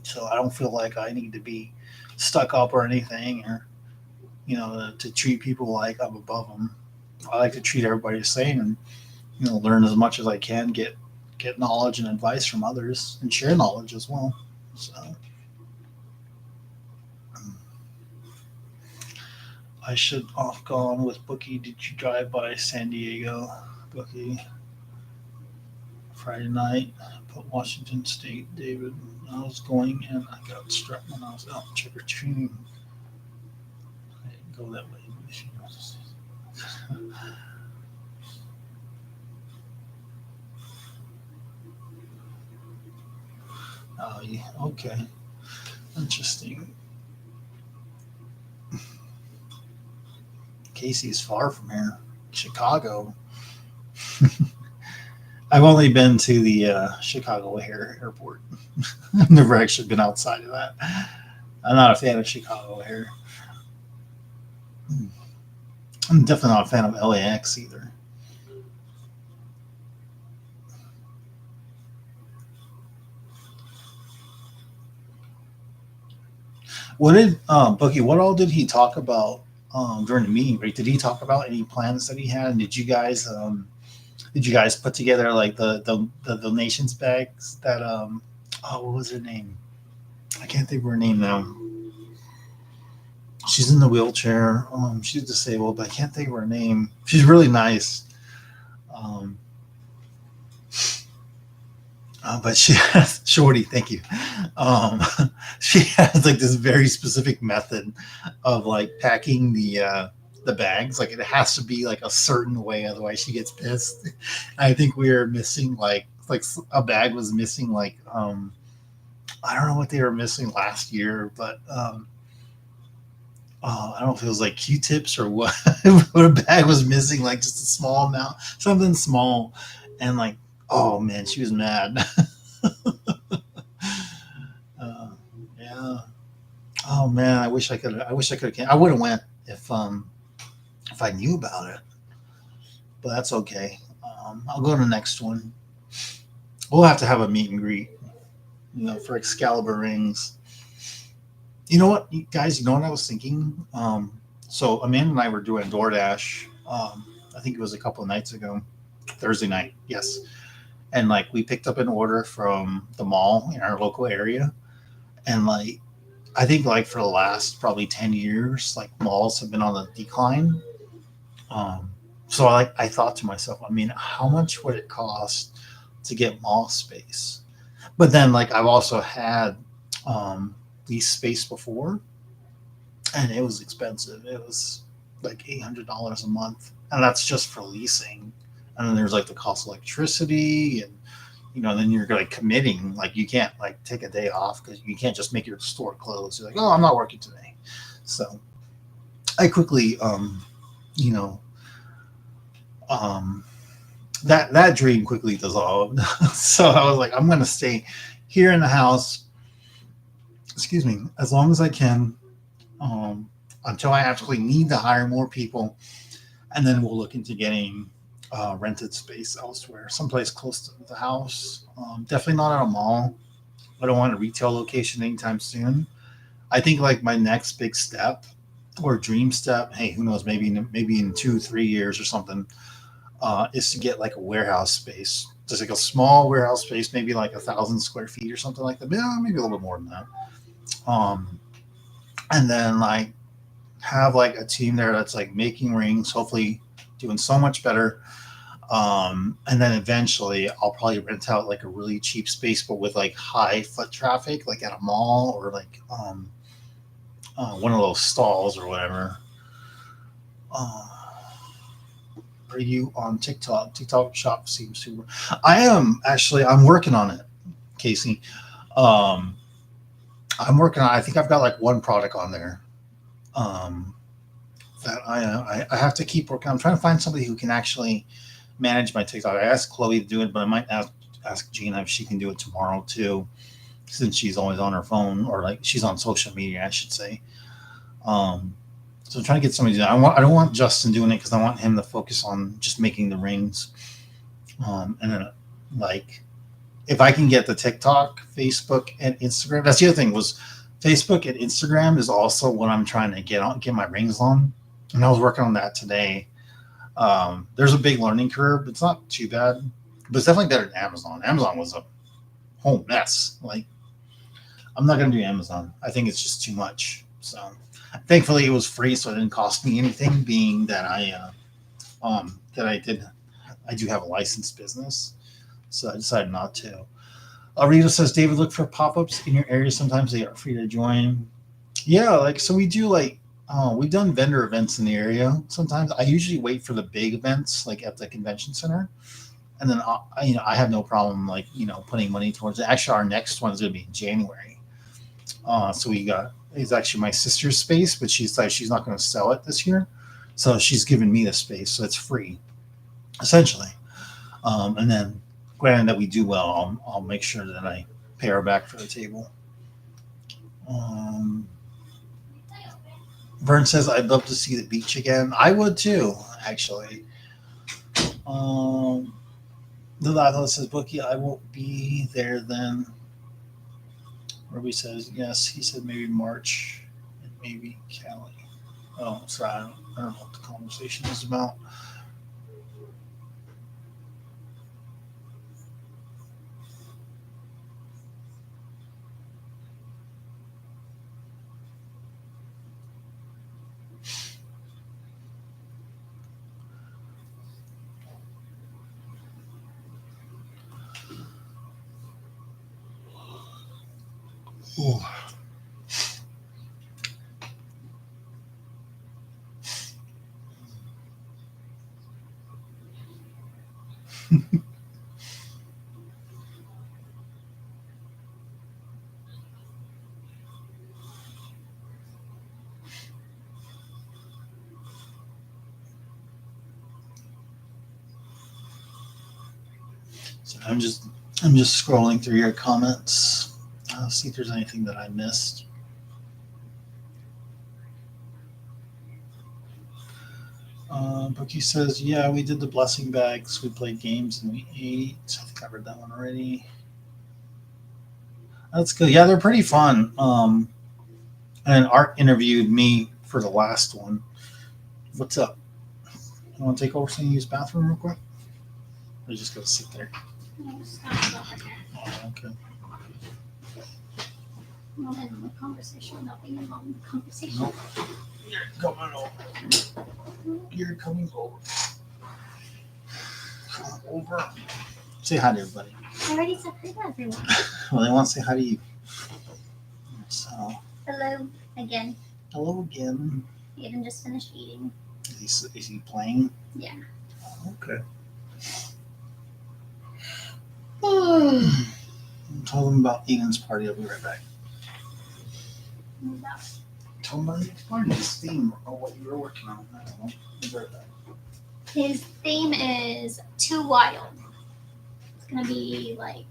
so I don't feel like I need to be stuck up or anything, or to treat people like I'm above them. I like to treat everybody the same, and learn as much as I can, get knowledge and advice from others, and share knowledge as well. So I should off gone with Bookie. Did you drive by San Diego, Bookie? Friday night, put Washington State, David. I was going and I got struck when I was out trick or treating. I didn't go that way. Oh, yeah. Okay. Interesting. Casey's far from here. Chicago. I've only been to the Chicago O'Hare Airport. I've never actually been outside of that. I'm not a fan of Chicago O'Hare. I'm definitely not a fan of LAX either. What did Bookie? What all did he talk about during the meeting? Right? Did he talk about any plans that he had? And did you guys put together like the donations bags that what was her name? I can't think of her name now. She's in the wheelchair. She's disabled, but I can't think of her name. She's really nice. But she has Shorty. Thank you. Um, she has like this very specific method of like packing the bags. Like it has to be like a certain way, otherwise she gets pissed. I think we were missing like a bag was missing like I don't know what they were missing last year, but I don't know if it was like Q-tips or what. But a bag was missing, like just a small amount, something small, and like, oh man, she was mad. uh, yeah. Oh man, I wish I could. I wish I could. I would have went if I knew about it, but that's okay. I'll go to the next one. We'll have to have a meet and greet, for Excalibur rings. You know what, guys? You know what I was thinking? So Amanda and I were doing DoorDash. I think it was a couple of nights ago, Thursday night. Yes, and like we picked up an order from the mall in our local area, and like I think like for the last probably 10 years, like malls have been on the decline. Um, so I thought to myself, I mean, how much would it cost to get mall space? But then like I've also had lease space before, and it was expensive. It was like $800 a month, and that's just for leasing. And then there's like the cost of electricity, and then you're like committing. Like you can't like take a day off because you can't just make your store close. You're like, oh, I'm not working today. So I quickly, you know, um, that dream quickly dissolved. So I was like, I'm gonna stay here in the house. Excuse me, as long as I can, um, until I actually need to hire more people, and then we'll look into getting rented space elsewhere, someplace close to the house. Definitely not at a mall. I don't want a retail location anytime soon. I think like my next big step or dream step, hey, who knows, maybe in 2 3 years or something, is to get like a warehouse space, just like a small warehouse space, maybe like 1,000 square feet or something like that. Yeah, maybe a little bit more than that. Um, and then like have like a team there that's like making rings, hopefully doing so much better. And then eventually I'll probably rent out like a really cheap space, but with like high foot traffic, like at a mall or like one of those stalls or whatever. Uh, are you on TikTok? TikTok shop seems super. I am actually. I'm working on it, Casey. Um, I'm working on. I think I've got like one product on there. Um, that I have to keep working. I'm trying to find somebody who can actually manage my TikTok. I asked Chloe to do it, but I might ask Gina if she can do it tomorrow too, since she's always on her phone or like she's on social media, I should say. Um, so I'm trying to get somebody to do that. I don't want Justin doing it because I want him to focus on just making the rings. And then like if I can get the TikTok, Facebook, and Instagram. That's the other thing was Facebook and Instagram is also what I'm trying to get my rings on. And I was working on that today. There's a big learning curve. It's not too bad, but it's definitely better than Amazon. Amazon was a whole mess. Like I'm not gonna do Amazon. I think it's just too much. So thankfully it was free, so it didn't cost me anything. Being that I do have a licensed business, so I decided not to. Rita says, David, look for pop-ups in your area. Sometimes they are free to join. Yeah, like so we do like we've done vendor events in the area. Sometimes I usually wait for the big events like at the convention center, and then I have no problem like putting money towards it. Actually, our next one is going to be in January. So we got it's actually my sister's space, but she's like she's not going to sell it this year, so she's giving me the space, so it's free essentially. And then, granted that we do well, I'll make sure that I pay her back for the table. Um, Vern says, I'd love to see the beach again. I would too, actually. Um, the Lado says, Bookie, I won't be there then. Ruby says, yes. He said maybe March and maybe Cali. Oh, sorry. I don't know what the conversation is about. Ooh. So I'm just scrolling through your comments. See if there's anything that I missed. Bookie says, yeah, we did the blessing bags. We played games and we ate. I think I read that one already. That's good. Yeah, they're pretty fun. And Art interviewed me for the last one. What's up? You want to take over so you can use the bathroom real quick? Or just go sit there? Oh, okay. Not in the conversation without being involved in the conversation. Nope. You're coming over. You're coming over. Come over. Say hi to everybody. I already said hi to everyone. Well, they want to say hi to you. So, Hello again. hello again. Aiden just finished eating. Is he playing? Yeah. Okay. Tell them about Eden's party. I'll be right back. Tell them about Eden's party. His theme or what you were working on. I don't know. I'll be right back. His theme is too wild. It's gonna be like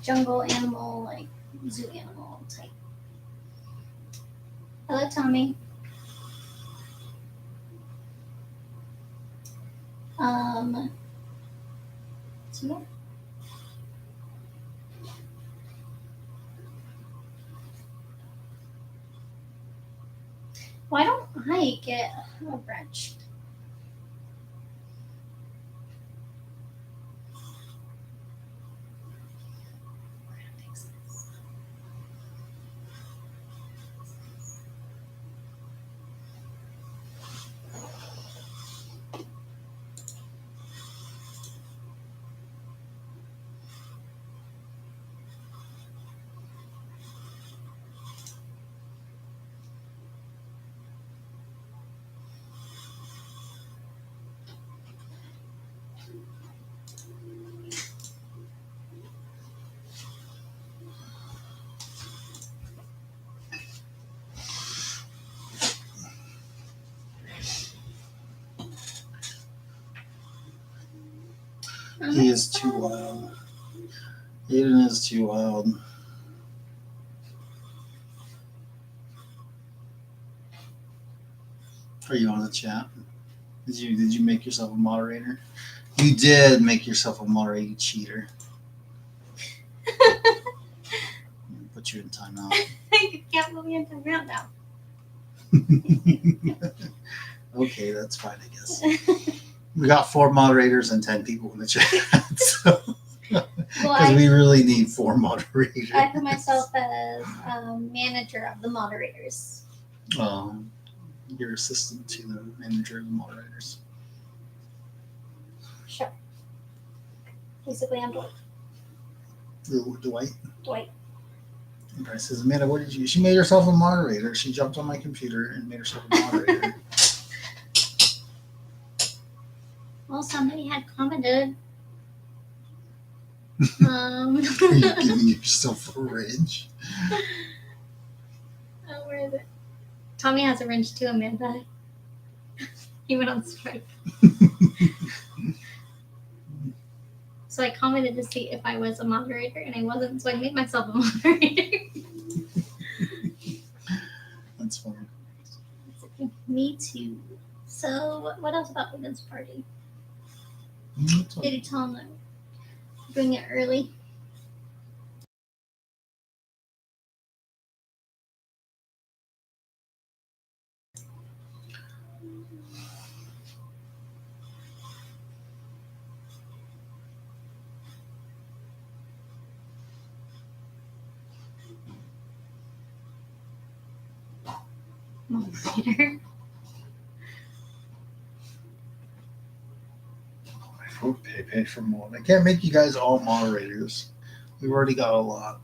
jungle animal, like zoo animal type. Hello, Tommy. So yeah. Why don't I get a wrench? He is too wild. Aiden is too wild. Are you on the chat? Did you make yourself a moderator? You did make yourself a moderator, you cheater. Put you in timeout. You can't put me in timeout now. Okay, that's fine, I guess. We got 4 moderators and 10 people in the chat, so because we really need 4 moderators. I put myself as manager of the moderators. Your assistant to the manager of the moderators. Sure. Basically, I'm Dwight. Dwight. Dwight. And Bryce says, Amanda, what did you? She made herself a moderator. She jumped on my computer and made herself a moderator. Well, somebody had commented. Are you giving yourself a wrench? Oh, where is it? Tommy has a wrench too, Amanda. He went on strike. So I commented to see if I was a moderator, and I wasn't, so I made myself a moderator. That's funny. Me too. So, what else about Women's Party? Did you tell them to bring it early? Moderator. Pay for more. I can't make you guys all moderators. We've already got a lot.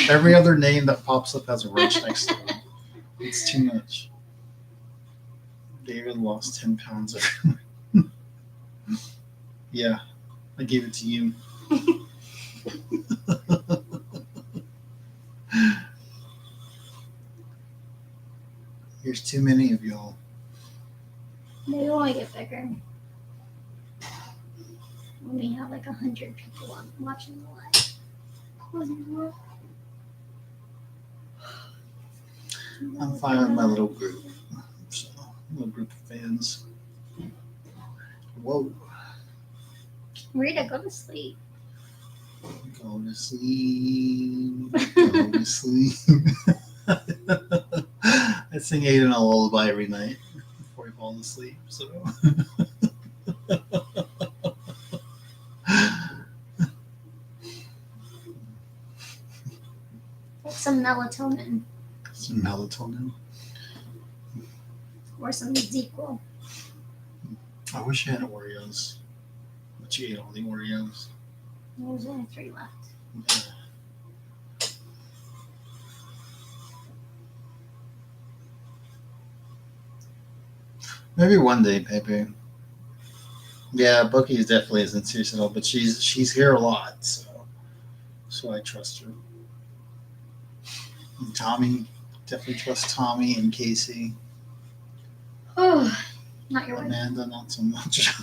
Every other name that pops up has a roach next to it. It's too much. David lost 10 pounds. Yeah, I gave it to you. There's too many of y'all. Maybe when I get bigger. When we have like 100 people watching the live. I'm fine with my little group. So, little group of fans. Whoa. Rita, go to sleep. Go to sleep. Go to sleep. I sing Aiden a lullaby every night before he falls asleep. So. Like some melatonin Some melatonin. or some ZQL. I wish I had Oreos. But you ate all the Oreos. There's only 3 left. Yeah. Maybe one day, Pepe. Yeah, Bookie definitely isn't serious at all, but she's here a lot, so I trust her. And Tommy, definitely trust Tommy and Casey. Oh, not your wife. Amanda, not so much.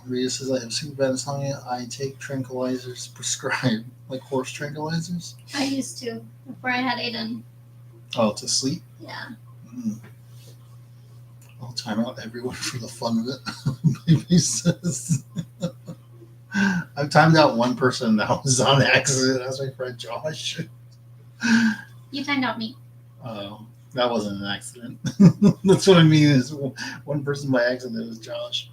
Rita says I have super bad insomnia. I take tranquilizers prescribed, like horse tranquilizers. I used to before I had Aiden. Oh, to sleep. Yeah. I'll time out everyone for the fun of it. Baby says. I've timed out one person that was on accident. That's my friend Josh. You timed out me. Oh, that wasn't an accident. That's what I mean. Is one person by accident was Josh.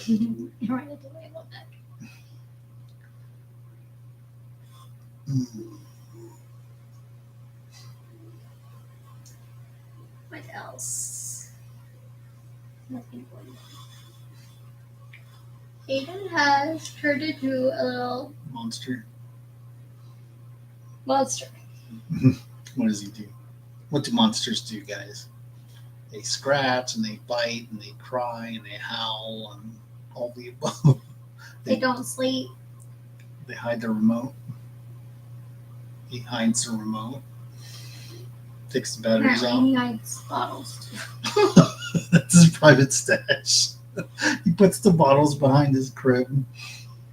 You're right, I did worry about that. What else? Nothing going on. Aiden has turned into a little Monster. monster. What does he do? What do monsters do, guys? They scratch and they bite and they cry and they howl and all the above. They don't sleep. They hide the remote. He hides the remote. Takes the batteries Apparently out. he hides bottles too. That's his private stash. He puts the bottles behind his crib.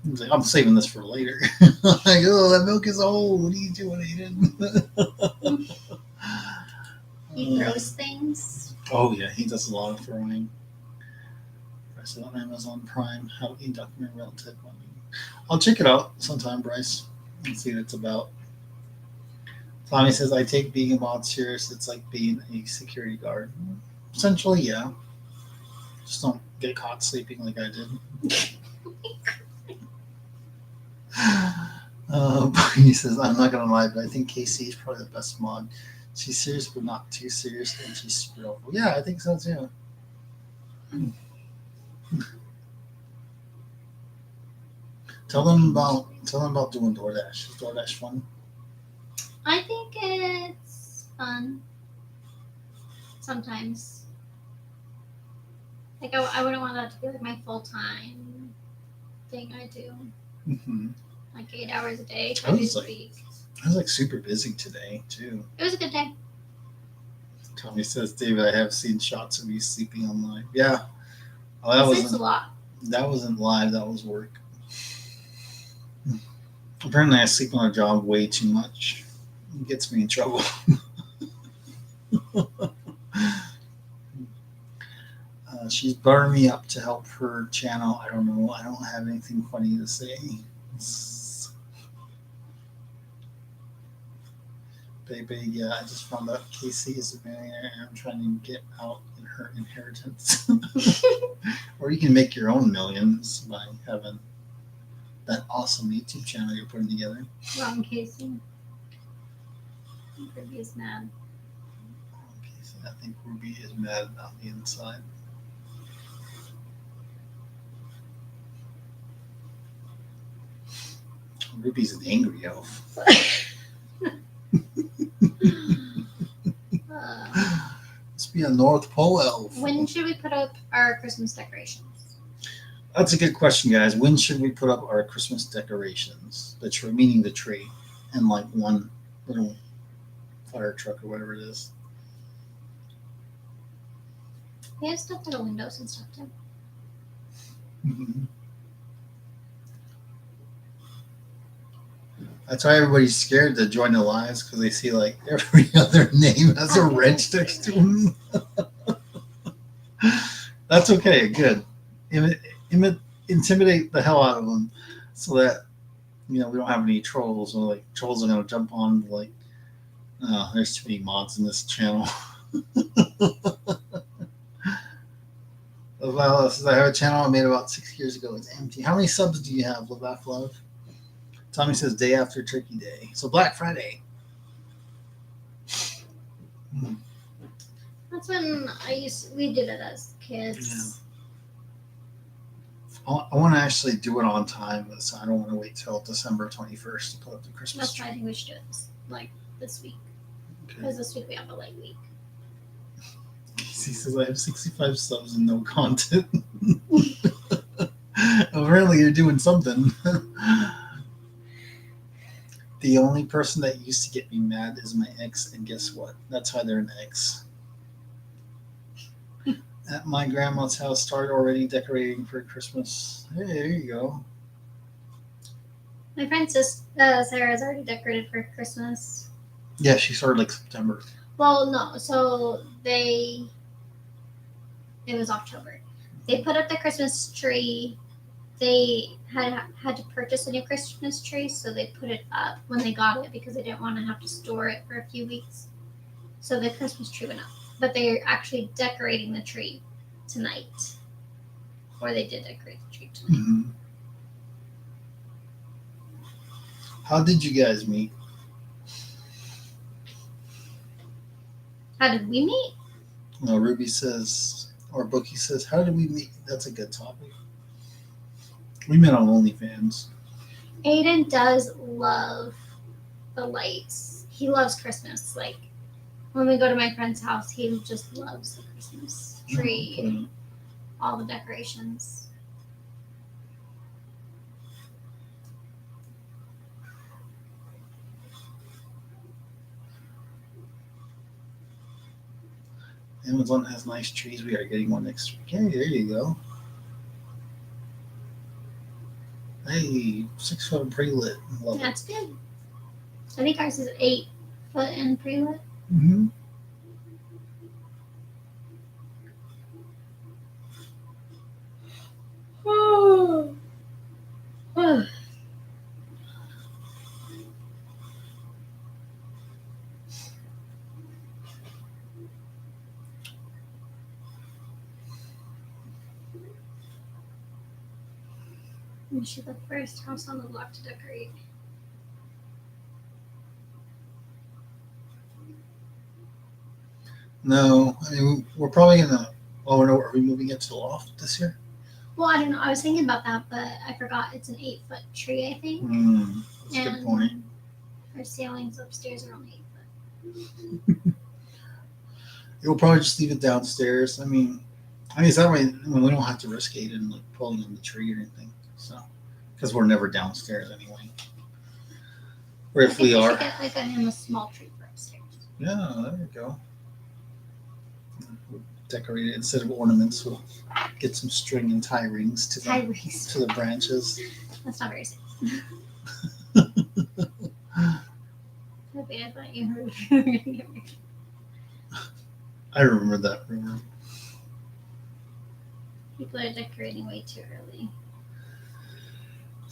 He's like, I'm saving this for later. Like, oh, that milk is old. What are you doing, Aiden? He throws things. Oh, yeah, he does a lot of throwing. Bryce on Amazon Prime, How to Document Real Tech Money. I'll check it out sometime, Bryce, and see what it's about. Tommy says, I take being a mod serious. It's like being a security guard. Essentially, yeah. Just don't get caught sleeping like I did. He says, I'm not going to lie, but I think KC is probably the best mod. She's serious, but not too serious, and she's super helpful. Yeah, I think so too. Tell them about doing DoorDash. Is DoorDash fun? I think it's fun. Sometimes. Like I wouldn't want that to be like my full-time thing I do. Mm-hmm. Like 8 hours a day, I 5 was days a like- week. I was like super busy today too. It was a good day. Tommy says, David, I have seen shots of you sleeping on live. Yeah. Oh, that Sleeps a lot. wasn't live, that was work. Apparently I sleep on a job way too much. It gets me in trouble. She's buttering me up to help her channel. I don't know. I don't have anything funny to say. Baby, yeah, I just found out Casey is a millionaire and I'm trying to get out in her inheritance. Or you can make your own millions by having that awesome YouTube channel you're putting together. Wrong Casey. Ruby is mad. Casey, I think Ruby is mad on the inside. Ruby's an angry elf. Must be a North Pole elf. When should we put up our Christmas decorations? That's a good question, guys. When should we put up our Christmas decorations? The tree, meaning the tree, and like one little fire truck or whatever it is. We have stuff for the windows and stuff too. Mhm. That's why everybody's scared to join the lives because they see like every other name has a wrench next to them. That's okay. Good. Intimidate the hell out of them so that we don't have any trolls or like trolls are gonna jump on like oh, there's too many mods in this channel. Well, says I have a channel I made about 6 years ago. It's empty. How many subs do you have, Love Love? Tommy says day after Turkey Day. So Black Friday. That's when we did it as kids. I want to actually do it on time, so I don't want to wait till December 21st to put up the Christmas That's why I think we should do it this week. tree. Because this week we have a light week. He says I have 65 subs and no content. Apparently you're doing something. The only person that used to get me mad is my ex, and guess what? That's why they're an ex. At my grandma's house, started already decorating for Christmas. Hey, there you go. My friend Sarah's already decorated for Christmas. Yeah, she started like September. Well, no. So it was October. They put up the Christmas tree. They had to purchase a new Christmas tree, so they put it up when they got it because they didn't want to have to store it for a few weeks. So the Christmas tree went up. But they're actually decorating the tree tonight. Or they did decorate the tree tonight. Mm-hmm. How did you guys meet? How did we meet? No, Ruby says, or Bookie says, how did we meet? That's a good topic. We met on OnlyFans. Aiden does love the lights. He loves Christmas. Like, when we go to my friend's house, he just loves the Christmas tree, all the decorations. Amazon has nice trees. We are getting one next week. Hey, there you go. Hey, 6 foot pre-lit. Love it. That's good. I think ours is 8 foot and pre-lit. Mm-hmm. Oh. We should the first house on the block to decorate. No, I mean, we're probably gonna. Oh no, are we moving it to the loft this year? Well, I don't know. I was thinking about that, but I forgot it's an 8 foot tree, I think. That's a good point. Our ceilings upstairs are only 8 foot. We'll probably just leave it downstairs. I mean, it's that way we don't have to risk it and like pulling on the tree or anything. So, because we're never downstairs anyway. Or if we are, I got him a small tree for upstairs. yeah, there you go. We'll decorate it instead of ornaments. We'll get some string and tie rings to the branches. That's not very safe. I thought you heard we were gonna get married. I remember that rumor. People are decorating way too early.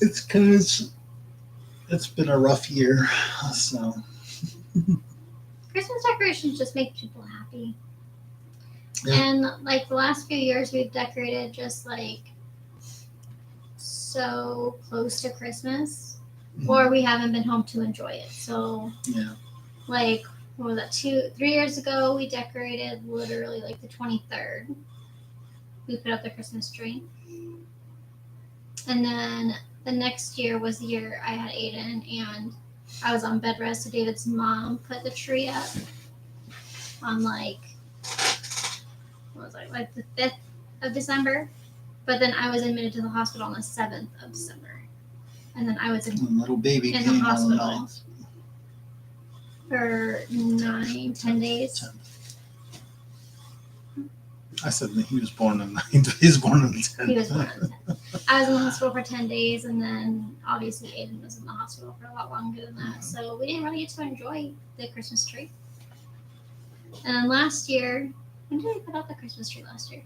It's because it's been a rough year, so. Christmas decorations just make people happy. Yeah. And like the last few years, we've decorated just like so close to Christmas, or we haven't been home to enjoy it. So, yeah. Like, what was that? 3 years ago, we decorated literally like the 23rd. We put up the Christmas tree. And then The next year was the year I had Aiden, and I was on bed rest. So David's mom put the tree up on like what was I like the 5th of December, but then I was admitted to the hospital on the 7th of December, and then I was in And little baby in the came on the hospital 9th. for 9-10 days. 10th. I said that he was born on the 9th. He was born on the 10th. He was born on the 10th. I was in the hospital for 10 days, and then obviously Aiden was in the hospital for a lot longer than that. So we didn't really get to enjoy the Christmas tree. And then last year, when did we put up the Christmas tree last year?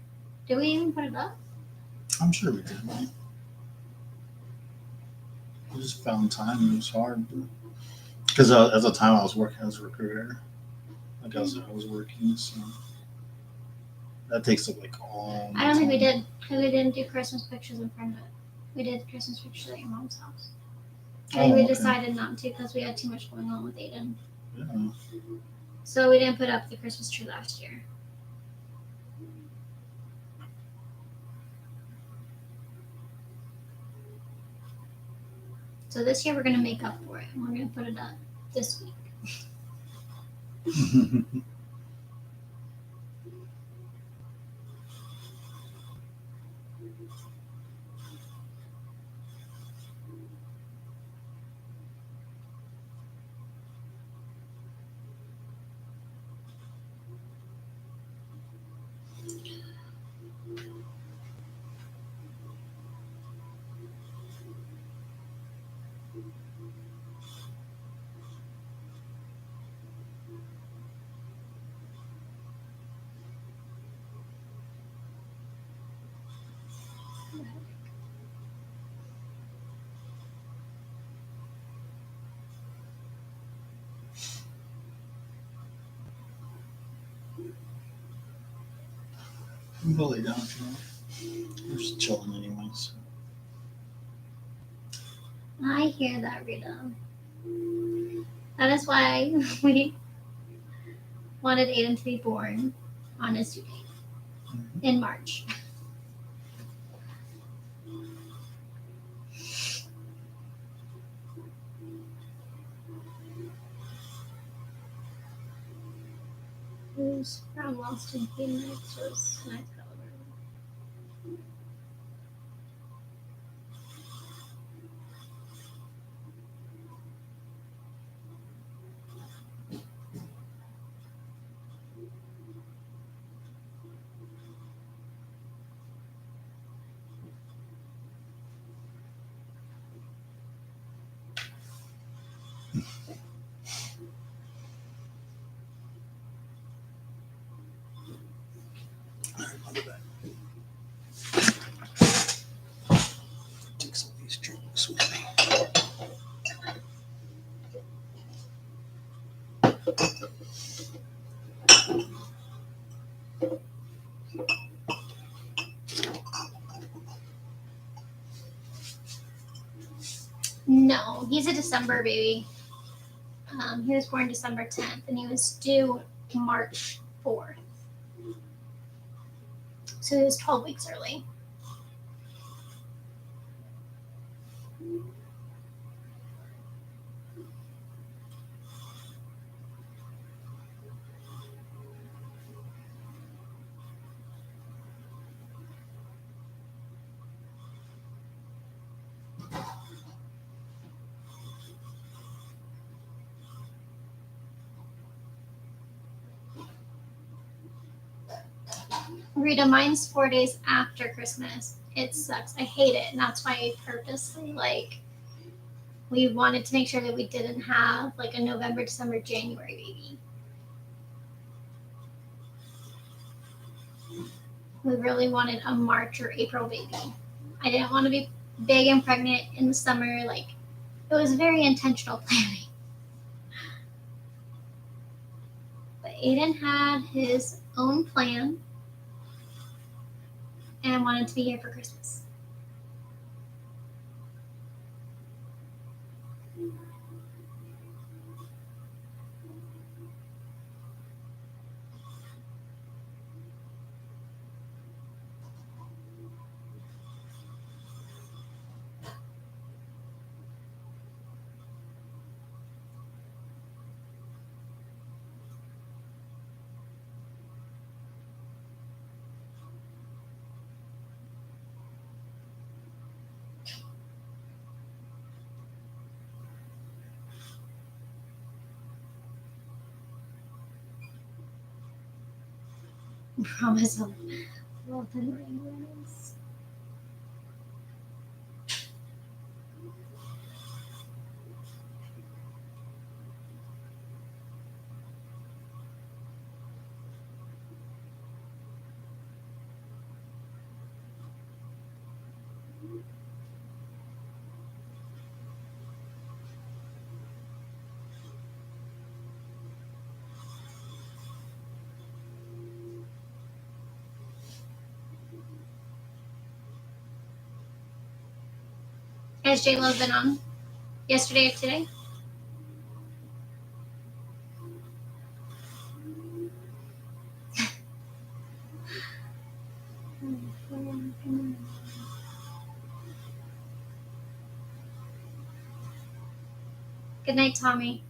Did we even put it up? I'm sure we did. Right? We just found time. It was hard. Because at the time I was working as a recruiter. Like I was working, so that takes up like all. I don't think we did, because we didn't do Christmas pictures in front of it. We did Christmas pictures at your mom's house. I think we okay. decided not to because we had too much going on with Aiden. Yeah. So we didn't put up the Christmas tree last year. So this year we're going to make up for it, and we're going to put it up this week. You can go lay down if you want. We're just chilling anyways. I hear that, Rita. That is why we wanted Aiden to be born on his due date in March. It was from Boston Phoenix. It was a nice color. I'll be back. Take some of these drinks with me. No, he's a December baby. He was born December 10th, and he was due March 4th. So he was 12 weeks early. Rita, mine's 4 days after Christmas. It sucks. I hate it, and that's why I purposely we wanted to make sure that we didn't have like a November, December, January baby. We really wanted a March or April baby. I didn't want to be big and pregnant in the summer. Like, it was very intentional planning. But Aiden had his own plan and wanted to be here for Christmas. Promise of wealth and rings. Has J Lo been on yesterday or today? Good night, Tommy.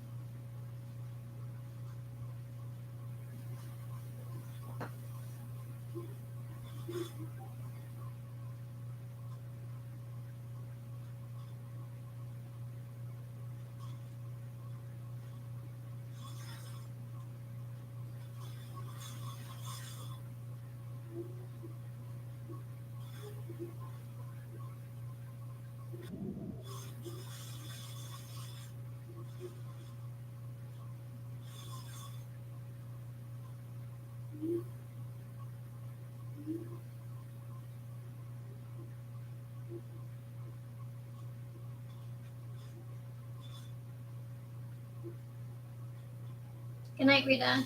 Good night, Rita.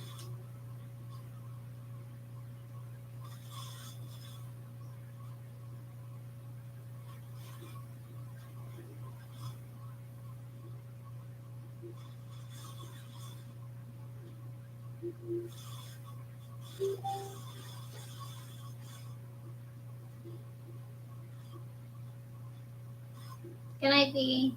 Good night, Lee.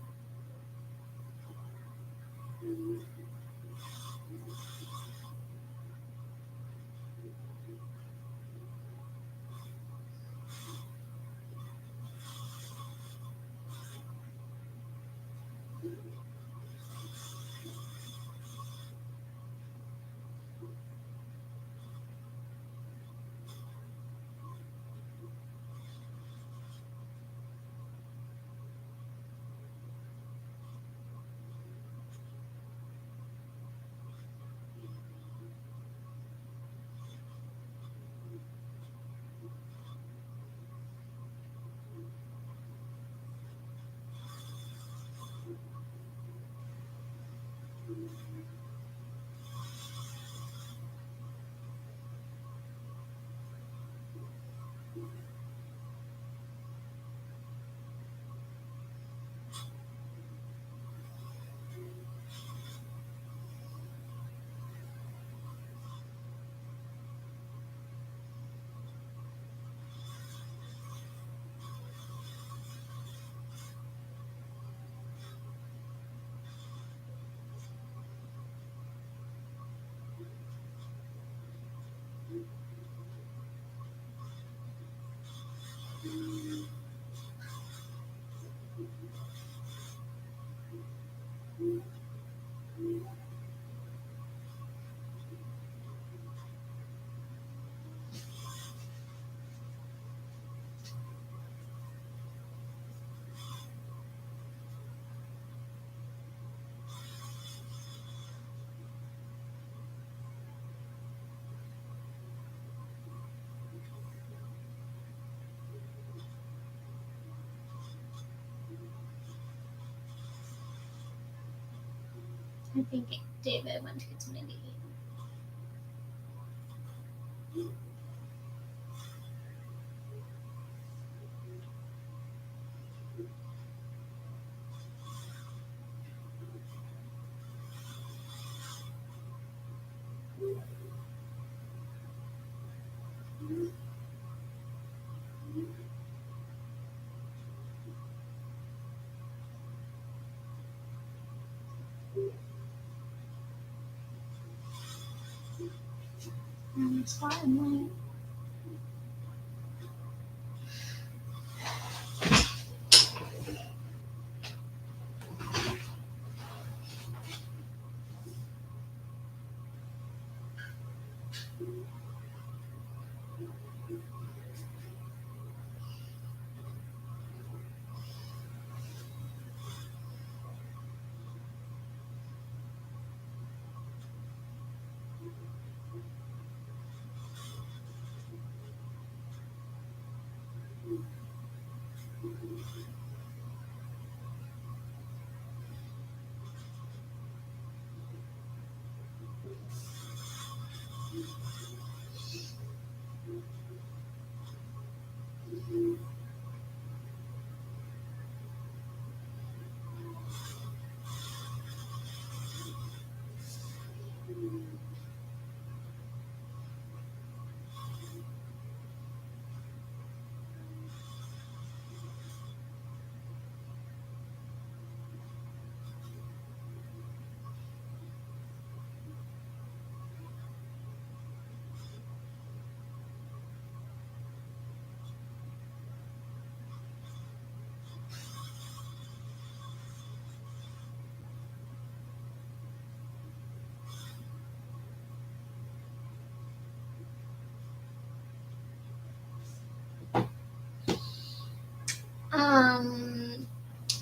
I think David went to get something to eat. Spot and light.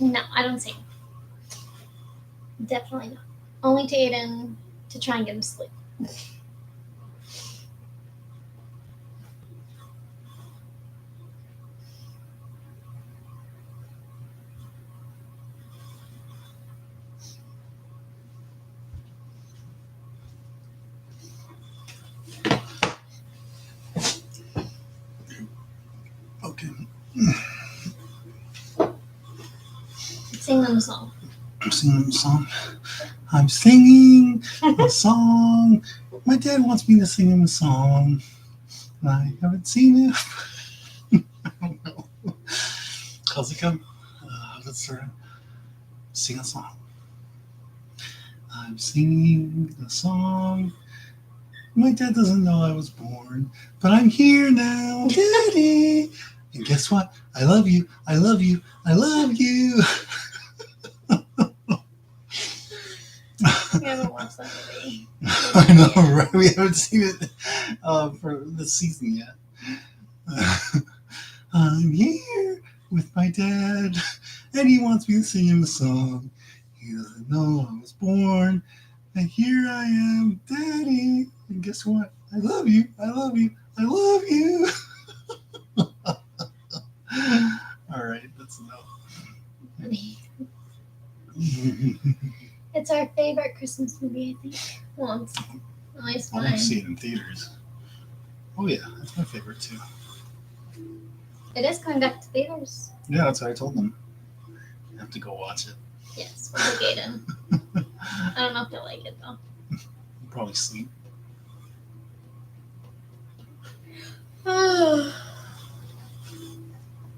No, I don't sing. Definitely not. Only to Aiden to try and get him to sleep. Okay. Sing them a song. I'm singing a song. I'm singing a song. My dad wants me to sing him a song. I haven't seen it. I don't know. How's it come? Let's sing a song. I'm singing a song. My dad doesn't know I was born, but I'm here now, Daddy. And guess what? I love you. I love you. I love you. We haven't watched that movie. I know, right? We haven't seen it for this season yet. I'm here with my dad, and he wants me to sing him a song. He doesn't know I was born, and here I am, Daddy. And guess what? I love you. I love you. I love you. All right, that's enough. It's our favorite Christmas movie, I think. Well, it's at least I want mine. to see it in theaters. Oh yeah, that's my favorite too. It is coming back to theaters. Yeah, that's what I told them. You have to go watch it. Yes, we'll take Aiden. I don't know if they'll like it though. You'll probably sleep.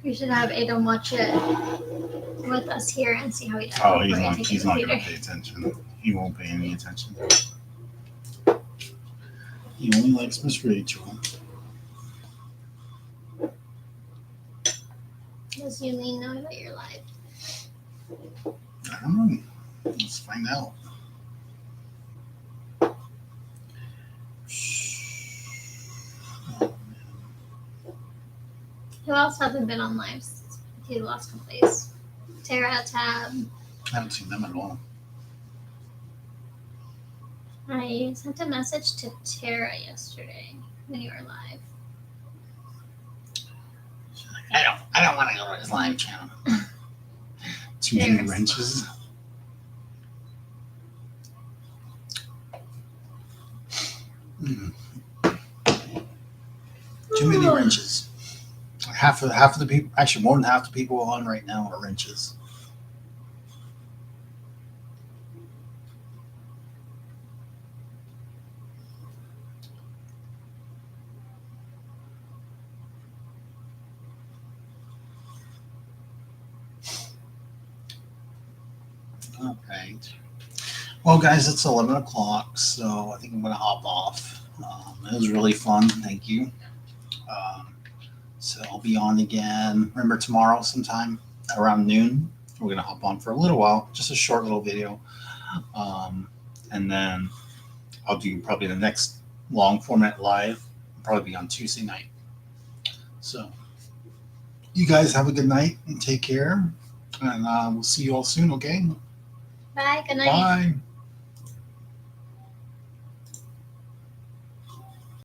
We should have Aiden watch it with us here and see how he does. Oh, before he takes it he's to not the going to theater. pay attention. He won't pay any attention. He only likes Miss Rachel. Does Yumi know that you're live? I don't know. Let's find out. Who else hasn't been on lives the last couple days? Tara, Tab. I haven't seen them at all. I sent a message to Tara yesterday when you were live. I don't want to go to his live channel. Too many There's- wrenches. Mm. Too many wrenches. Half of the people, actually more than half the people on right now are wrenches. All right. Well, guys, it's 11 o'clock, so I think I'm going to hop off. It was really fun. Thank you. So I'll be on again. Remember, tomorrow sometime around noon, we're going to hop on for a little while, just a short little video. And then I'll do probably the next long format live, probably be on Tuesday night. So you guys have a good night and take care. And we'll see you all soon, okay? Bye. Good night. Bye.